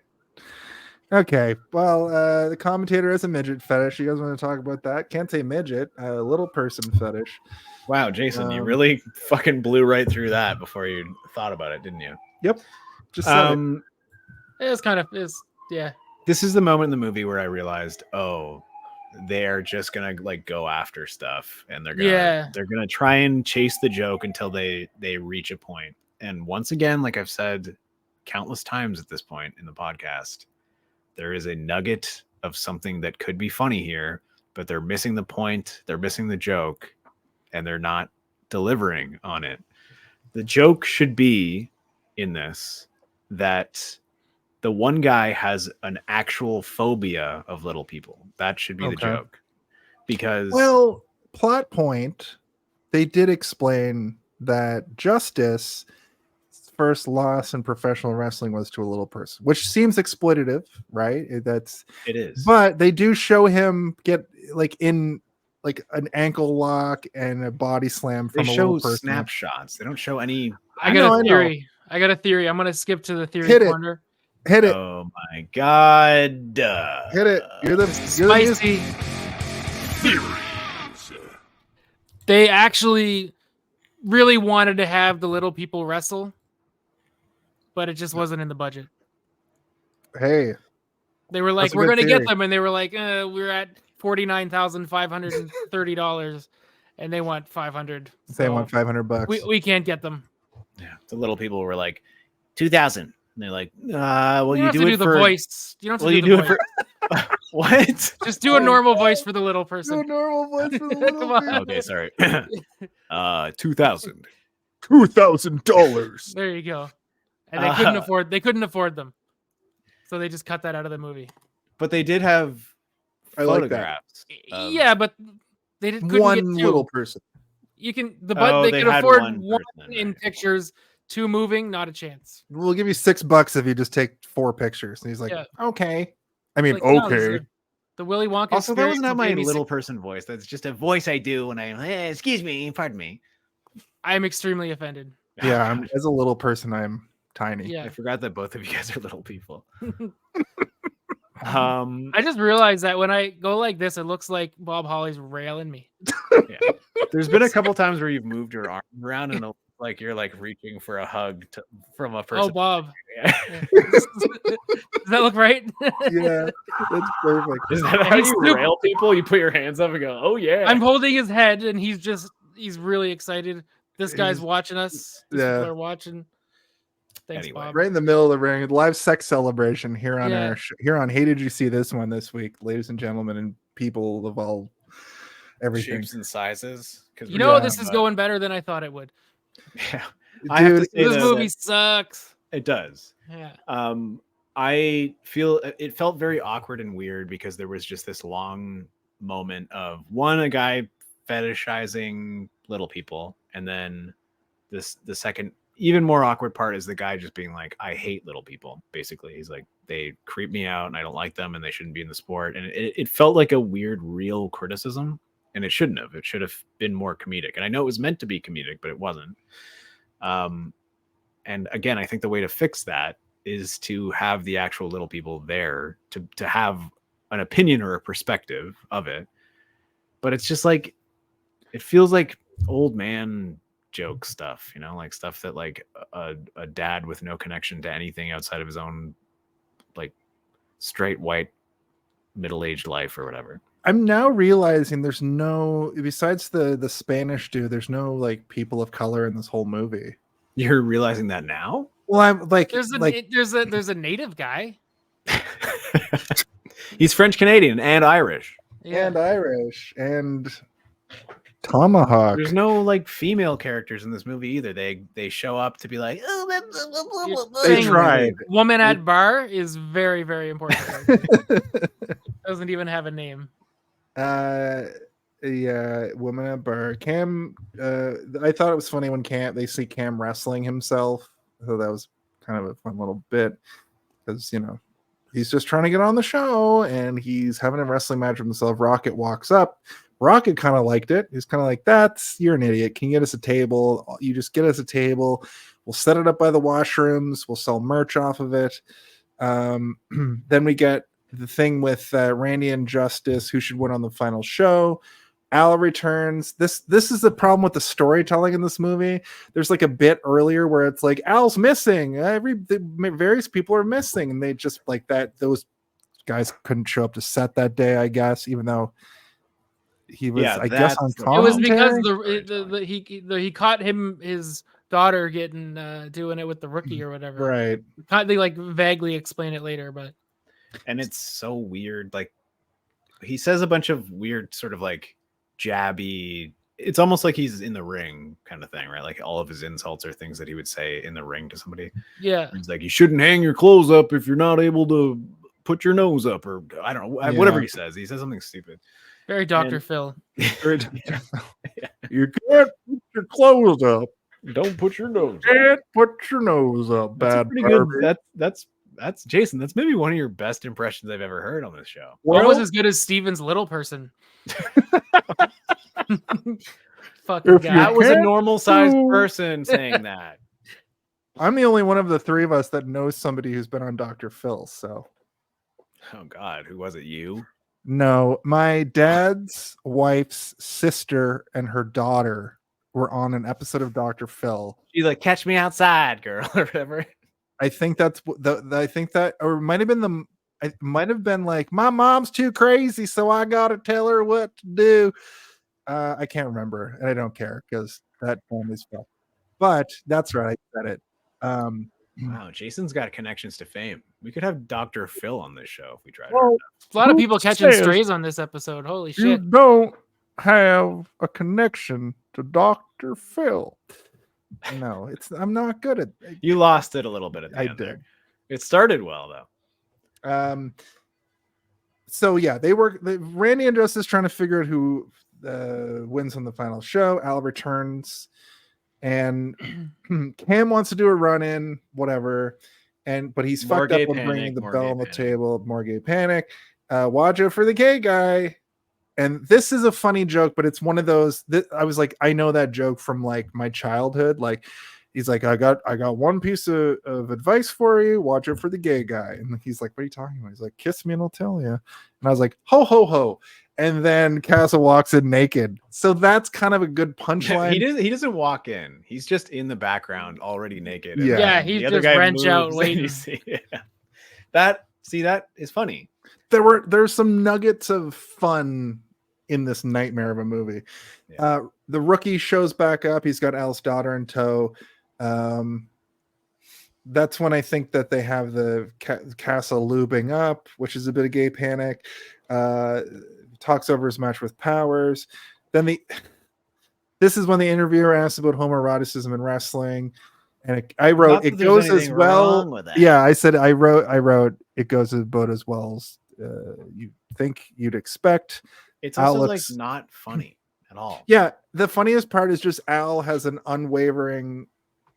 Okay, well, the commentator has a midget fetish. You guys want to talk about that? Can't say midget, a little person fetish. Wow, Jason, you really fucking blew right through that before you thought about it, didn't you? Yep. Just it's kind of yeah. This is the moment in the movie where I realized, they're just gonna like go after stuff, and they're gonna try and chase the joke until they reach a point. And once again, like I've said countless times at this point in the podcast, there is a nugget of something that could be funny here, but they're missing the point, they're missing the joke, and they're not delivering on it. The joke should be in this that the one guy has an actual phobia of little people. That should be the joke. Because, well, plot point, they did explain that Justice first loss in professional wrestling was to a little person, which seems exploitative, right? It is. But they do show him get like in like an ankle lock and a body slam from a little person. Snapshots. They don't show any. I got a theory. I'm gonna skip to the theory corner. Hit it. Oh my god. Hit it. You're spicy. They actually really wanted to have the little people wrestle, but it just wasn't in the budget. Hey. They were like, we're gonna get them, and they were like, we're at $49,530, and they want 500. They want $500. We can't get them. Yeah, the little people were like 2,000, and they're like, well, you do it for the voice. You don't have to do the voice. What? Just do a normal voice for the little person. Do a normal voice for the little Come on. Okay, sorry. $2,000. $2,000. There you go. And they couldn't afford them, so they just cut that out of the movie. But they did have photographs. Yeah, but they couldn't one get two. Little person. You can they could afford one in pictures, two moving, not a chance. We'll give you $6 if you just take 4 pictures. And he's like, okay. I mean, like, okay. No, the Willy Wonka. Also, that was not my little person voice. That's just a voice I do when I'm, excuse me, pardon me. I'm extremely offended. Yeah, as a little person, I'm tiny. Yeah. I forgot that both of you guys are little people. I just realized that when I go like this, it looks like Bob Holly's railing me. Yeah. There's been a couple times where you've moved your arm around and it looks like you're like reaching for a hug from a person. Oh, Bob. Yeah. Does that look right? Yeah, that's perfect. Is that how you rail people? You put your hands up and go, oh yeah. I'm holding his head and he's really excited. This guy's watching us. People are watching. Thanks, anyway, Bob. Right in the middle of the ring, live sex celebration here on our here on Hey Did You See This One this week, ladies and gentlemen, and people of all everything, shapes and sizes. You know, this is going better than I thought it would. Yeah, I have to say this movie sucks. It does. Yeah. I feel it felt very awkward and weird because there was just this long moment of a guy fetishizing little people, and then the second even more awkward part is the guy just being like, I hate little people. Basically, he's like, they creep me out and I don't like them and they shouldn't be in the sport. And it felt like a weird, real criticism, and it shouldn't have. It should have been more comedic. And I know it was meant to be comedic, but it wasn't. And again, I think the way to fix that is to have the actual little people there to have an opinion or a perspective of it. But it's just like, it feels like old man joke stuff, like stuff that like a dad with no connection to anything outside of his own like straight white middle-aged life or whatever. I'm now realizing there's no, besides the Spanish dude, there's no like people of color in this whole movie. You're realizing that now? Well, I'm like, there's a native guy. He's French Canadian and Irish. Yeah. And Irish and Tomahawk. There's no like female characters in this movie either. They show up to be like, they tried. Woman at bar is very, very important. Doesn't even have a name. Yeah, woman at bar. Cam, I thought it was funny when they see Cam wrestling himself. So that was kind of a fun little bit because he's just trying to get on the show and he's having a wrestling match with himself. Rocket walks up. Rocket kind of liked it. He's kind of like, you're an idiot. Can you get us a table? You just get us a table. We'll set it up by the washrooms. We'll sell merch off of it. Then we get the thing with Randy and Justice, who should win on the final show. Al returns. This is the problem with the storytelling in this movie. There's like a bit earlier where it's like Al's missing. The various people are missing, and they just like that. Those guys couldn't show up to set that day, I guess, even though he was, Yeah, I guess, on that's- It was because commentary. he caught his daughter getting doing it with the rookie or whatever. Right. They like vaguely explain it later, but and it's so weird. Like he says a bunch of weird sort of like jabby. It's almost like he's in the ring kind of thing, right? Like all of his insults are things that he would say in the ring to somebody. yeah, He's like, you shouldn't hang your clothes up if you're not able to put your nose up, or I don't know, whatever he says. He says something stupid. very Dr. Phil. You can't put your clothes up. Don't put your nose up. Can't put your nose up. That's Bad pretty good. Barbie. That's Jason. That's maybe one of your best impressions I've ever heard on this show. What was as good as Steven's little person? Fucking If guy. That was a can't normal sized do- person saying that. I'm the only one of the three of us that knows somebody who's been on Dr. Phil. So Oh God, who was it? You? no, my dad's wife's sister and her daughter were on an episode of Dr. Phil. She's like, catch me outside, girl, or whatever. I think that's I think that, or it might have been it might have been like, my mom's too crazy, so I gotta tell her what to do. I can't remember, and I don't care because that one is fun. But that's right, I said it. Wow, Jason's got connections to fame. We could have Dr. Phil on this show if we tried. Well, A lot of who people catching says strays on this episode. Holy you shit. don't have a connection to Dr. Phil. No, I'm not good at it. You lost it a little bit at the I end there. did. It started well though. So yeah, Randy and Justice trying to figure out who wins on the final show. Al returns, and Cam wants to do a run-in, whatever, but he's More fucked up gay on panic, bringing the more bell gay on the panic. table. More gay panic. Watch out for the gay guy. And this is a funny joke, but it's one of those that I was like, I know that joke from like my childhood. Like, he's like, I got one piece of advice for you. Watch out for the gay guy. And he's like, what are you talking about? He's like, kiss me and I'll tell you. And I was like, ho, ho, ho. And then Castle walks in naked. So that's kind of a good punchline. He doesn't walk in. He's just in the background already naked. And Yeah. Yeah, then he's the other just guy wrench out moves and waiting. you see- yeah. That is funny. There's some nuggets of fun in this nightmare of a movie. Yeah. The rookie shows back up. He's got Al's daughter in tow. That's when I think that they have the castle lubing up, which is a bit of gay panic. Talks over his match with Powers. Then this is when the interviewer asks about homoeroticism in wrestling, and I wrote Not that it there's goes as anything well. wrong with that. Yeah, I said I wrote it goes about as well as you think you'd expect. It's also Alex- like not funny at all. Yeah, the funniest part is just Al has an unwavering,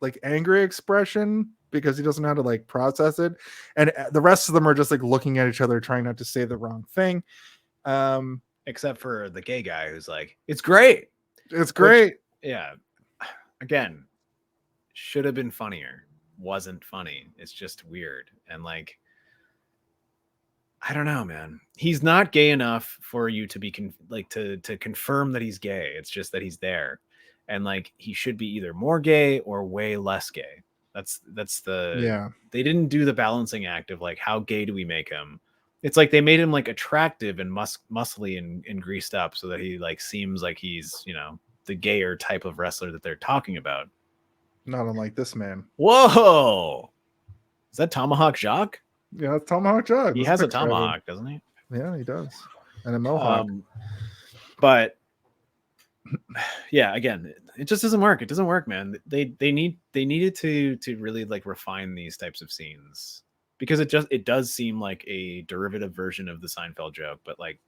like, angry expression because he doesn't know how to like process it, and the rest of them are just like looking at each other, trying not to say the wrong thing. Except for the gay guy who's like, it's great. It's great. Yeah. Again, should have been funnier. Wasn't funny. It's just weird. And like, I don't know, man. He's not gay enough for you to be to confirm that he's gay. It's just that he's there. And like, he should be either more gay or way less gay. That's Yeah. They didn't do the balancing act of like, how gay do we make him? It's like they made him like attractive and muscly and greased up so that he like seems like he's, you know, the gayer type of wrestler that they're talking about. Not unlike this man. Whoa. Is that Tomahawk Jacques? Yeah, it's Tomahawk Jug. He has a tomahawk, doesn't he? Yeah, he does. And a mohawk. But yeah, again, it just doesn't work. It doesn't work, man. They needed to really like refine these types of scenes, because it does seem like a derivative version of the Seinfeld joke, but like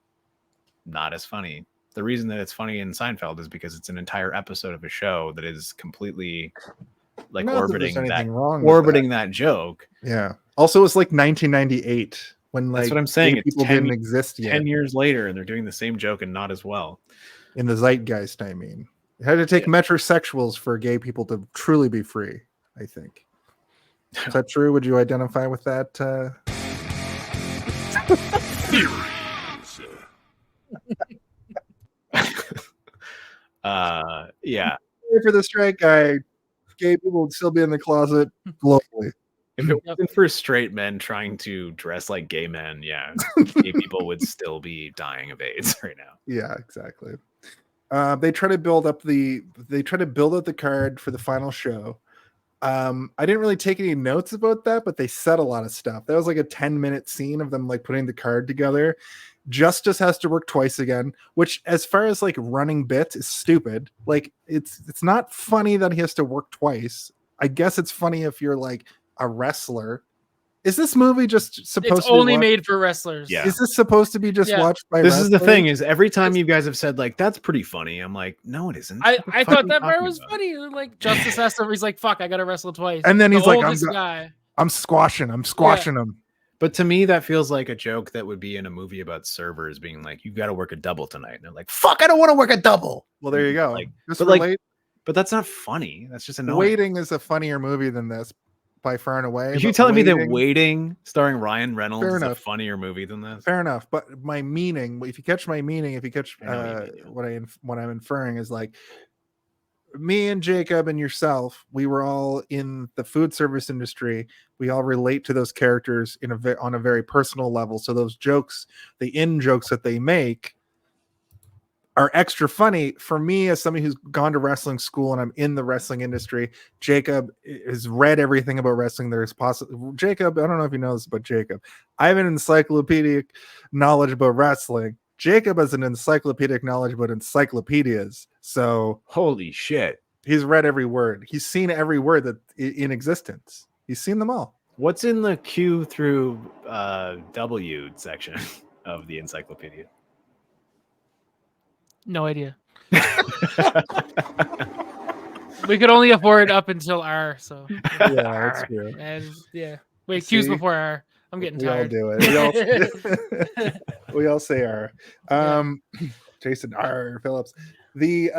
not as funny. The reason that it's funny in Seinfeld is because it's an entire episode of a show that is completely like Not that orbiting there's anything that wrong with that joke. Yeah. Also, it's like 1998 when like That's what I'm saying. gay It's people 10 didn't exist yet 10 years later, and they're doing the same joke and not as well. in the zeitgeist. I mean, it had to take metrosexuals for gay people to truly be free. I think. Is that true? Would you identify with that? Yeah. For the straight guy, gay people would still be in the closet globally. If it wasn't for straight men trying to dress like gay men, yeah, gay people would still be dying of AIDS right now. Yeah, exactly. They try to build up the card for the final show. I didn't really take any notes about that, but they said a lot of stuff. That was like a 10-minute scene of them like putting the card together. Justice has to work twice again, which as far as like running bits is stupid. Like it's not funny that he has to work twice. I guess it's funny if you're like a wrestler. Is this movie just supposed It's to only be made for wrestlers. Yeah. Is this supposed to be just watched by This wrestlers? is the thing, is every time you guys have said like that's pretty funny, I'm like, no, it isn't. I What the fuck thought are you that part talking was about? funny. Like Justice has to, he's like, fuck, I gotta wrestle twice. And then The he's like, oldest guy. I'm squashing him. But to me, that feels like a joke that would be in a movie about servers being like, you got to work a double tonight. And they're like, fuck, I don't want to work a double. Well, there you go. Like, Just but relate. but that's not funny. That's just annoying. Waiting is a funnier movie than this by far and away. Are you but telling me that Waiting, starring Ryan Reynolds, Fair is a enough. funnier movie than this? Fair enough, but my meaning, if you catch my meaning, if you catch I know what you mean, yeah. what I'm inferring is like me and Jacob and yourself, we were all in the food service industry. We all relate to those characters on a very personal level. So those jokes, the in jokes that they make, are extra funny for me as somebody who's gone to wrestling school and I'm in the wrestling industry. Jacob has read everything about wrestling there is possible. Jacob, I don't know if you know this about Jacob. I have an encyclopedic knowledge about wrestling. Jacob has an encyclopedic knowledge about encyclopedias. So Holy shit. he's read every word. He's seen every word that in existence. He's seen them all. What's in the Q through W section of the encyclopedia? No idea. We could only afford up until R, so Yeah, that's true. and wait, Q's See? before R. I'm getting We all tired. do it. We all say R. Jason R. Phillips. The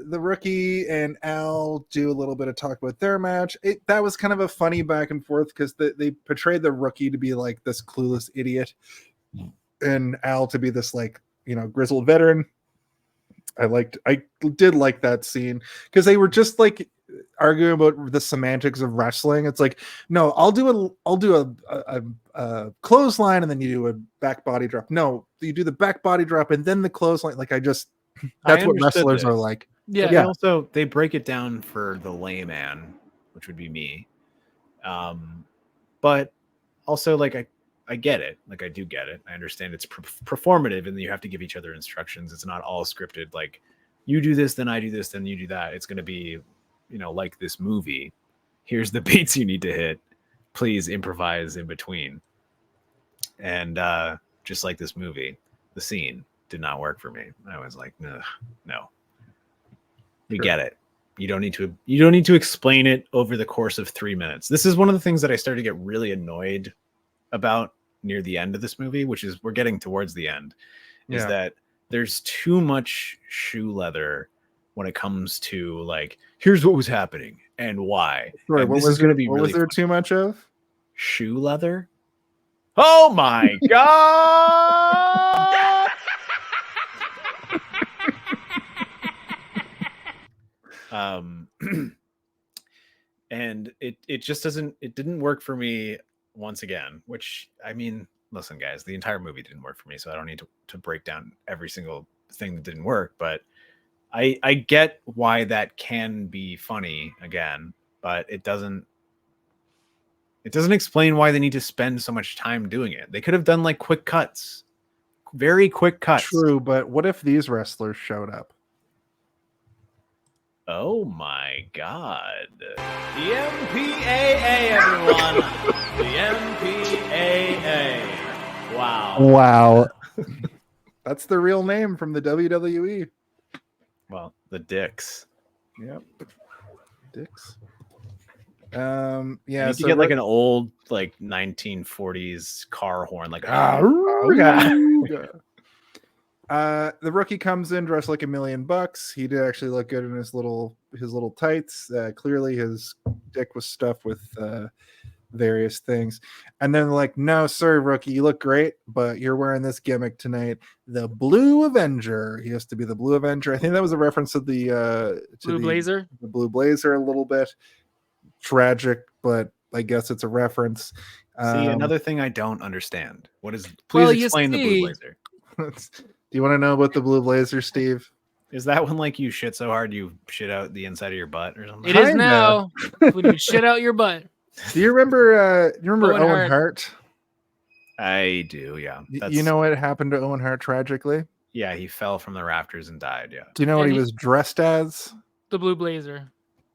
rookie and Al do a little bit of talk about their match. That was kind of a funny back and forth because they portrayed the rookie to be like this clueless idiot and Al to be this like, grizzled veteran. I did like that scene because they were just like arguing about the semantics of wrestling. It's like, no, I'll do a clothesline and then you do a back body drop. No, you do the back body drop and then the clothesline. Like that's what wrestlers are like. But also they break it down for the layman, which would be me. But also like I get it. Like I do get it. I understand it's performative and you have to give each other instructions. It's not all scripted. Like you do this, then I do this, then you do that. It's going to be, like this movie. Here's the beats you need to hit. Please improvise in between. And just like this movie, the scene did not work for me. I was like, no. We get it. You don't need to explain it over the course of 3 minutes. This is one of the things that I started to get really annoyed about near the end of this movie, which is we're getting towards the end, is that there's too much shoe leather when it comes to like, here's what was happening and why. Right, and what this was is going to be what really was there funny. too much of? Shoe leather? Oh my god! And it just didn't work for me once again, which I mean, listen guys, the entire movie didn't work for me, so I don't need to break down every single thing that didn't work, but I get why that can be funny again, but it doesn't explain why they need to spend so much time doing it. They could have done like quick cuts, very quick cuts. True, but what if these wrestlers showed up? Oh my god. The MPAA, everyone. The MPAA. Wow. That's the real name from the WWE. Well, the Dicks. Yep. Dicks. You need to get like an old like 1940s car horn, like the rookie comes in dressed like $1 million. He did actually look good in his little tights. Clearly his dick was stuffed with various things. And then like, no, sorry, rookie, you look great, but you're wearing this gimmick tonight. The Blue Avenger. He has to be the Blue Avenger. I think that was a reference to the Blue Blazer. The Blue Blazer a little bit. Tragic, but I guess it's a reference. See, another thing I don't understand. What is? Well, Please you explain the blue see- blazer. Do you want to know about the blue blazer, Steve? Is that when like you shit so hard you shit out the inside of your butt or something? It is Kinda. now when you shit out your butt. Do you remember? Owen Owen Hart. Hart? I do, yeah. You know what happened to Owen Hart tragically? Yeah, he fell from the rafters and died. Yeah. Do you know what And he he- was dressed as? The Blue Blazer.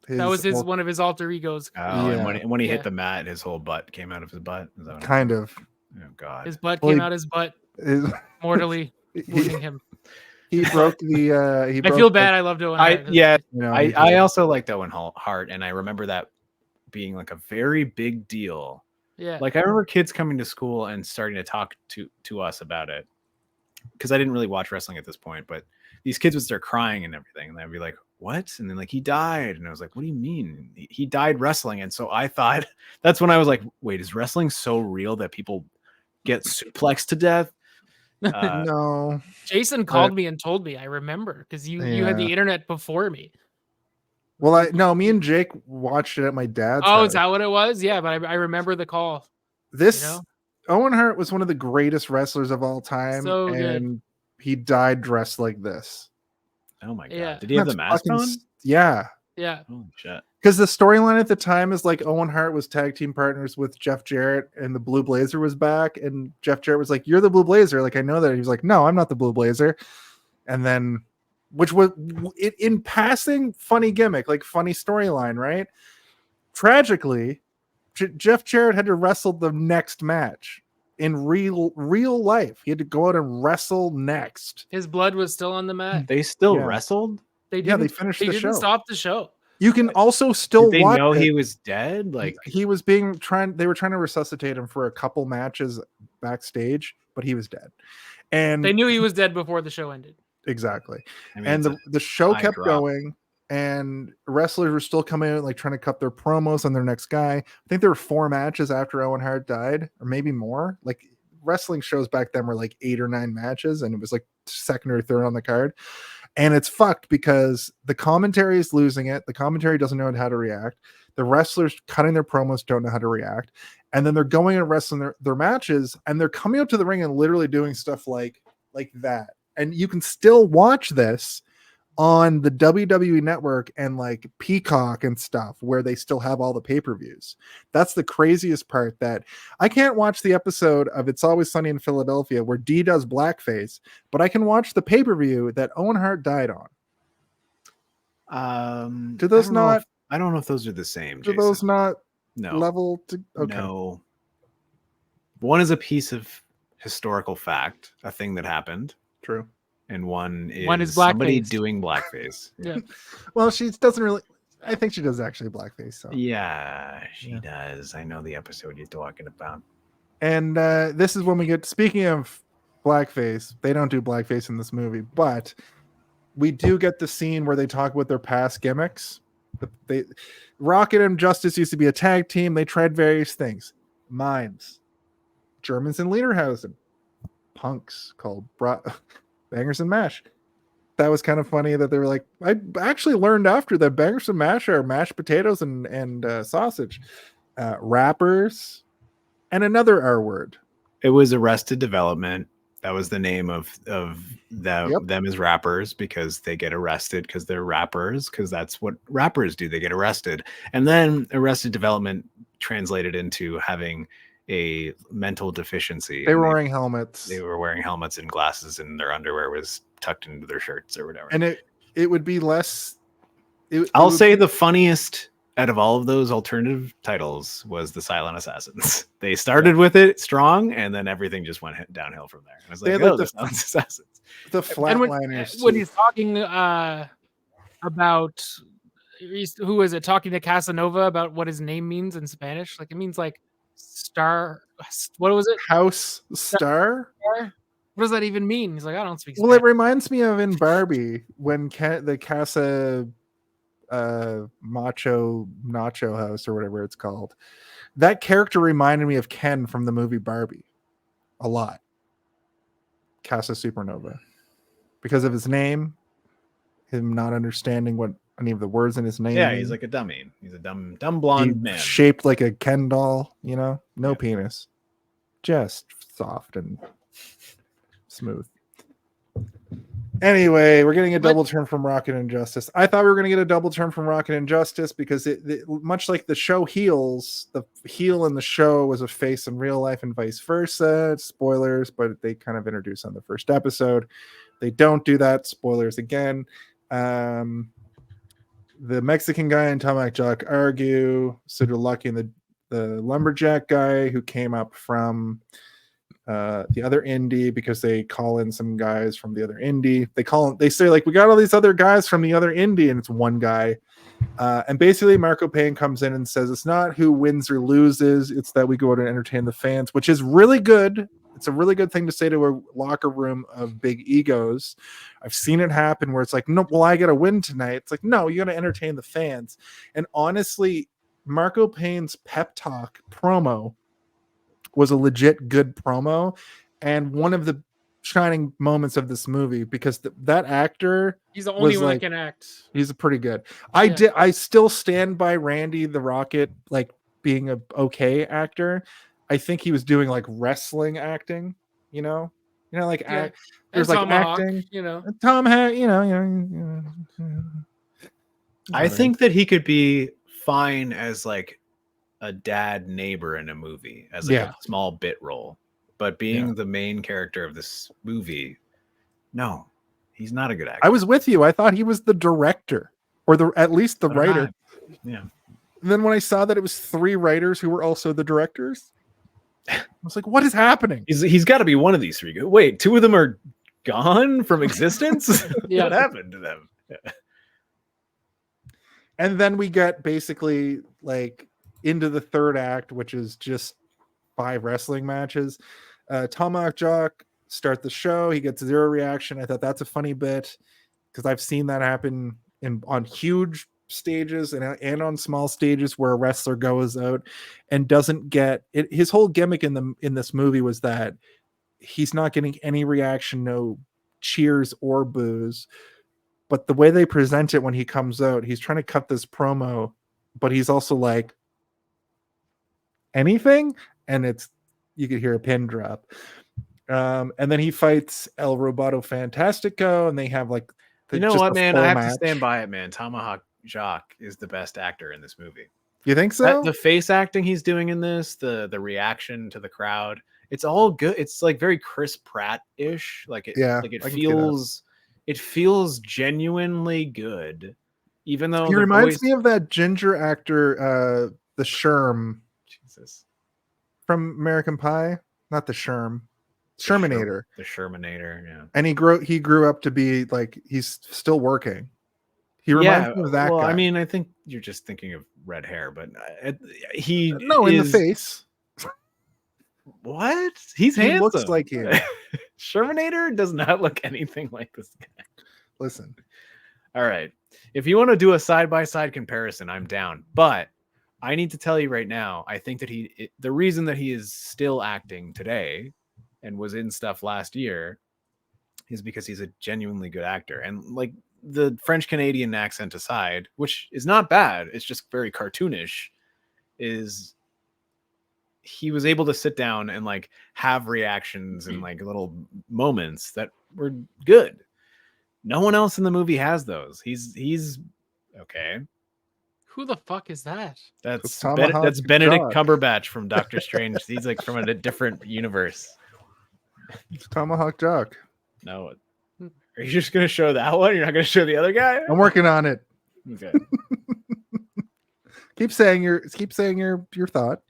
That was his old- one of his alter egos. Oh, Yeah. and when he Yeah. hit the mat, his whole butt came out of his butt. Is that what kind of. Oh God. His butt Well, came he- out his butt, His- mortally wounding him. he broke the. He I broke feel the- bad. I loved Owen Hart. Yeah, you know, I, he I just- also liked Owen Hart, and I remember that being like a very big deal. Yeah. Like I remember kids coming to school and starting to talk to us about it, because I didn't really watch wrestling at this point. But these kids would start crying and everything, and I'd be like, "What?" And then like he died, and I was like, "What do you mean he died wrestling?" And so I thought that's when I was like, "Wait, is wrestling so real that people get suplexed to death?" no. Jason called me and told me. I remember because you had the Yeah. internet before me. Well, me and Jake watched it at my dad's. Oh, house. is that what it was? Yeah, but I remember the call. This you know? Owen Hart was one of the greatest wrestlers of all time, So good. and he died dressed like this. Oh my God! Yeah. Did he have the That's mask fucking on? Yeah, Yeah. Holy shit! because the storyline at the time is like Owen Hart was tag team partners with Jeff Jarrett, and the Blue Blazer was back, and Jeff Jarrett was like, "You're the Blue Blazer." Like, I know that. He was like, "No, I'm not the Blue Blazer," and then, which was in passing, funny gimmick, like funny storyline, right? Tragically, Jeff Jarrett had to wrestle the next match in real life. He had to go out and wrestle next. His blood was still on the mat. They still Yeah. wrestled. They Yeah, they didn't, finished they the didn't show. stop the show. You can also still Did they watch know it. he was dead? Like, He was they were trying to resuscitate him for a couple matches backstage, but he was dead. And They knew he was dead before the show ended. exactly. I mean, And it's the show high kept drop. going, and wrestlers were still coming out like trying to cut their promos on their next guy. I think there were 4 matches after Owen Hart died, or maybe more. Like wrestling shows back then were like 8 or 9 matches, and it was like second or third on the card. And it's fucked because the commentary is losing it. The commentary doesn't know how to react. The wrestlers cutting their promos don't know how to react. And then they're going and wrestling their matches, and they're coming up to the ring and literally doing stuff like that. And you can still watch this on the WWE network and like Peacock and stuff, where they still have all the pay-per-views. That's the craziest part, that I can't watch the episode of It's Always Sunny in Philadelphia where Dee does blackface, but I can watch the pay-per-view that Owen Hart died on. Do those not I don't know if those are the same. do Jason. those not No. level to okay. No. One is a piece of historical fact, a thing that happened, True. and one is somebody blackface. doing blackface. Yeah. Well, she doesn't really, I think she does actually blackface. So. Yeah, she Yeah. does. I know the episode you're talking about. And this is when we get, speaking of blackface, they don't do blackface in this movie, but we do get the scene where they talk about their past gimmicks. Rocket and Justice used to be a tag team. They tried various things. Mimes, Germans in Lederhausen, punks called Bangers and Mash. That was kind of funny that they were like, I actually learned after that Bangers and Mash are mashed potatoes and sausage. Rappers, and another R word. It was Arrested Development. That was the name of them as rappers, because they get arrested because they're rappers, because that's what rappers do. They get arrested. And then Arrested Development translated into having a mental deficiency. They were wearing helmets. They were wearing helmets and glasses, and their underwear was tucked into their shirts or whatever. And it would be less. I'll say the funniest out of all of those alternative titles was the Silent Assassins. They started with it strong, and then everything just went downhill from there. I was They like, had, like, oh, the the Silent Assassins. the And flatliners. when he's talking about, who is it, talking to Casanova about what his name means in Spanish? Like, it means like star. What was it? House Star. What does that even mean? He's like, I don't speak Well, it Spanish. reminds me of in Barbie when the Casa Macho Nacho House or whatever it's called. That character reminded me of Ken from the movie Barbie a lot. Casa Supernova, because of his name, him not understanding what any of the words in his name. Yeah, he's like a dummy. He's a dumb blonde man. Shaped like a Ken doll, you know? No Yeah. penis. Just soft and smooth. Anyway, we're getting a double turn from Rocket and Justice. I thought we were going to get a double turn from Rocket and Justice because it much like the show Heels, the heel in the show was a face in real life and vice versa. Spoilers, but they kind of introduced on the first episode. They don't do that. Spoilers again. The Mexican guy and Tomahawk Jock argue. So do Lucky and the lumberjack guy who came up from the other indie, because they call in some guys from the other indie. They say like, we got all these other guys from the other indie, and it's one guy. And basically Marco Payne comes in and says it's not who wins or loses, it's that we go out and entertain the fans, which is really good. It's a really good thing to say to a locker room of big egos. I've seen it happen where it's like, no, well, I got to win tonight. It's like, no, you got to entertain the fans. And honestly, Marco Payne's pep talk promo was a legit good promo, and one of the shining moments of this movie, because that actor, he's the only one like, that can act. He's pretty good. Yeah. I still stand by Randy the Rocket like being a okay actor. I think he was doing like wrestling acting, you know, like Yeah. there's And like Tomahawk, acting, you know. Tom Hanks, you know. I think that he could be fine as like a dad neighbor in a movie, as like a small bit role, but being the main character of this movie, no, he's not a good actor. I was with you. I thought he was the director, or at least the writer. Yeah. And then when I saw that it was 3 writers who were also the directors, I was like, what is happening? He's got to be one of these 3. Wait, 2 of them are gone from existence? Yeah. What happened to them? And then we get basically like into the third act, which is just 5 wrestling matches. Tomahawk Jock start the show. He gets 0 reaction. I thought that's a funny bit, because I've seen that happen on huge stages and on small stages where a wrestler goes out and doesn't get it. His whole gimmick in this movie was that he's not getting any reaction, no cheers or boos. But the way they present it when he comes out, he's trying to cut this promo, but he's also like, anything, and you could hear a pin drop. And then he fights El Roboto Fantastico, and they have like you know what, man, I have to stand by it, man. Tomahawk Jock is the best actor in this movie. You think so? The face acting he's doing in this, the reaction to the crowd, it's all good. It's like very Chris Pratt-ish. Like it feels genuinely good, even though he reminds me of that ginger actor, the Sherm. Jesus. From American Pie, not the Sherm, Shermanator. The Shermanator, yeah. And he grew up to be like, he's still working. He reminds me of that guy. I mean, I think you're just thinking of red hair, but in the face. What? He's he handsome. Looks like him. Shermanator does not look anything like this guy. Listen. All right. If you want to do a side-by-side comparison, I'm down. But I need to tell you right now, I think that the reason that he is still acting today and was in stuff last year is because he's a genuinely good actor. And like the French Canadian accent aside, which is not bad, it's just very cartoonish, is he was able to sit down and like have reactions and like little moments that were good. No one else in the movie has those. He's okay. Who the fuck is that? That's Tomahawk Benedict Jock. Cumberbatch from Doctor Strange. He's like from a different universe. It's Tomahawk Jock. No. Are you just going to show that one? You're not going to show the other guy? I'm working on it. Okay. Keep saying your thought.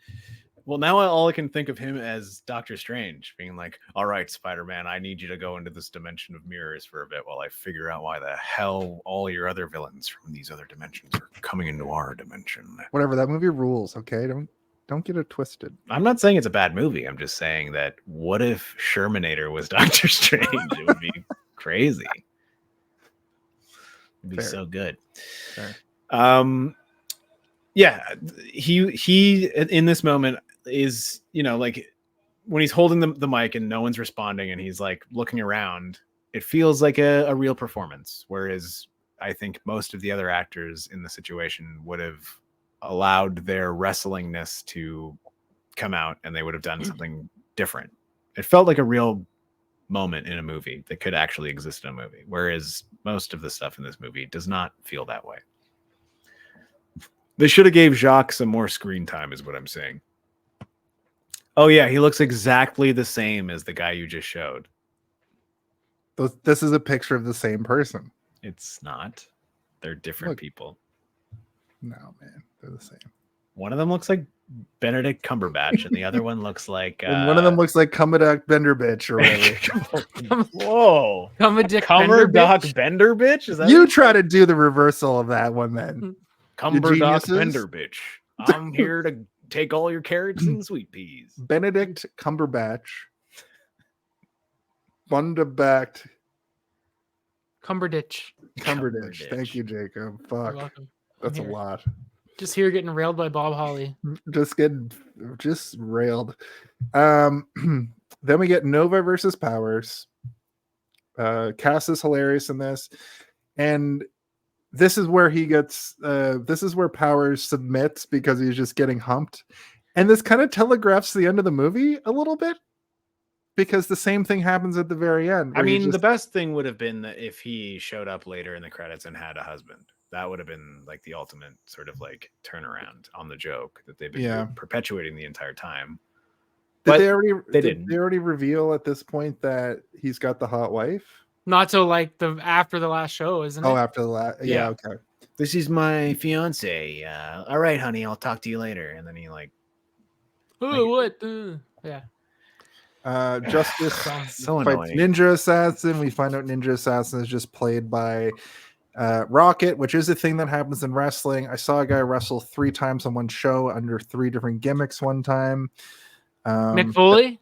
Well, now all I can think of him as Doctor Strange being like, all right, Spider-Man, I need you to go into this dimension of mirrors for a bit while I figure out why the hell all your other villains from these other dimensions are coming into our dimension. Whatever, that movie rules, okay? Don't get it twisted. I'm not saying it's a bad movie. I'm just saying that what if Shermanator was Doctor Strange? It would be crazy. It'd be so good. Fair. Yeah, he in this moment is, like when he's holding the mic and no one's responding and he's like looking around, it feels like a real performance. Whereas I think most of the other actors in the situation would have allowed their wrestlingness to come out, and they would have done something different. It felt like a real moment in a movie that could actually exist in a movie, whereas most of the stuff in this movie does not feel that way. They should have gave Jacques some more screen time, is what I'm saying. Oh yeah, he looks exactly the same as the guy you just showed. This is a picture of the same person. It's not. They're different people. No, man, they're the same. One of them looks like Benedict Cumberbatch, and the other one looks like and one of them looks like Cumberdock Bender bitch or whatever. Whoa, Cumberdock Bender bitch? Is that you try to do the reversal of that one then? Cumberdock Bender bitch. I'm here to take all your carrots and sweet peas. Benedict Cumberbatch. Bunda-backed. Cumberditch. Thank you, Jacob. Fuck. That's a lot. Just here getting railed by Bob Holly. Just railed. Then we get Nova versus Powers. Cass is hilarious in this. And this is where he gets this is where Powers submits because he's just getting humped. And this kind of telegraphs the end of the movie a little bit, because the same thing happens at the very end. I mean, the best thing would have been that if he showed up later in the credits and had a husband. That would have been like the ultimate sort of like turnaround on the joke that they've been perpetuating the entire time. Did they already reveal at this point that he's got the hot wife? Not till like after the last show, isn't it? Oh, after the last, yeah, okay. This is my fiance. All right, honey, I'll talk to you later. And then he like, oh, what? Yeah. Justice so fights annoying. Ninja Assassin. We find out Ninja Assassin is just played by Rocket, which is a thing that happens in wrestling. I saw a guy wrestle 3 times on one show under 3 different gimmicks one time. Mick Foley?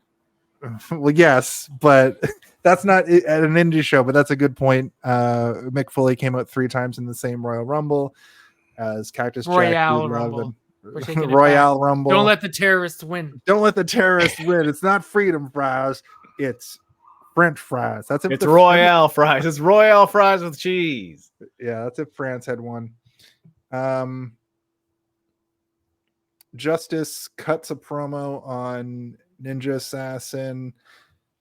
Well, yes, but that's not at an indie show, but that's a good point. Mick Foley came out 3 times in the same Royal Rumble as Cactus Royale Jack. Rumble. Royale Rumble. Don't let the terrorists win. Don't let the terrorists win. It's not freedom fries. It's French fries. That's it's Royale fries. It's Royale fries with cheese. Yeah, that's if France had won. Justice cuts a promo on Ninja Assassin.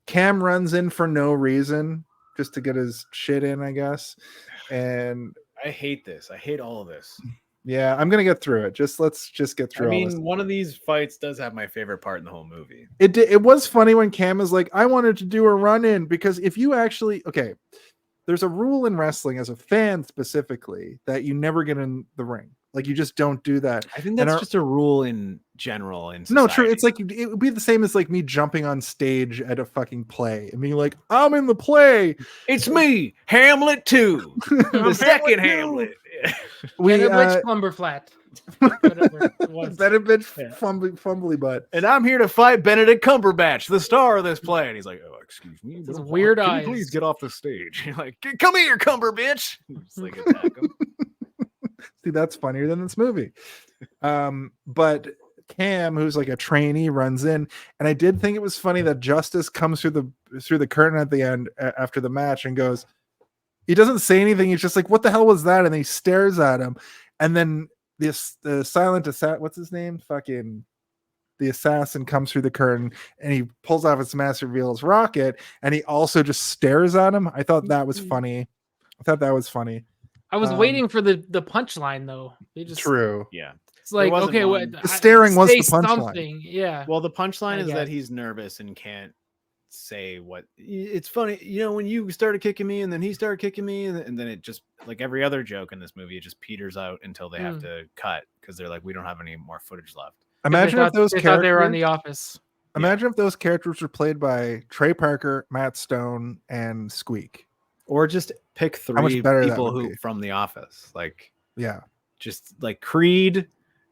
Cam runs in for no reason, just to get his shit in, I guess. And I hate this. I hate all of this. Yeah, I'm gonna get through it. Let's get through. I mean, one of these fights does have my favorite part in the whole movie. It was funny when Cam is like, I wanted to do a run in, because if you actually there's a rule in wrestling as a fan specifically that you never get in the ring. Like, you just don't do that. I think that's just a rule in general in society. No, true. It's like it would be the same as like me jumping on stage at a fucking play and being like, I'm in the play. It's me, Hamlet 2. The second Hamlet. We bitch Plumber Flat. Better bitch fumbly butt. And I'm here to fight Benedict Cumberbatch, the star of this play. And he's like, oh, excuse me. This weird Can eyes. you please get off the stage? You're like, come here, Cumberbitch. Just like attack him. See, that's funnier than this movie. But Cam, who's like a trainee, runs in, and I did think it was funny that Justice comes through the curtain at the end after the match and goes, he doesn't say anything. He's just like, what the hell was that? And he stares at him. And then the silent assassin, what's his name? Fucking the assassin comes through the curtain and he pulls off his mask, reveals Rocket, and he also just stares at him. I thought that was funny. I was waiting for the punchline though. They just true. Yeah. It's like, okay, what the staring was the punchline. Yeah. Well, the punchline is that he's nervous and can't say what. It's funny, when you started kicking me and then he started kicking me, and then it just, like every other joke in this movie, it just peters out until they have to cut because they're like, we don't have any more footage left. Imagine if those characters they were on The Office. Imagine if those characters were played by Trey Parker, Matt Stone, and Squeak. Or just pick 3 people from The Office, like just like Creed,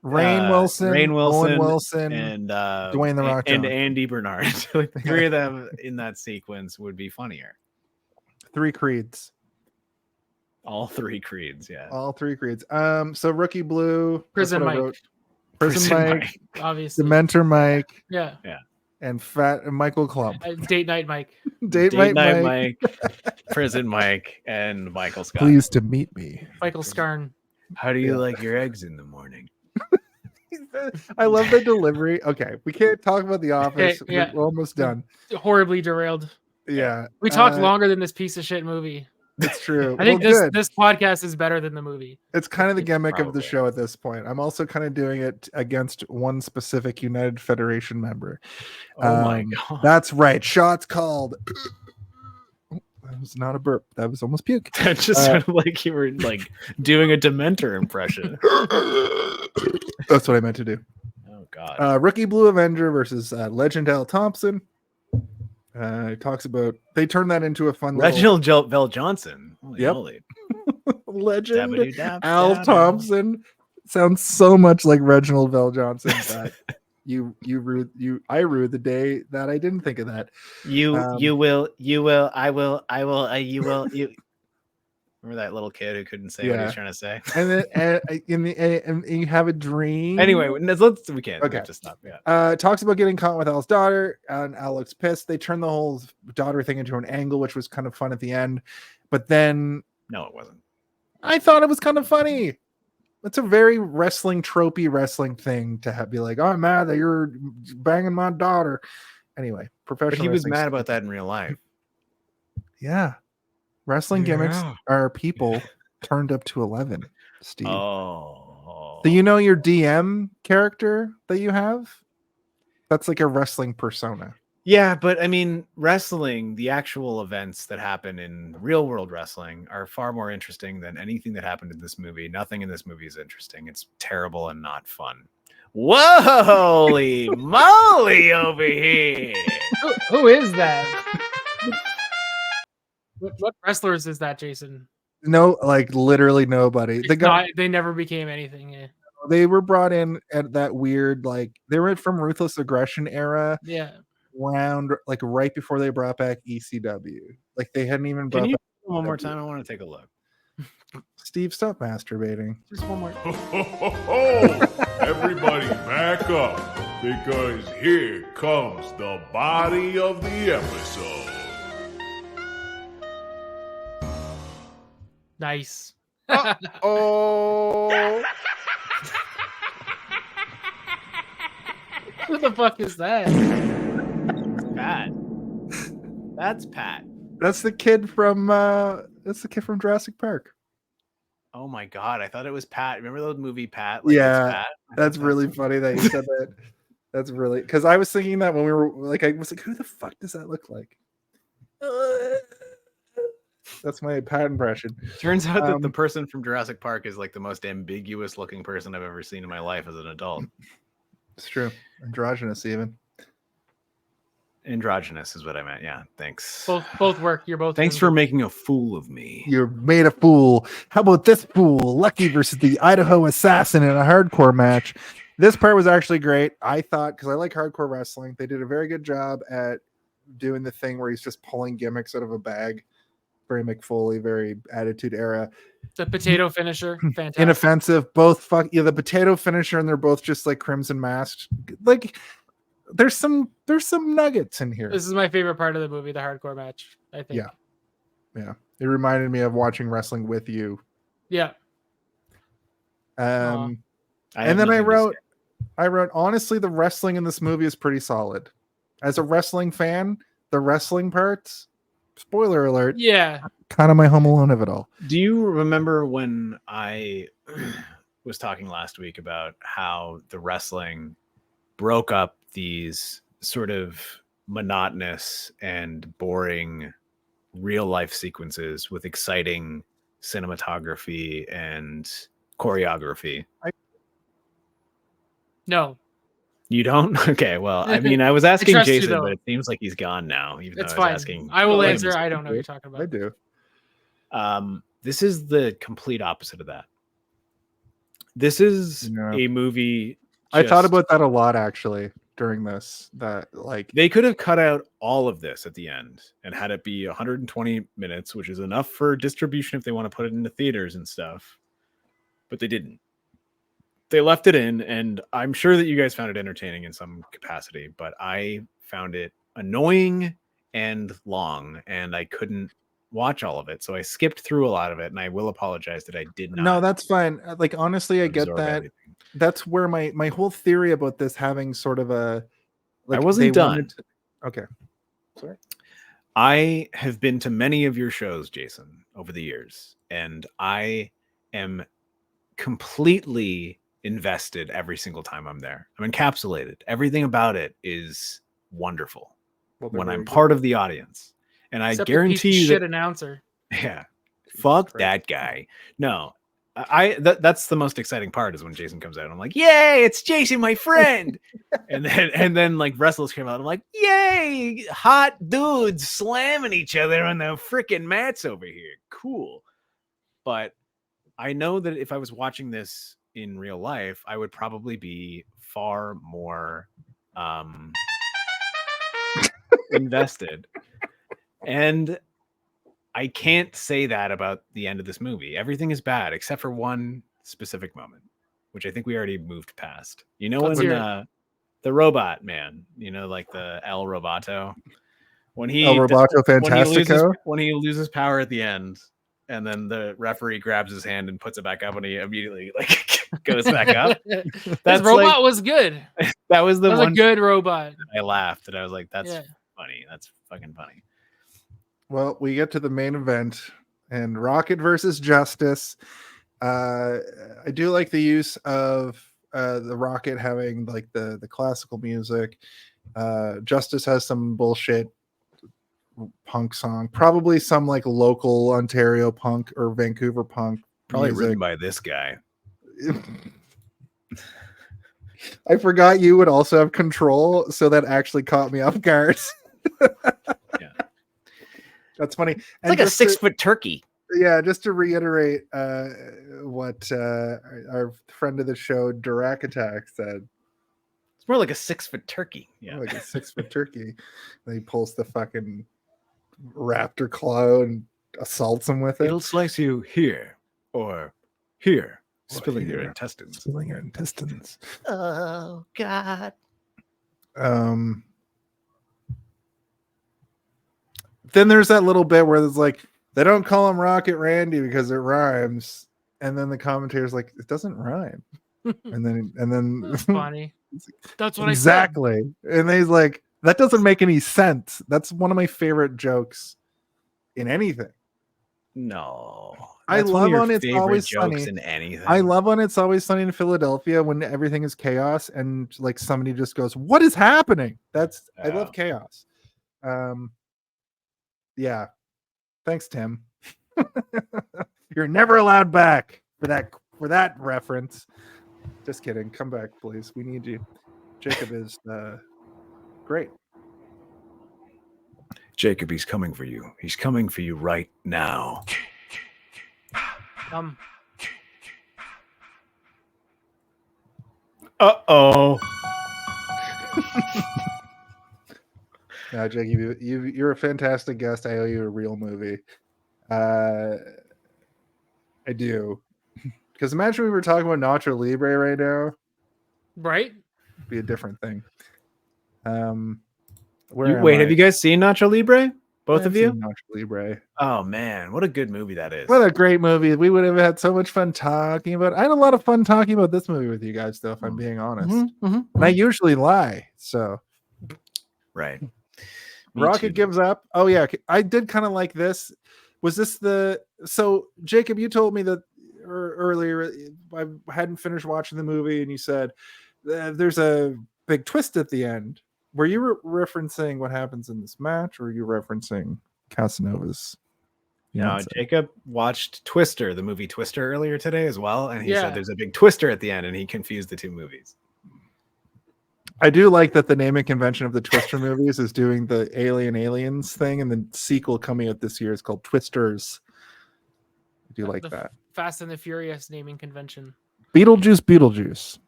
Rainn Wilson, Owen Wilson, and Dwayne The Rock and Andy Bernard. Like 3 of them in that sequence would be funnier. 3 Creeds, all 3 Creeds, yeah, all 3 Creeds. So Rookie Blue, Prison Mike, obviously, Dementor Mike, yeah. And Fat and Michael Klump. Date Night Mike. Date Night Mike. Prison Mike and Michael Scott. Pleased to meet me. Michael Scarn. How do you like your eggs in the morning? I love the delivery. Okay, we can't talk about The Office. Okay, yeah. We're almost done. Horribly derailed. Yeah, We talked longer than this piece of shit movie. it's true. I think Well, good. this podcast is better than the movie. It's kind of the gimmick of the Probably. show at this point. I'm also kind of doing it against one specific United Federation member. Oh my god. That's right. Shots called. That was not a burp. That was almost puke. That just sounded like you were like doing a Dementor impression. That's what I meant to do. Oh god. Rookie Blue Avenger versus Legend Al Thompson. Talks about they turned that into a fun Reginald Bell Johnson. Holy Yep. moly. Legend Dabba-doo-dab, Al dabba. Thompson. Sounds so much like Reginald Bell Johnson. That I rued the day that I didn't think of that. You will, I will, you will, you. Remember that little kid who couldn't say what Yeah. he's trying to say? And then and you have a dream. Anyway, we can't. Okay. We have to stop. Yeah. Talks about getting caught with Al's daughter, and Al looks pissed. They turn the whole daughter thing into an angle, which was kind of fun at the end. But then No, it wasn't. I thought it was kind of funny. It's a very tropey wrestling thing to be like, oh, I'm mad that you're banging my daughter. Anyway, professional. But he was wrestling's mad about stupid. that in real life. Yeah. Wrestling gimmicks Yeah. are people turned up to 11, Steve. Oh. Do you know your DM character that you have? That's like a wrestling persona. Yeah, but I mean, wrestling, the actual events that happen in real world wrestling are far more interesting than anything that happened in this movie. Nothing in this movie is interesting. It's terrible and not fun. Whoa, holy moly over here. Who is that? What wrestlers is that, Jason? No, like literally nobody. The guy They never became anything. Yeah. they were brought in at that weird, like they were from Ruthless Aggression era. Yeah. Around like right before they brought back ECW. Like they hadn't even brought Can you back one more time? I want to take a look. Steve, stop masturbating. Just one more. Ho, ho, ho, ho. Everybody back up, because here comes the body of the episode. Nice. Oh, Who the fuck is that? Pat. That's Pat. that's the kid from Jurassic Park. Oh my god, I thought it was Pat. Remember the movie Pat? Like, Yeah, it's Pat? That's really funny that you said that. That's really because I was thinking that when we were like, I was like, who the fuck does that look like? That's my Pat impression. Turns out that the person from Jurassic Park is like the most ambiguous looking person I've ever seen in my life as an adult. It's true. Androgynous, even. Androgynous is what I meant. Yeah, thanks. Both work. You're both. Thanks for making a fool of me. You're made a fool. How about this fool? Lucky versus the Idaho Assassin in a hardcore match. This part was actually great. I thought, because I like hardcore wrestling, they did a very good job at doing the thing where he's just pulling gimmicks out of a bag. Very McFoley, very Attitude Era. the potato finisher. Fantastic. Inoffensive. Both the potato finisher, and they're both just like Crimson Masked. Like there's some nuggets in here. This is my favorite part of the movie, the hardcore match. I think. Yeah. It reminded me of watching wrestling with you. Yeah. And then I wrote, honestly, the wrestling in this movie is pretty solid. As a wrestling fan, the wrestling parts, spoiler alert, Yeah. kind of my Home Alone of it all. Do you remember when I was talking last week about how the wrestling broke up these sort of monotonous and boring real life sequences with exciting cinematography and choreography? No. You don't? Okay, well, I mean, I was asking trust you, Jason, though. but it seems like he's gone now. Even It's though I fine. was asking, I will Well, answer. I don't know what you're talking I about. do. This is the complete opposite of that. This is Yeah. a movie. I thought just- about that a lot actually during this. That like They could have cut out all of this at the end and had it be 120 minutes, which is enough for distribution if they want to put it into theaters and stuff. But they didn't. They left it in, and I'm sure that you guys found it entertaining in some capacity, but I found it annoying and long, and I couldn't watch all of it, so I skipped through a lot of it, and I will apologize that I did not. No, that's fine. Like, honestly, I get that. everything. That's where my whole theory about this having sort of a, like, I wasn't done. Okay. Sorry. I have been to many of your shows, Jason, over the years, and I am completely invested every single time I'm there. I'm encapsulated. Everything about it is wonderful when I'm part of the audience. And I guarantee you shit announcer. Yeah. Fuck that guy. No. That's the most exciting part is when Jason comes out. I'm like, yay, it's Jason, my friend. and then like wrestlers came out. I'm like, yay, hot dudes slamming each other on the freaking mats over here. Cool. But I know that if I was watching this in real life, I would probably be far more invested. And I can't say that about the end of this movie. Everything is bad except for one specific moment, which I think we already moved past. You know, when the robot man, you know, like the El Roboto, when he El Roboto Fantastico, when he loses power at the end, and then the referee grabs his hand and puts it back up, and he immediately like goes back up. That robot was good. That was the one a good robot. I laughed and I was like, "That's funny. That's fucking funny." Well, we get to the main event and Rocket versus Justice. I do like the use of the Rocket having like the classical music. Justice has some bullshit punk song, probably some like local Ontario punk or Vancouver punk, probably written by this guy. I forgot you would also have Control, so that actually caught me off guard. Yeah. That's funny. It's and like a 6-foot turkey. Yeah, just to reiterate what our friend of the show, Dirac Attack, said. It's more like a 6-foot turkey. Yeah, like a 6-foot turkey. And he pulls the fucking raptor claw and assaults him with it. It'll slice you here or here, spilling your intestines. Spilling your intestines. Oh God. Then there's that little bit where it's like they don't call him Rocket Randy because it rhymes, and then the commentator's like, it doesn't rhyme, and then that's funny. That's what exactly. I said. And he's like, that doesn't make any sense. That's one of my favorite jokes in anything. No, I love on It's Always Sunny. In anything. I love on It's Always Sunny in Philadelphia when everything is chaos and like somebody just goes, "What is happening?" I love chaos. Yeah. Thanks, Tim. You're never allowed back for that reference. Just kidding. Come back, please. We need you. Jacob is great. Jacob, he's coming for you. He's coming for you right now. Uh-oh. No, Jacob, you're a fantastic guest. I owe you a real movie. I do. Because imagine we were talking about Nacho Libre right now. Right? It'd be a different thing. Wait, have you guys seen Nacho Libre? Both of you? Nacho Libre. Oh, man. What a good movie that is. What a great movie. We would have had so much fun talking about it. I had a lot of fun talking about this movie with you guys, though, if I'm being honest. And I usually lie, so. Right. Rocket gives up. Oh yeah, I did kind of like this. Was this so Jacob, you told me that earlier I hadn't finished watching the movie and you said there's a big twist at the end. Were you referencing what happens in this match or were you referencing Casanova's? No, Jacob watched Twister, the movie Twister earlier today as well, and he said there's a big twister at the end and he confused the two movies. I do like that the naming convention of the Twister movies is doing the Aliens thing, and the sequel coming out this year is called Twisters. I do like that. Fast and the Furious naming convention. Beetlejuice.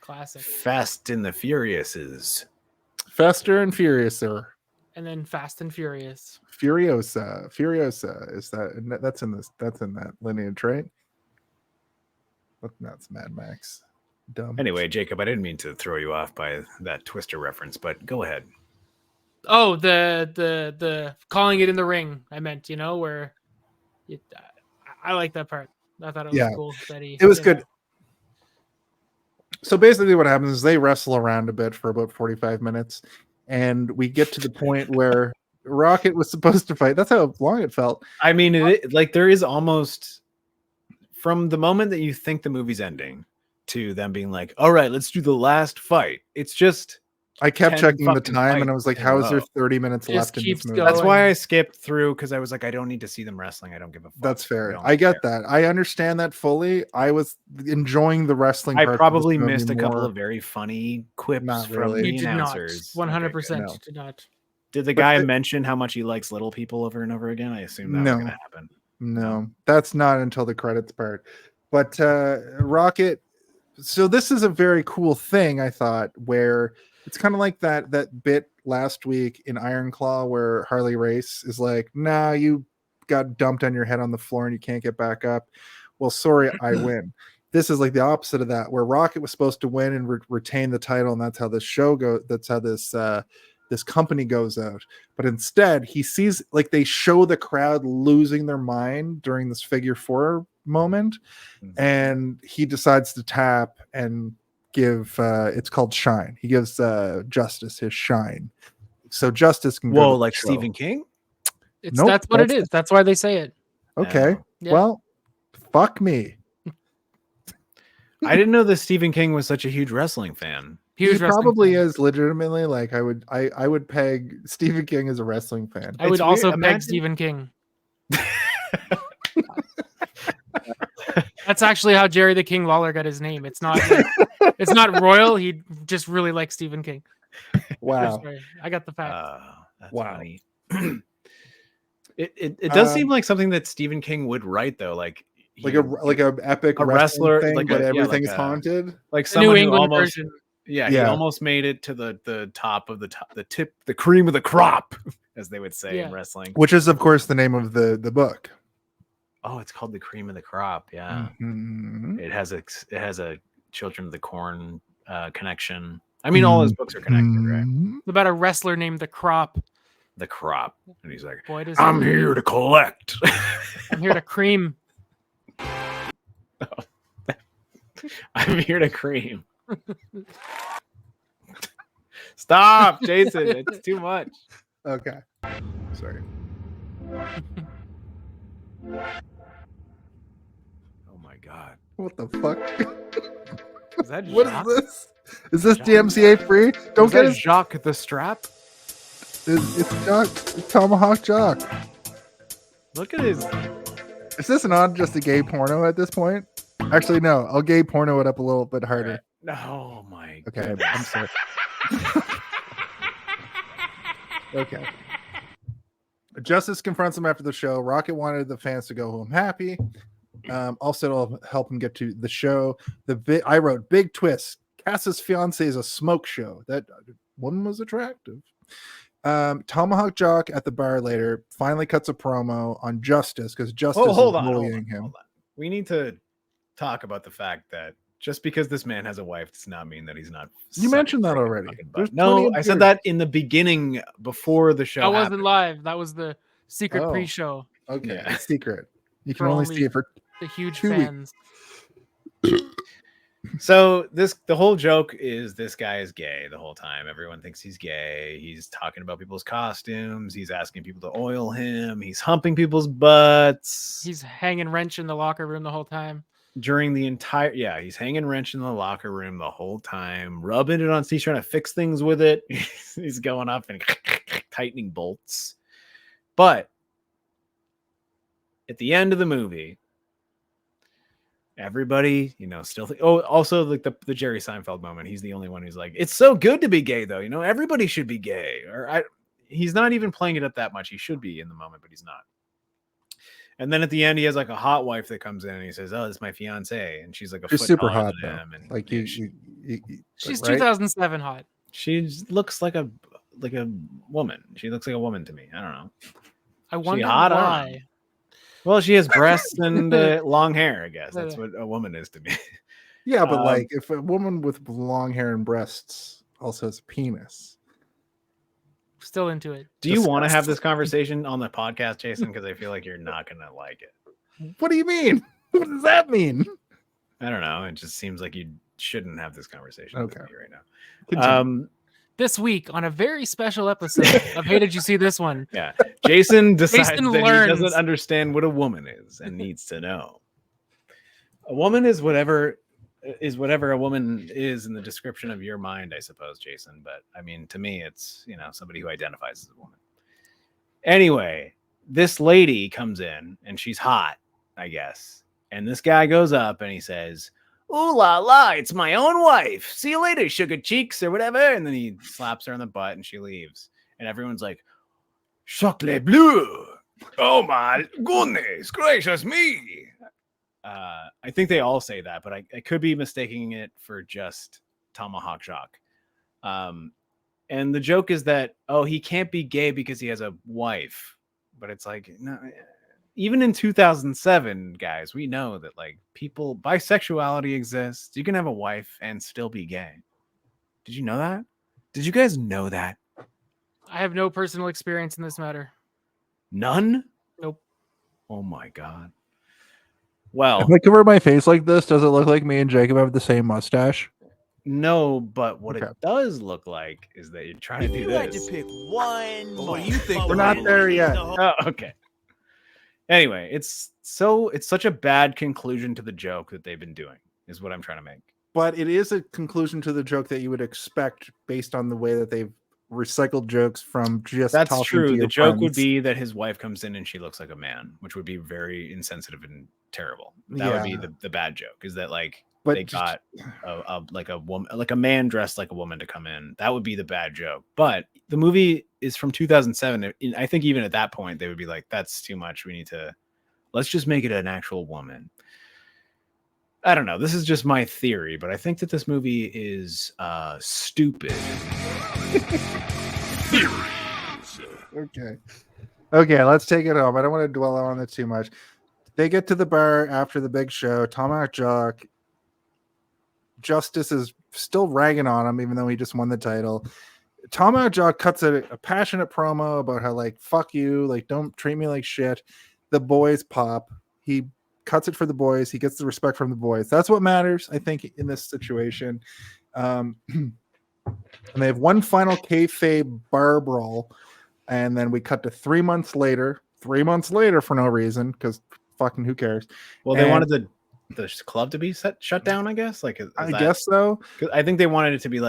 Classic. Fast and the Furious is. Faster and Furiouser. And then Fast and Furious. Furiosa is that's in that lineage, right? That's Mad Max. Dumb. Anyway, Jacob, I didn't mean to throw you off by that Twister reference, but go ahead. Oh, the calling it in the ring. I meant, where I like that part. I thought it was cool that it was good. So basically what happens is they wrestle around a bit for about 45 minutes, and we get to the point where Rocket was supposed to fight. That's how long it felt. I mean, there is almost, from the moment that you think the movie's ending to them being like, all right, let's do the last fight. It's just, I kept checking the time and I was like, how is there 30 minutes left in this movie? That's why I skipped through, because I was like, I don't need to see them wrestling. I don't give a fuck. That's fair. I get that. I understand that fully. I was enjoying the wrestling. I probably missed a couple of very funny quips from the announcers. 100% did not. Did the guy mention how much he likes little people over and over again? I assume that was going to happen. No, that's not until the credits part. But Rocket, so this is a very cool thing, I thought, where it's kind of like that bit last week in Iron Claw where Harley Race is like, nah, you got dumped on your head on the floor and you can't get back up. Well, sorry, I win. This is like the opposite of that, where Rocket was supposed to win and retain the title, and that's how this show goes. That's how this company goes out. But instead, he sees, like, they show the crowd losing their mind during this figure 4 moment, and he decides to tap and give it's called Shine. He gives Justice his shine, so Justice can go like Stephen King. That's what it is. That's why they say it. Okay. Yeah. Well, fuck me. I didn't know that Stephen King was such a huge wrestling fan. He probably is legitimately. Like, I would peg Stephen King as a wrestling fan. I would also peg Stephen King. That's actually how Jerry the King Lawler got his name. It's not it's not royal. He just really likes Stephen King. Wow. I got the fact. That's funny. It does seem like something that Stephen King would write, though. Like a epic wrestler thing, like but everything's haunted. Like someone who almost version. He almost made it to the top of the cream of the crop, as they would say in wrestling. Which is, of course, the name of the book. Oh, it's called The Cream of the Crop. Yeah, it has a Children of the Corn connection. I mean, all his books are connected, right? It's about a wrestler named The Crop. The Crop, and he's like, Boy, "I'm here to collect. I'm here to cream. I'm here to cream." Stop, Jason. It's too much. Okay. Sorry. Oh my god. What the fuck? Is that what is this? Is this DMCA free? Don't get it. Jacques the Strap? It's Jock. It's Tomahawk Jock. Look at his. Is this not just a gay porno at this point? Actually, no. I'll gay porno it up a little bit harder. Oh my. Okay, goodness. I'm sorry. Okay. Justice confronts him after the show. Rocket wanted the fans to go home happy. Also, it'll help him get to the show. I wrote big twist. Cass's fiance is a smoke show. That woman was attractive. Tomahawk Jock at the bar later finally cuts a promo on Justice because Justice is bullying him. Hold on. We need to talk about the fact that just because this man has a wife does not mean that he's not. You mentioned that already. No, I said that in the beginning before the show. That wasn't live. That was the secret pre-show. Okay, yeah. Secret. You can only see it for the huge fans. So the whole joke is this guy is gay the whole time. Everyone thinks he's gay. He's talking about people's costumes. He's asking people to oil him. He's humping people's butts. He's hanging wrench in the locker room the whole time. During the entire, he's hanging wrench in the locker room the whole time, rubbing it on. He's trying to fix things with it. He's going up and tightening bolts. But at the end of the movie, everybody, still also like the Jerry Seinfeld moment. He's the only one who's like, it's so good to be gay, though. Everybody should be gay. He's not even playing it up that much. He should be in the moment, but he's not. And then at the end, he has like a hot wife that comes in and he says, "Oh, this is my fiance," and she's like she's super hot though. And like she's 2007 hot. She looks like a woman. She looks like a woman to me. I don't know. I wonder why. Well, she has breasts and long hair. I guess that's what a woman is to me. Yeah, but like if a woman with long hair and breasts also has a penis, still into it. Do you want to have this conversation on the podcast, Jason? Because I feel like you're not going to like it. What do you mean? What does that mean? I don't know. It just seems like you shouldn't have this conversation with me right now. Continue. This week on a very special episode of Hey, Did You See This One? Yeah. Jason decides Jason that learns. he doesn't understand what a woman is and needs to know. A woman is whatever a woman is in the description of your mind, I suppose, Jason. But I mean, to me, it's, somebody who identifies as a woman. Anyway, this lady comes in and she's hot, I guess. And this guy goes up and he says, "Ooh la la, it's my own wife. See you later, sugar cheeks," or whatever. And then he slaps her on the butt and she leaves. And everyone's like, "Chocolat bleu. Oh my goodness gracious me." I think they all say that, but I could be mistaking it for just Tomahawk Jock. And the joke is that, he can't be gay because he has a wife. But it's like, no, even in 2007, guys, we know that bisexuality exists. You can have a wife and still be gay. Did you know that? Did you guys know that? I have no personal experience in this matter. None? Nope. Oh my God. Well, if I cover my face like this, does it look like me and Jacob have the same mustache? No, but what it does look like is that you're trying to do this. Like to pick one. What do you think? We're not there yet. Oh, okay. Anyway, it's such a bad conclusion to the joke that they've been doing, is what I'm trying to make. But it is a conclusion to the joke that you would expect based on the way that they've recycled jokes from just That's talking true. to your The joke friends. would be that his wife comes in and she looks like a man, which would be very insensitive and terrible. That would be the bad joke, is that they got a woman, like a man dressed like a woman to come in. That would be the bad joke. But the movie is from 2007. I think even at that point they would be like, that's too much. Let's just make it an actual woman. I don't know. This is just my theory, but I think that this movie is stupid. Okay, let's take it home. I don't want to dwell on it too much. They get to the bar after the big show. Tomahawk Jock. Justice is still ragging on him, even though he just won the title. Tomahawk Jock cuts a passionate promo about how, fuck you, don't treat me like shit. The boys pop. He cuts it for the boys. He gets the respect from the boys. That's what matters, I think, in this situation. And they have one final kayfabe bar brawl. And then we cut to 3 months later. 3 months later for no reason, because fucking who cares? Well, they wanted the club to be shut down, I guess. I guess so. I think they wanted it to be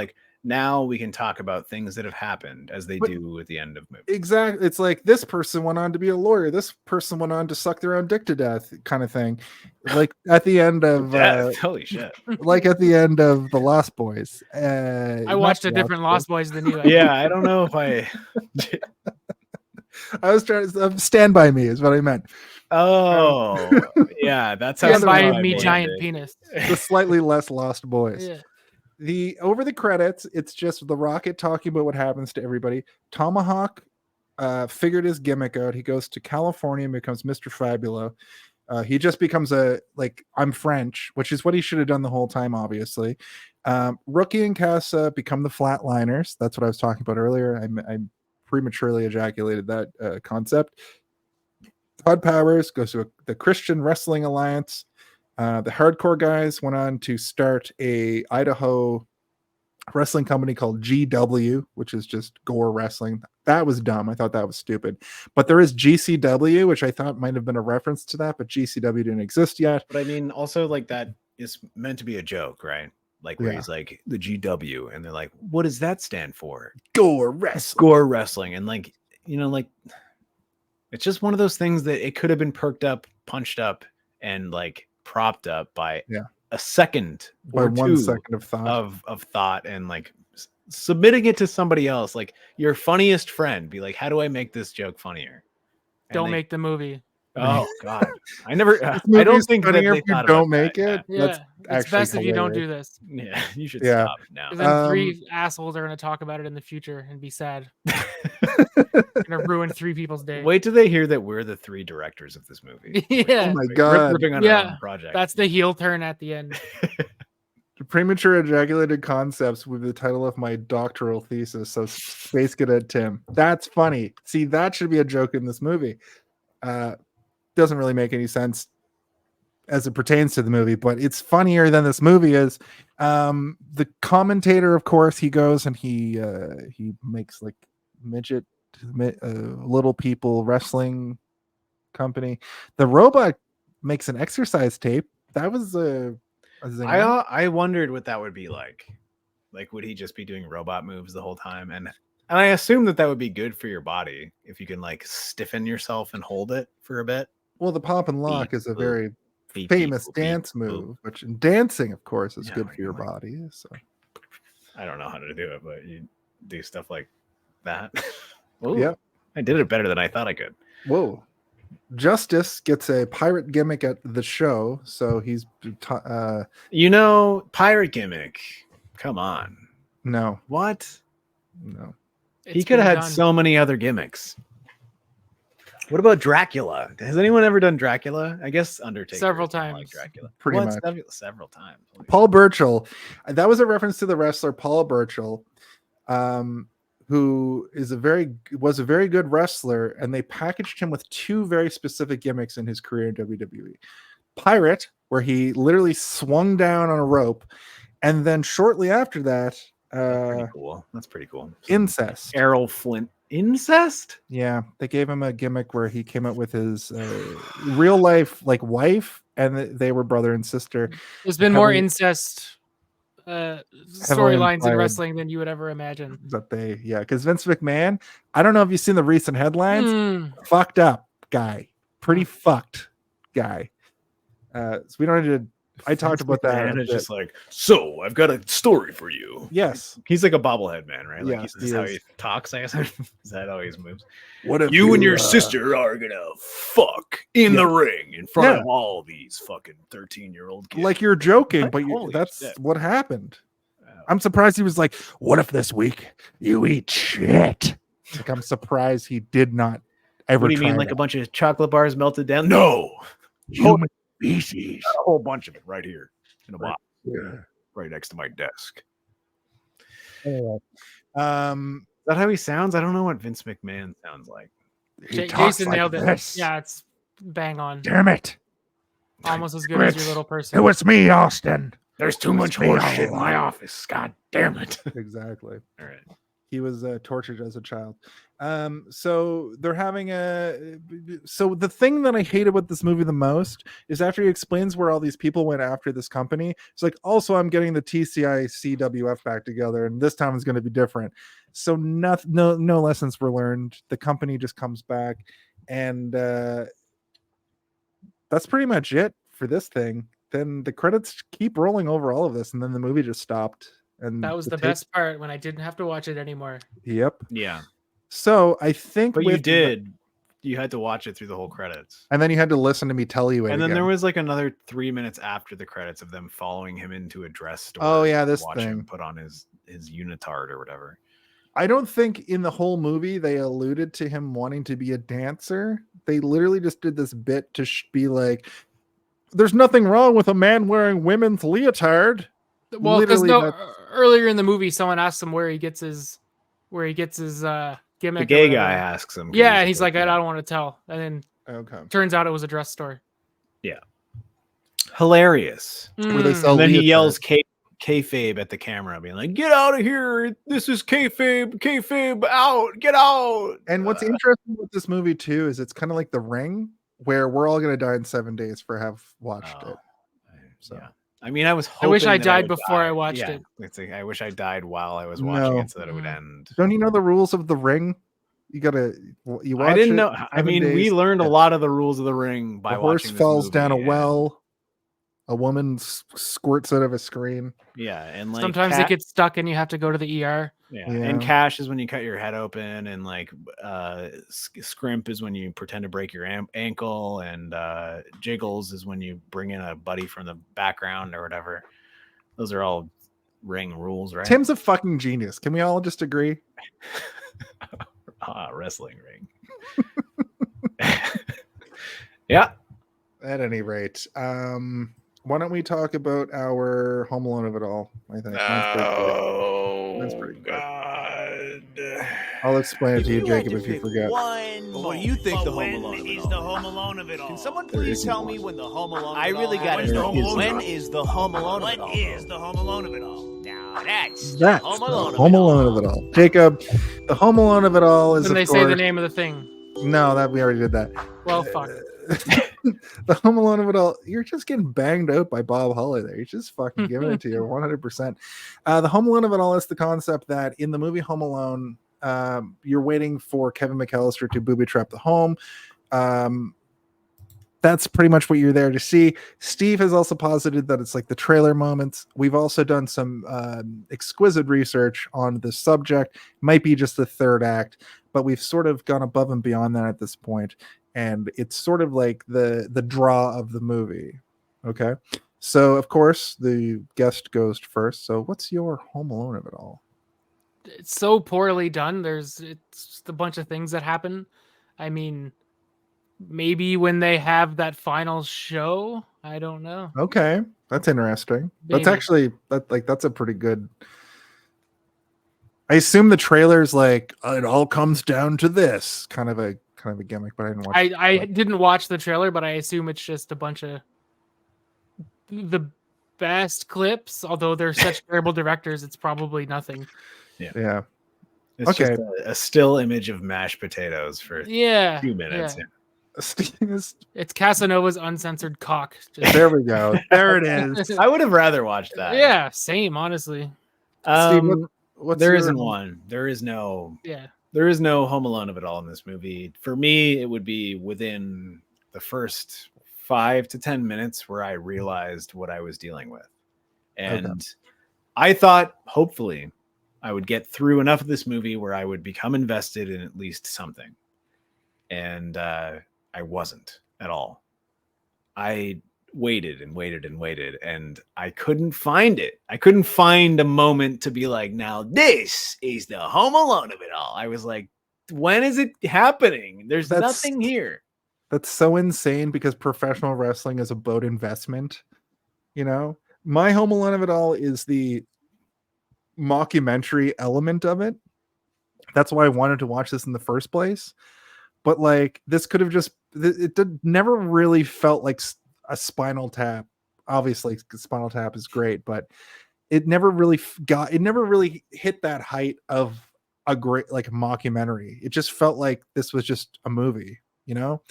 now we can talk about things that have happened, as they do at the end of movies. Exactly. It's like this person went on to be a lawyer. This person went on to suck their own dick to death, kind of thing. At the end of holy shit. At the end of The Lost Boys. I watched a different Lost Boys than you. Yeah, I don't know if I. I was trying to Stand By Me is what I meant. Oh, yeah, that's how. Stand By Me, giant penis. The slightly less Lost Boys. Yeah. Over the credits, it's just The Rocket talking about what happens to everybody. Tomahawk figured his gimmick out. He goes to California and becomes Mr. Fabulo. He just becomes I'm French, which is what he should have done the whole time, obviously. Rookie and Casa become the Flatliners. That's what I was talking about earlier. I prematurely ejaculated that concept. Todd Powers goes to the Christian Wrestling Alliance. The Hardcore guys went on to start a Idaho wrestling company called GW, which is just gore wrestling. That was dumb. I thought that was stupid. But there is GCW, which I thought might have been a reference to that, but GCW didn't exist yet. But I mean, also that is meant to be a joke, right? Where he's like the GW, and they're like, what does that stand for? Gore wrestling. Gore wrestling. And it's just one of those things that it could have been perked up, punched up, and propped up by a second or 1 second of thought and submitting it to somebody else, your funniest friend. Be like, how do I make this joke funnier? Don't make the movie. Oh God, I don't think that they if you don't make it. Yeah, it's best if you don't do this. Yeah, you should stop now. Then 3 assholes are going to talk about it in the future and be sad. Gonna ruin 3 people's day. Wait till they hear that we're the 3 directors of this movie. Yeah. Oh my God. Ripping on our own project. That's the heel turn at the end. Premature ejaculated concepts with the title of my doctoral thesis. So Space Cadet Tim. That's funny. See, that should be a joke in this movie. Doesn't really make any sense as it pertains to the movie, but it's funnier than this movie is. The commentator, of course, he goes and he makes like midget little people wrestling company. The robot makes an exercise tape. That was a zinger. I wondered what that would be like. Like, would he just be doing robot moves the whole time? And I assume that would be good for your body if you can like stiffen yourself and hold it for a bit. Well, the pop and lock is a very famous dance move, which in dancing, of course, is good for your body. So I don't know how to do it, but you do stuff like that. Yeah, I did it better than I thought I could. Whoa. Justice gets a pirate gimmick at the show, so he's pirate gimmick. Come on. No. What? No. He could have had so many other gimmicks. What about Dracula? Has anyone ever done Dracula? I guess Undertaker. Several times. Like Dracula. Pretty much. Several times. Paul Burchill. That was a reference to the wrestler Paul Burchill, who was a very good wrestler, and they packaged him with two very specific gimmicks in his career in WWE. Pirate, where he literally swung down on a rope, and then shortly after that, That's pretty cool. Incest. Errol Flint. Incest? Yeah, they gave him a gimmick where he came up with his real life like wife, and they were brother and sister. There's been more incest storylines in wrestling than you would ever imagine. That because Vince McMahon, I don't know if you've seen the recent headlines. Fucked up guy, pretty fucked guy. So we don't need to. I talked about that. And it's just like, so I've got a story for you. Yes, he's like a bobblehead man, right? Like yeah, this is how he talks. I guess is that how he moves? What if you and your sister are gonna fuck in the ring in front of all these fucking 13-year-old kids? Like you're joking, but that's what happened. I'm surprised he was like, "What if this week you eat shit?" Like I'm surprised he did not ever. What do you mean, like a bunch of chocolate bars melted down? No, human species. A whole bunch of it right here in a box, right next to my desk. Anyway, is that how he sounds? I don't know what Vince McMahon sounds like. Jason nailed it. Yeah, it's bang on. Damn it! Almost as good as your little person. It was me, Austin. There's too much horse shit in my office. God damn it! Exactly. All right. He was tortured as a child. So they're having so the thing that I hated with this movie the most is after he explains where all these people went after this company, it's like, also I'm getting the TCI CWF back together, and this time is going to be different. So no lessons were learned. The company just comes back, and that's pretty much it for this thing. Then the credits keep rolling over all of this, and then the movie just stopped. And that was the best part, when I didn't have to watch it anymore. Yep. Yeah. So I think, but you did. You had to watch it through the whole credits, and then you had to listen to me tell you it. And then again. there was like another 3 minutes after the credits of them following him into a dress store. Oh yeah, this watch thing. Him put on his unitard or whatever. I don't think in the whole movie they alluded to him wanting to be a dancer. They literally just did this bit to be like, "There's nothing wrong with a man wearing women's leotard." Well, because earlier in the movie, someone asked him where he gets his gimmick. The gay guy asks him. Yeah, and he's like, I don't want to tell. And then turns out it was a dress store. Yeah, hilarious. Where they sell and then he leotards. yells kayfabe at the camera, being like, "Get out of here! This is kayfabe out! Get out!" And what's interesting with this movie too is it's kind of like The Ring, where we're all gonna die in 7 days for have watched it. So. Yeah. I mean, I was hoping I wish I died before I watched it. It's like, I wish I died while I was watching it so that it would end. Don't you know the rules of The Ring? You gotta. You watch I didn't it, know. I mean, we learned a lot of the rules of The Ring by watching. Horse falls down a well. A woman squirts out of a screen. Yeah, and like sometimes it gets stuck and you have to go to the ER. Yeah, and cash is when you cut your head open, and like scrimp is when you pretend to break your ankle, and jiggles is when you bring in a buddy from the background or whatever. Those are all Ring rules, right? Tim's a fucking genius. Can we all just agree? Wrestling Ring. Yeah. At any rate, Why don't we talk about our Home Alone of it all? I think mine's pretty quick. God. I'll explain it to you, You had Jacob, to if you pick forget. one. What do you think But the Home when Alone of it is all? the Home Alone of it all? Can someone There please isn't tell one. me when the Home Alone? I of it really all? got to There know. is When not. is the Home Alone of it all? What is the Home Alone of it all? Now that's That's Home the Alone Home of it Alone all. of it all. Jacob, the Home Alone of it all is, When of they course, say the name of the thing. No, that we already did that. Well, fuck. The Home Alone of it all. You're just getting banged out by Bob Holly there. He's just fucking giving it to you 100%. The Home Alone of it all is the concept that in the movie Home Alone, you're waiting for Kevin McAllister to booby trap the home. That's pretty much what you're there to see. Steve has also posited that it's like the trailer moments. We've also done some exquisite research on this subject. Might be just the third act, but we've sort of gone above and beyond that at this point, and it's sort of like the draw of the movie. Okay, so of course the guest goes first. So what's your Home Alone of it all? It's so poorly done. It's just a bunch of things that happen. I mean, maybe when they have that final show, I don't know. Okay, that's interesting. Maybe. That's actually that's a pretty good. I assume the trailer's like it all comes down to this kind of a gimmick, but I didn't watch. I didn't watch the trailer, but I assume it's just a bunch of the best clips. Although they're such terrible directors, it's probably nothing. Yeah. It's Okay. just a still image of mashed potatoes for Yeah, 2 minutes. yeah. It's Casanova's uncensored cock. There we go. There it is. I would have rather watched that. Yeah, same, honestly. Steve, what's there your- isn't one. There is no Yeah. There is no Home Alone of it all in this movie. For me, it would be within the first 5 to 10 minutes where I realized what I was dealing with. And I thought, hopefully, I would get through enough of this movie where I would become invested in at least something. And I wasn't at all. I waited and waited and waited, and I couldn't find it. I couldn't find a moment to be like, now this is the Home Alone of it all. I was like, when is it happening? There's nothing here. That's so insane because professional wrestling is about investment. You know, my Home Alone of it all is the mockumentary element of it. That's why I wanted to watch this in the first place. But like, this could have just, never really felt like a Spinal Tap. Obviously Spinal Tap is great, but it never really hit that height of a great like mockumentary. It just felt like this was just a movie, you know?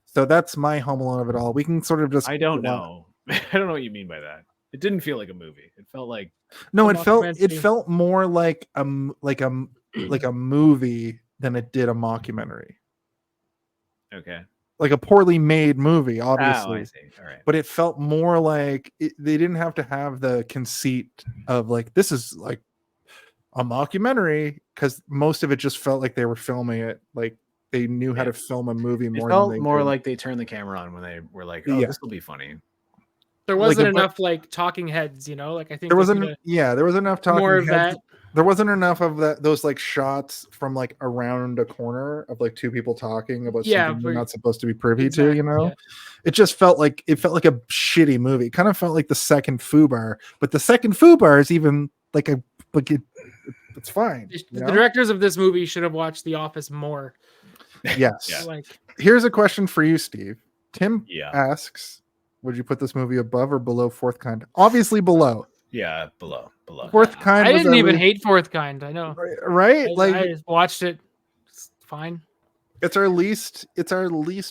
So that's my Home Alone of it all. We can sort of just, I don't know. I don't know what you mean by that. It didn't feel like a movie. It felt like it felt more like a movie than it did a mockumentary. Okay. Like a poorly made movie, obviously. Oh, I see. All right. But it felt more like they didn't have to have the conceit of like, this is like a mockumentary, because most of it just felt like they were filming it. Like they knew how to film a movie more. It felt than they more did. like they turned the camera on when they were like, oh, this will be funny. There wasn't like enough like talking heads, you know, like I think there wasn't. Yeah, there was enough talking more of heads. that. There wasn't enough of that. Those like shots from like around a corner of like two people talking about something they're not supposed to be privy to. You know, it just felt like a shitty movie. It kind of felt like the second Fubar, but the second Fubar is even like it's fine. The directors of this movie should have watched The Office more. Yes. Yeah. Like, here's a question for you, Steve. Tim Yeah. asks, would you put this movie above or below Fourth Kind? Obviously below. Yeah, below. Fourth Kind. I didn't even hate Fourth Kind. I know. Right? I just watched it. It's fine. It's our least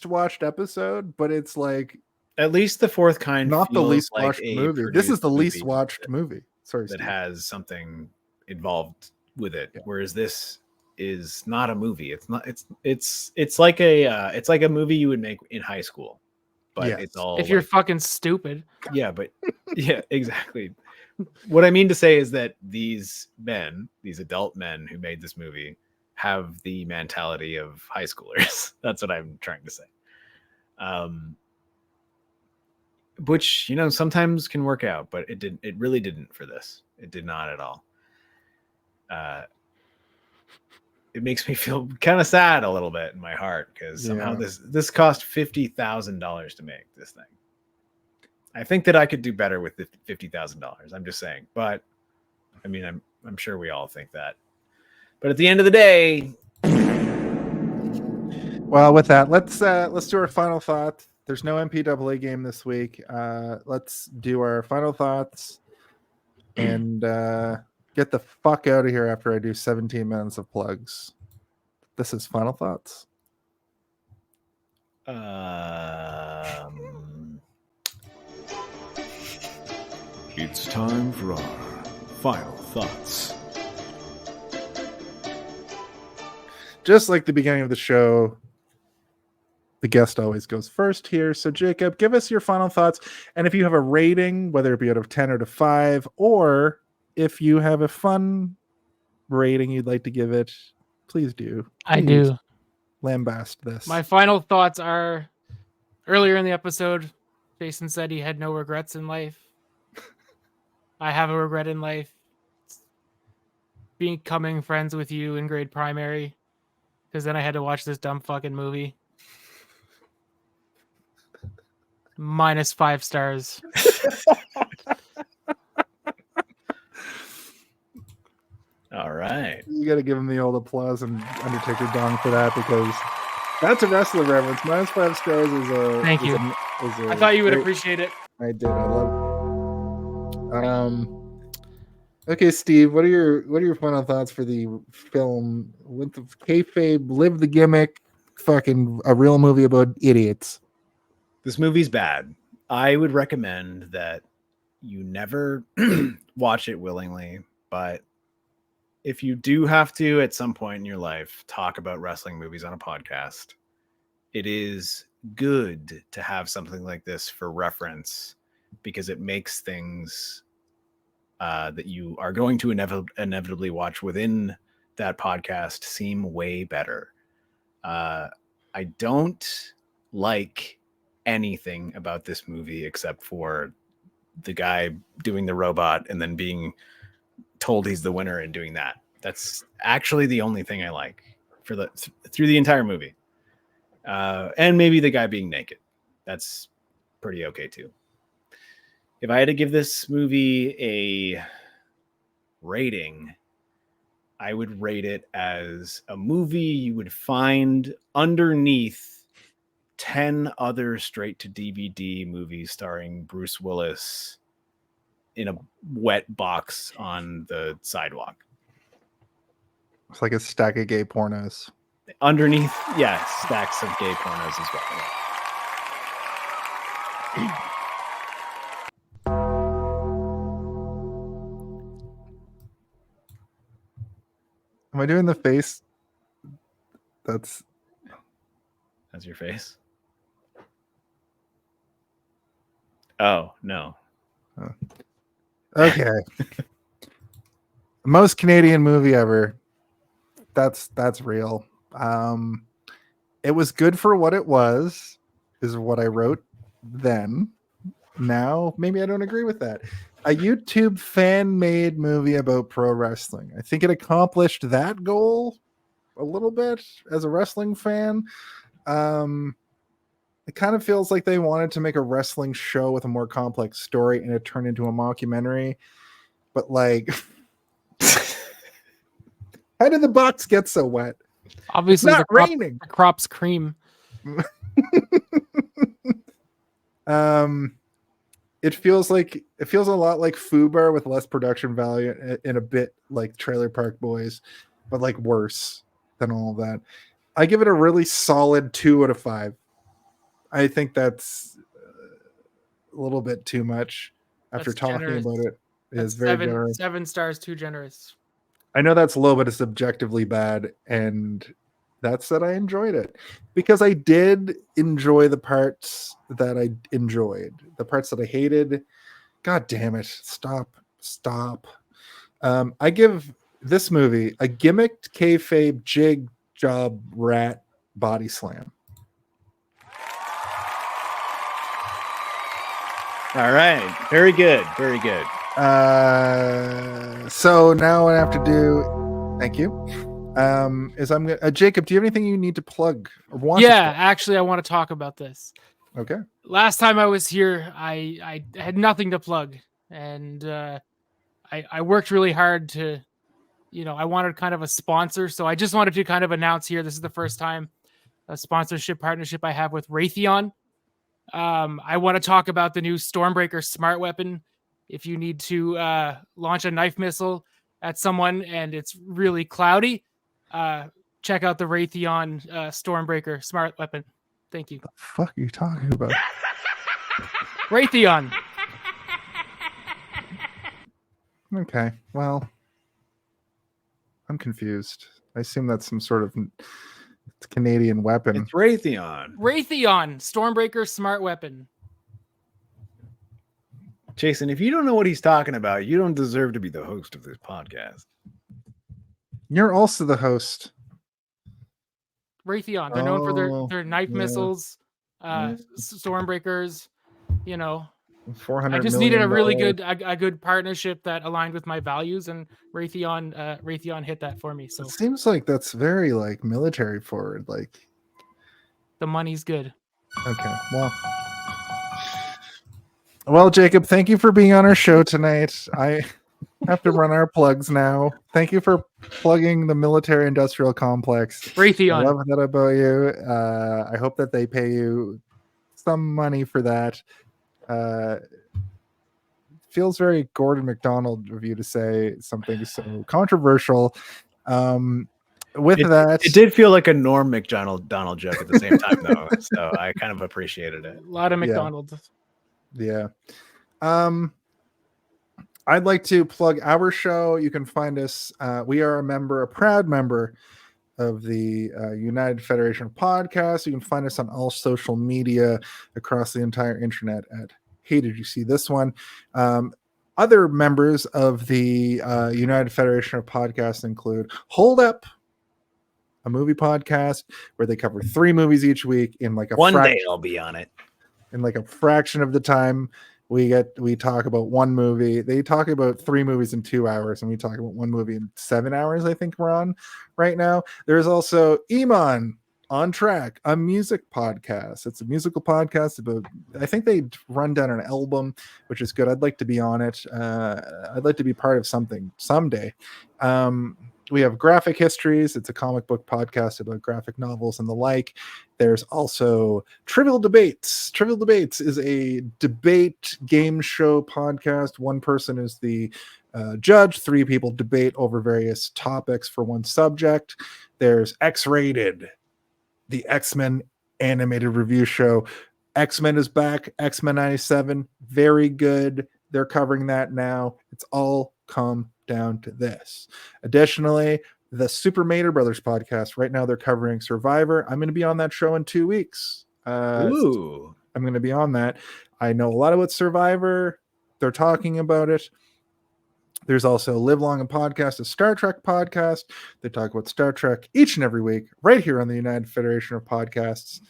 watched episode, but it's like at least the Fourth Kind, not the least like watched movie. This is the least watched movie. Sorry, that Steve. has something involved with it. Yeah. Whereas this is not a movie. It's not. It's like a movie you would make in high school, but it's all if you're fucking stupid. Yeah, but yeah, exactly. What I mean to say is that these adult men who made this movie, have the mentality of high schoolers. That's what I'm trying to say. Which, you know, sometimes can work out, but it really didn't for this. It did not at all. It makes me feel kind of sad a little bit in my heart because somehow this cost $50,000 to make this thing. I think that I could do better with the $50,000. I'm just saying, but I mean, I'm sure we all think that. But at the end of the day, well, with that, let's do our final thoughts. There's no MPAA game this week. Let's do our final thoughts and get the fuck out of here after I do 17 minutes of plugs. This is final thoughts. It's time for our final thoughts. Just like the beginning of the show, the guest always goes first here. So, Jacob, give us your final thoughts. And if you have a rating, whether it be out of 10 or to 5, or if you have a fun rating you'd like to give it, please do. I do. Lambast this. My final thoughts are, earlier in the episode, Jason said he had no regrets in life. I have a regret in life. It's becoming friends with you in grade primary, because then I had to watch this dumb fucking movie. -5 stars. all right. You got to give him the old applause and Undertaker dong for that, because that's a wrestler reference. -5 stars is a. Thank you. I thought you would appreciate it. I did. I love it. Okay, Steve, what are your final thoughts for the film with the Kayfabe, live the gimmick, fucking a real movie about idiots? This movie's bad. I would recommend that you never watch it willingly, but if you do have to at some point in your life talk about wrestling movies on a podcast, it is good to have something like this for reference, because it makes things that you are going to inevitably watch within that podcast seem way better. I don't like anything about this movie except for the guy doing the robot and then being told he's the winner and doing that. That's actually the only thing I like for through the entire movie. And maybe the guy being naked. That's pretty okay too. If I had to give this movie a rating, I would rate it as a movie you would find underneath 10 other straight to DVD movies starring Bruce Willis in a wet box on the sidewalk. It's like a stack of gay pornos. Underneath, yeah, stacks of gay pornos as well. Am I doing the face? That's your face. Oh, no. Okay. Most Canadian movie ever. That's real. It was good for what it was, is what I wrote then. Now, maybe I don't agree with that. A YouTube fan-made movie about pro wrestling. I think it accomplished that goal a little bit as a wrestling fan. It kind of feels like they wanted to make a wrestling show with a more complex story, and it turned into a mockumentary. But like, how did the box get so wet? Obviously, it's not raining. The crop's cream. It feels a lot like Fubar with less production value and a bit like Trailer Park Boys, but like worse than all of that. I give it a really solid 2 out of 5. I think that's a little bit too much after That's talking generous. about it. That's It's very generous. 7 stars, too generous. I know that's low, but it's objectively bad, and that's that I enjoyed it, because I did enjoy the parts that I enjoyed. The parts that I hated, god damn it, stop. I give this movie a gimmicked kayfabe jig job rat body slam. All right, very good. So now what I have to do, thank you, is I'm gonna Jacob, do you have anything you need to plug or want? Yeah, actually, I want to talk about this. Okay. Last time I was here, I had nothing to plug, and I worked really hard to, I wanted kind of a sponsor, so I just wanted to kind of announce here. This is the first time a sponsorship partnership I have with Raytheon. I want to talk about the new Stormbreaker smart weapon. If you need to launch a knife missile at someone and it's really cloudy, check out the Raytheon Stormbreaker smart weapon. Thank you. The fuck are you talking about? Raytheon. Okay, well, I'm confused. I assume that's some sort of Canadian weapon. It's Raytheon. Raytheon Stormbreaker smart weapon. Jason, if you don't know what he's talking about, you don't deserve to be the host of this podcast. You're also the host. Raytheon. They're known for their knife missiles, Stormbreakers. 400. I just needed a really good partnership that aligned with my values, and Raytheon hit that for me. So it seems like that's very like military forward. Like the money's good. Okay, well, Jacob, thank you for being on our show tonight. I have to run our plugs now. Thank you for plugging the military industrial complex. Raytheon. I love that about you. I hope that they pay you some money for that. Feels very Gordon McDonald of you to say something so controversial. It did feel like a Norm McDonald joke at the same time, though. So I kind of appreciated it. A lot of McDonald's. Yeah. I'd like to plug our show. You can find us. We are a proud member of the United Federation of Podcasts. You can find us on all social media across the entire internet at Hey, Did You See This One? Other members of the United Federation of Podcasts include Hold Up, a movie podcast where they cover 3 movies each week in like a one day I'll be on it. In like a fraction of the time we talk about one movie. They talk about 3 movies in 2 hours, and we talk about one movie in 7 hours. I think we're on right now. There's also Iman on Track, a music podcast. It's a musical podcast about, I think they run down an album, which is good. I'd like to be on it. I'd like to be part of something someday. We have Graphic Histories. It's a comic book podcast about graphic novels and the like. There's also Trivial Debates. Trivial Debates is a debate game show podcast. One person is the judge. 3 people debate over various topics for one subject. There's X-Rated, the X-Men animated review show. X-Men is back. X-Men 97. Very good. They're covering that now. It's all come down to this. Additionally, the Super Mater Brothers podcast. Right now they're covering Survivor. I'm going to be on that show in 2 weeks. Ooh. I'm going to be on that. I know a lot about Survivor. They're talking about it. There's also Live Long and Podcast, a Star Trek podcast. They talk about Star Trek each and every week right here on the United Federation of Podcasts.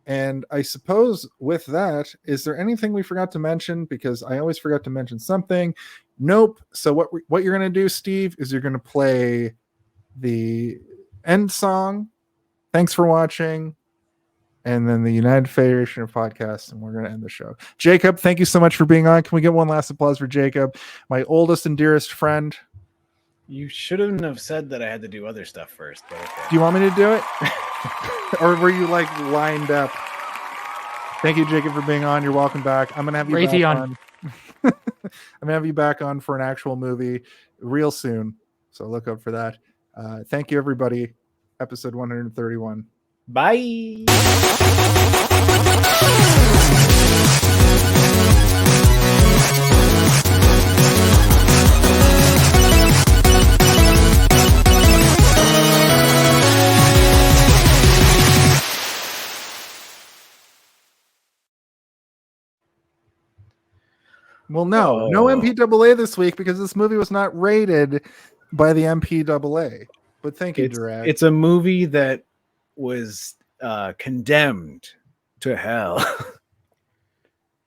And I suppose with that, is there anything we forgot to mention? Because I always forgot to mention something. Nope. So what you're going to do, Steve, is you're going to play the end song. Thanks for watching. And then the United Federation of Podcasts, and we're going to end the show. Jacob, thank you so much for being on. Can we get one last applause for Jacob, my oldest and dearest friend? You shouldn't have said that I had to do other stuff first. But okay. Do you want me to do it? Or were you like lined up? Thank you, Jacob, for being on. You're welcome back. I'm going to have you back on. I'm going to have you back on for an actual movie real soon. So look out for that. Thank you, everybody. Episode 131. Bye. Well, no MPAA this week because this movie was not rated by the MPAA. But thank you, Direct. It's a movie that was condemned to hell.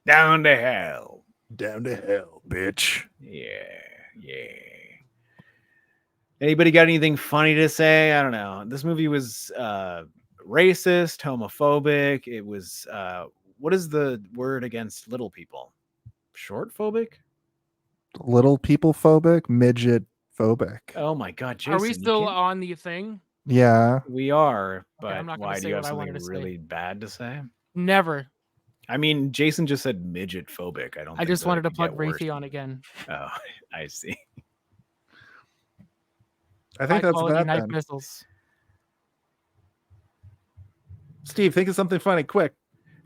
Down to hell. Down to hell, bitch. Yeah. Anybody got anything funny to say? I don't know. This movie was racist, homophobic. It was what is the word against little people? Short phobic? Little people phobic, midget phobic. Oh my God, Jason! Are we you still can't- on the thing? Yeah. We are, but I'm not gonna why do say you what have I wanted something to say. really bad to say? Never. I mean, Jason just said midget phobic. I don't. I think just that wanted to could get plug worse. Raytheon again. Oh, I see. I think High that's quality that knife then. missiles. Steve, think of something funny, quick.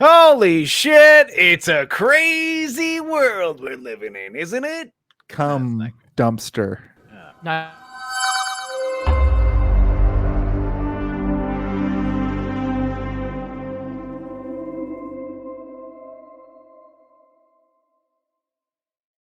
Holy shit! It's a crazy world we're living in, isn't it? Come, dumpster. Not